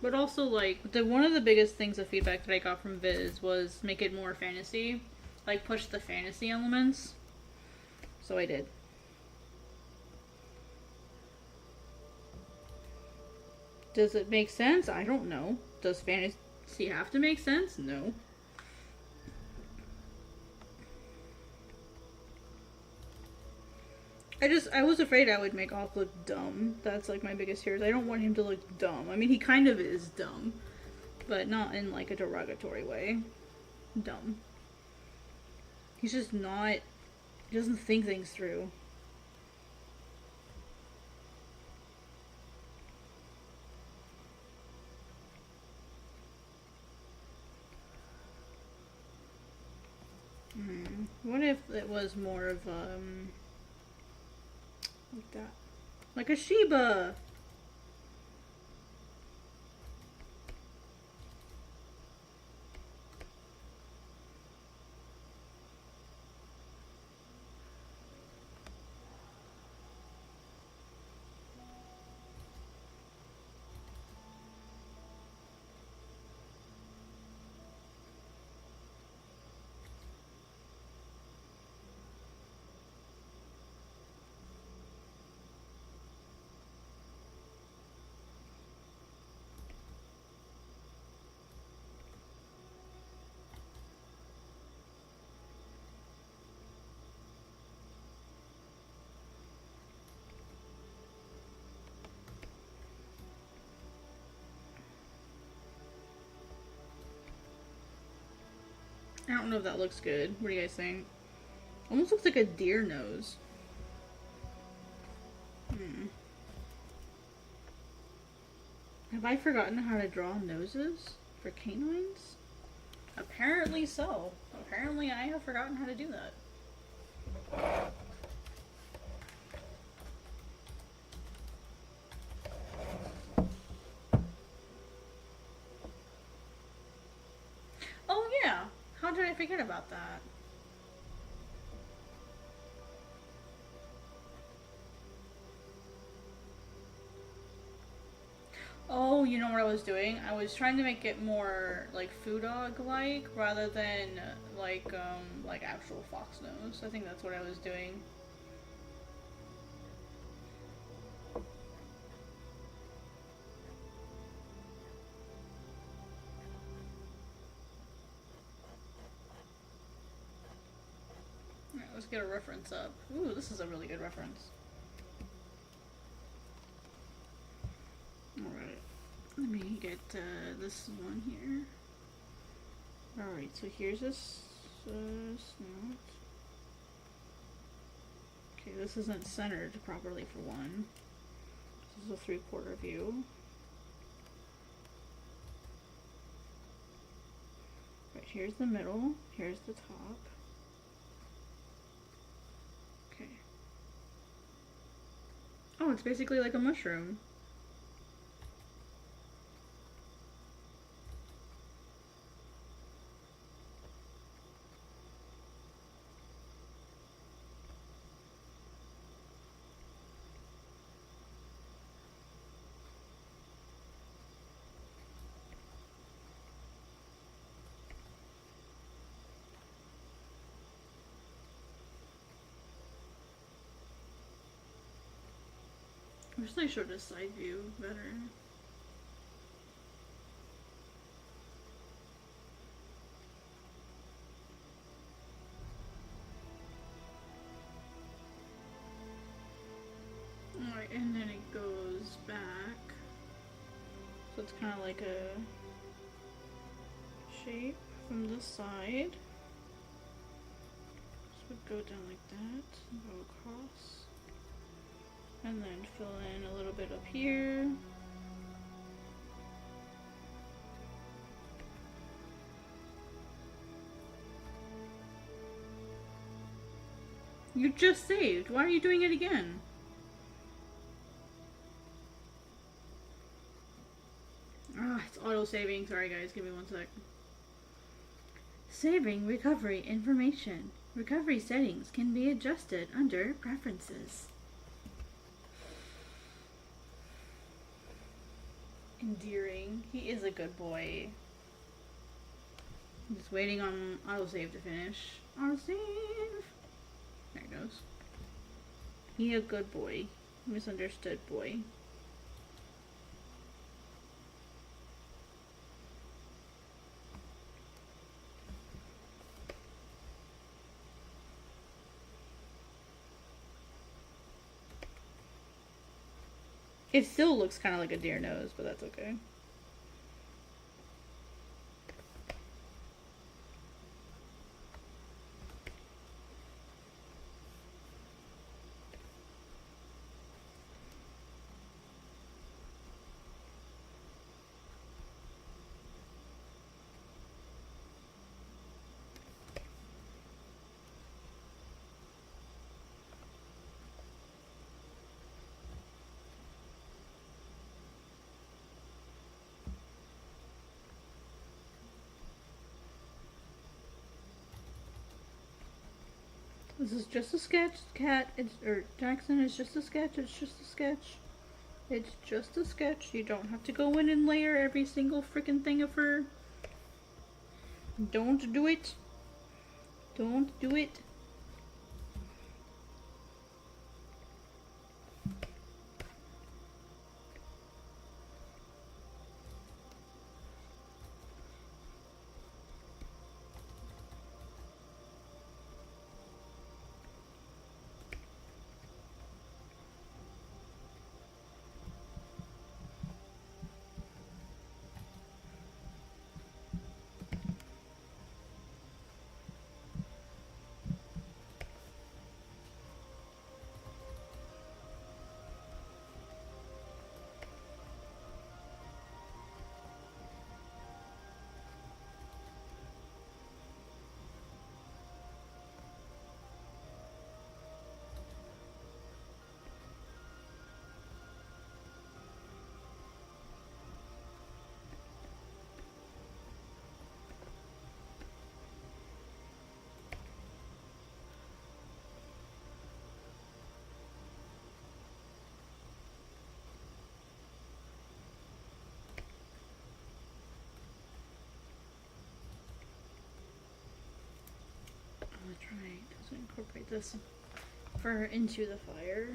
But also, like, one of the biggest things of feedback that I got from Viz was make it more fantasy. Like, push the fantasy elements. So I did. Does it make sense? I don't know. Does fantasy have to make sense? No. I was afraid I would make Auk look dumb. That's like my biggest fear. I don't want him to look dumb. I mean, he kind of is dumb, but not in like a derogatory way. Dumb. He's just not, he doesn't think things through. What if it was more of, like that? Like a Shiba! I don't know if that looks good. What do you guys think? Almost looks like a deer nose. Have I forgotten how to draw noses for canines? Apparently so. Apparently I have forgotten how to do that. Oh yeah! How did I forget about that? Oh, you know what I was doing? I was trying to make it more like Foo Dog-like rather than like actual fox nose. I think that's what I was doing. Alright, let's get a reference up. Ooh, this is a really good reference. Alright, let me get this one here. Alright, so here's this snout. Okay, this isn't centered properly for one. This is a 3/4 view. Right, here's the middle, here's the top. Okay. Oh, it's basically like a mushroom. I wish they showed a side view better. Alright, and then it goes back. So it's kind of like a shape from this side. This would go down like that, and go across. And then fill in a little bit up here. You just saved. Why are you doing it again? Ah, it's auto-saving. Sorry guys, give me 1 sec. Saving recovery information. Recovery settings can be adjusted under Preferences. Endearing. He is a good boy. I'm just waiting on autosave to finish. Autosave! There it goes. He a good boy. Misunderstood boy. It still looks kind of like a deer nose, but that's okay. This is just a sketch, Jackson is just a sketch, it's just a sketch. It's just a sketch. You don't have to go in and layer every single freaking thing of fur. Don't do it. Don't do it. that's right. So incorporate this fur into the fire.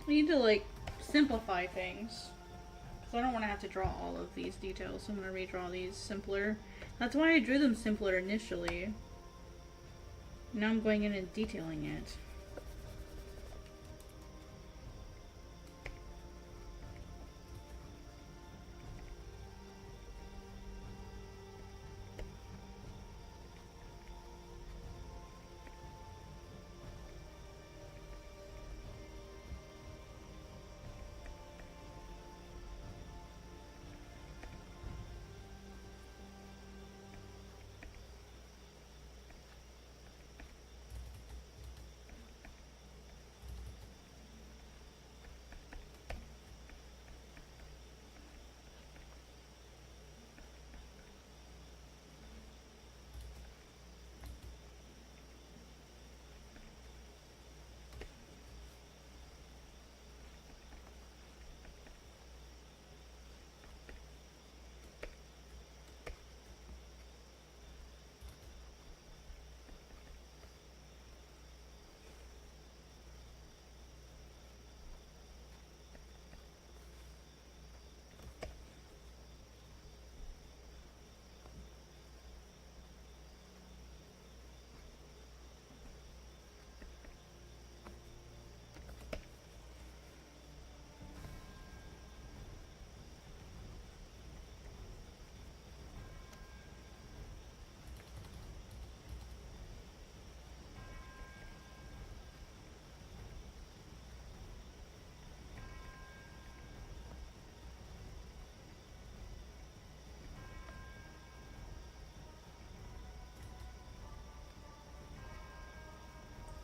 I need to like simplify things. So I don't want to have to draw all of these details. So I'm going to redraw these simpler. That's why I drew them simpler initially. Now I'm going in and detailing it.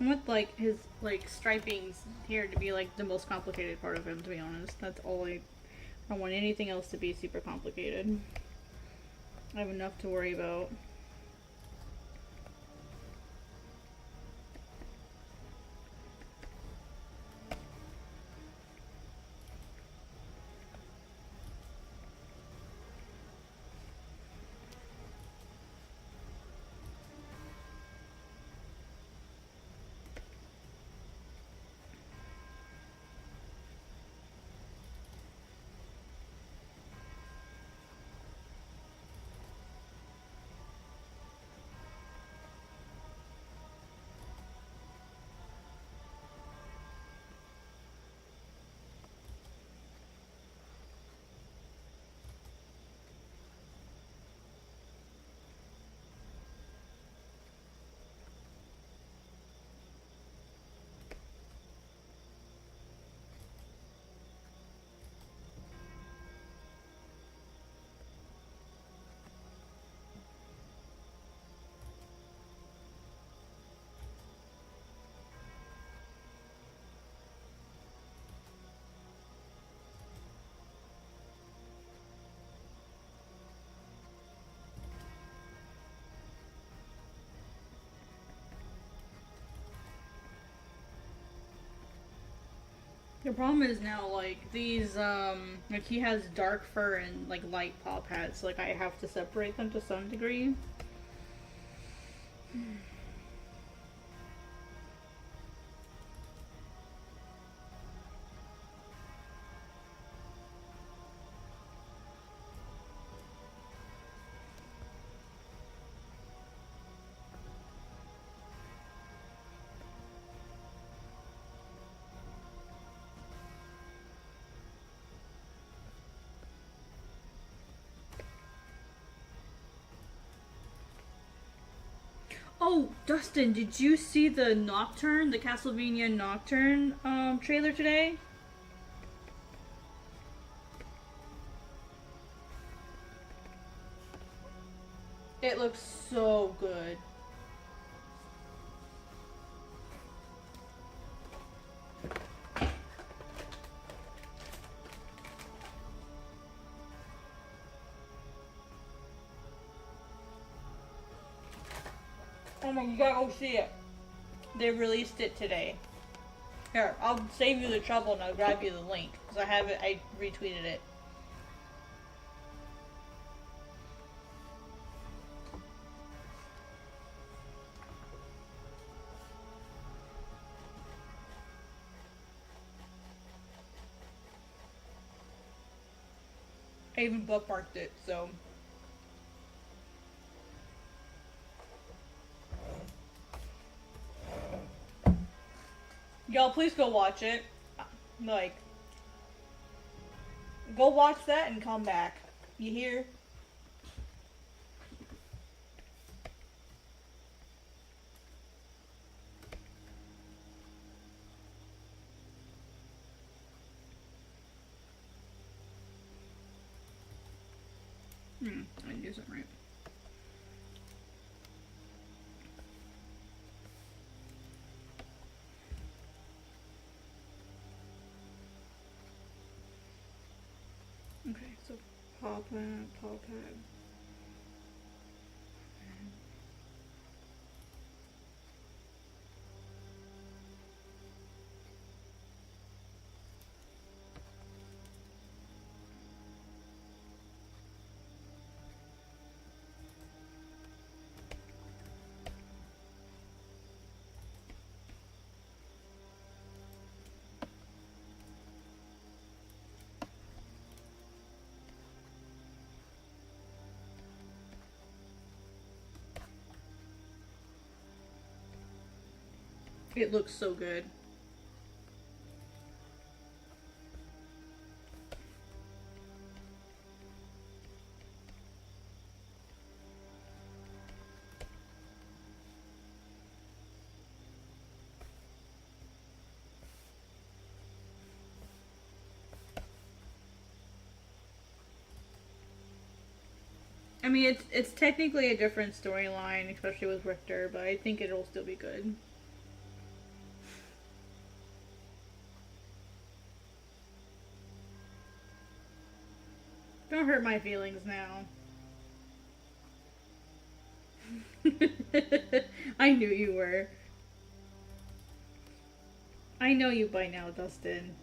I want like his like stripings here to be like the most complicated part of him, to be honest. That's all I don't want anything else to be super complicated. I have enough to worry about. The problem is now, like, these, like, he has dark fur and, like, light paw pads. Like, I have to separate them to some degree. Oh, Dustin, did you see the Nocturne, the Castlevania Nocturne trailer today? It looks so good. Oh my, you gotta go see it. They released it today. Here, I'll save you the trouble and I'll grab you the link. Because I have it, I retweeted it. I even bookmarked it, so. Y'all, please go watch it. Like, go watch that and come back. You hear? I didn't do something right. Okay, so paw pad. It looks so good. I mean, it's technically a different storyline, especially with Richter, but I think it'll still be good. Don't hurt my feelings now. I knew you were. I know you by now, Dustin.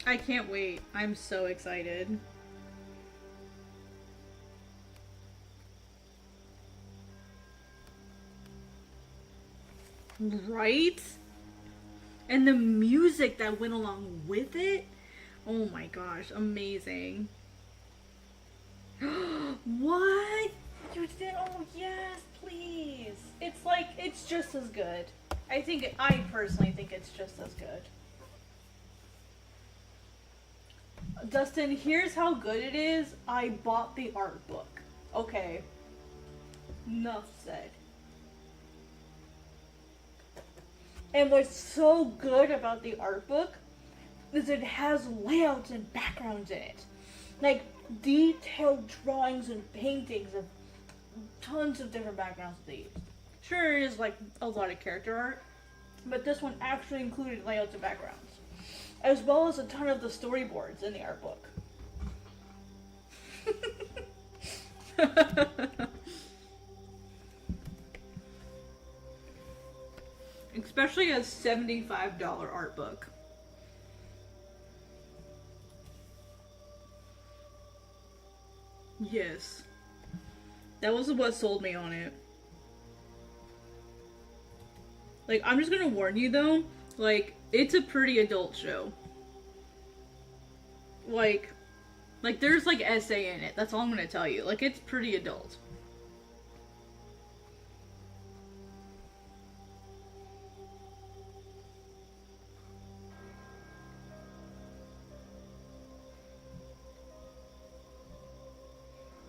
I can't wait. I'm so excited. Right? And the music that went along with it? Oh my gosh, amazing. What? You did? Oh yes, please. It's like, it's just as good. I personally think it's just as good. Dustin, here's how good it is. I bought the art book. Okay. Enough said. And what's so good about the art book is it has layouts and backgrounds in it. like detailed drawings and paintings of tons of different backgrounds that they used. Sure, it is like a lot of character art, but this one actually included layouts and backgrounds, as well as a ton of the storyboards in the art book. Especially a $75 art book. Yes. That was what sold me on it. Like, I'm just gonna warn you though, like, it's a pretty adult show. Like there's like essay in it, that's all I'm gonna tell you. Like, it's pretty adult.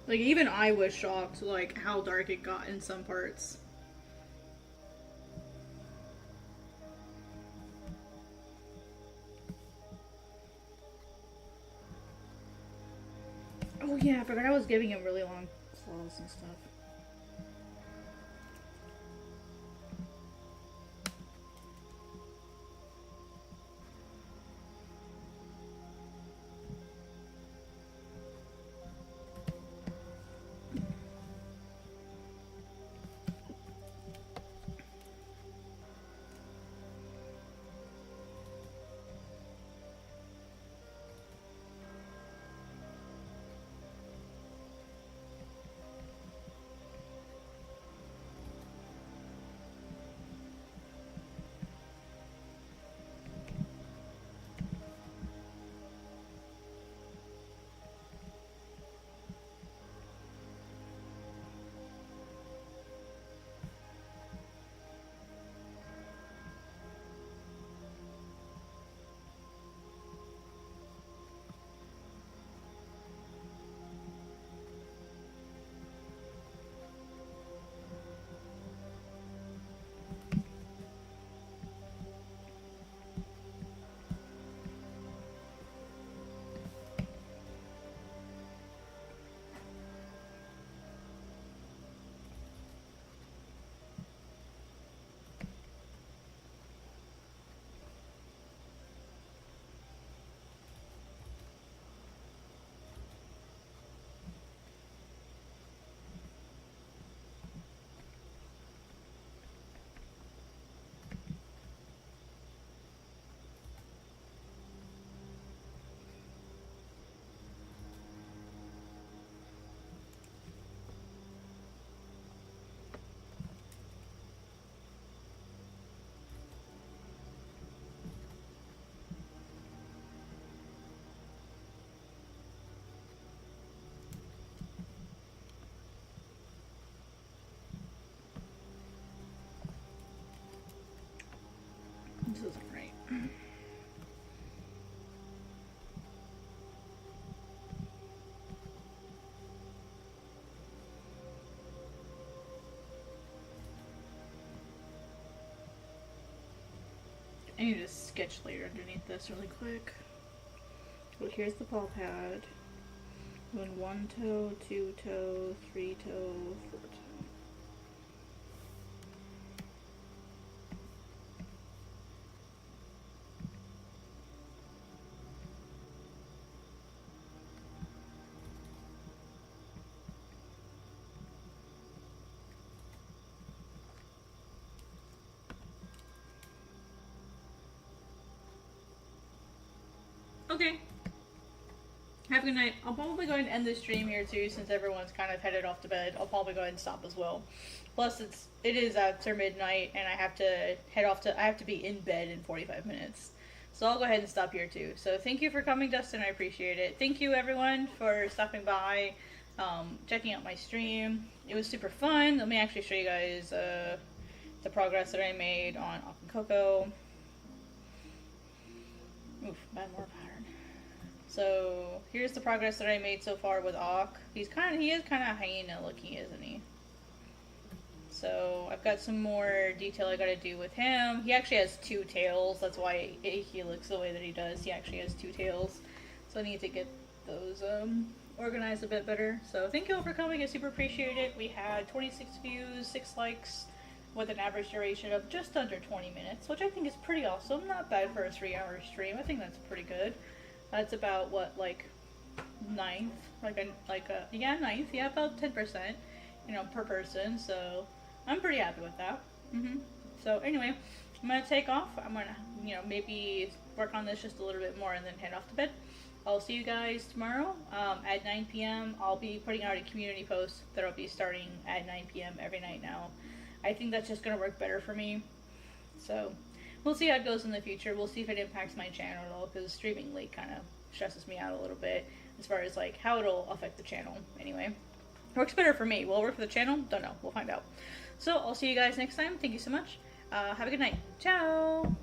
Like, even I was shocked, like, how dark it got in some parts. Oh yeah, I forgot I was giving him really long claws and stuff. This isn't right. I need a sketch layer underneath this really quick. Well, here's the paw pad. Doing 1 toe, 2 toe, 3 toe, 4 toe. Okay. Have a good night. I'll probably go ahead and end the stream here too, since everyone's kind of headed off to bed. I'll probably go ahead and stop as well. Plus, it is after midnight, and I have to I have to be in bed in 45 minutes. So I'll go ahead and stop here too. So thank you for coming, Dustin. I appreciate it. Thank you everyone for stopping by, checking out my stream. It was super fun. Let me actually show you guys the progress that I made on Coco. Oof, bad more pattern. So here's the progress that I made so far with Ak. He is kind of hyena looking, isn't he? So I've got some more detail I gotta do with him. He actually has 2 tails. That's why he looks the way that he does. He actually has 2 tails. So I need to get those organized a bit better. So thank you all for coming. I super appreciate it. We had 26 views, 6 likes, with an average duration of just under 20 minutes, which I think is pretty awesome. Not bad for a 3-hour stream. I think that's pretty good. That's about what, like ninth, ninth, yeah, about 10%, you know, per person. So I'm pretty happy with that. So anyway, I'm gonna take off. I'm gonna, you know, maybe work on this just a little bit more and then head off to bed. I'll see you guys tomorrow at 9 p.m. I'll be putting out a community post that'll be starting at 9 p.m. every night now. I think that's just gonna work better for me. So we'll see how it goes in the future. We'll see if it impacts my channel at all, because streaming late kind of stresses me out a little bit as far as like how it'll affect the channel. Anyway, works better for me. Will it work for the channel? Don't know. We'll find out. So I'll see you guys next time. Thank you so much. Have a good night. Ciao.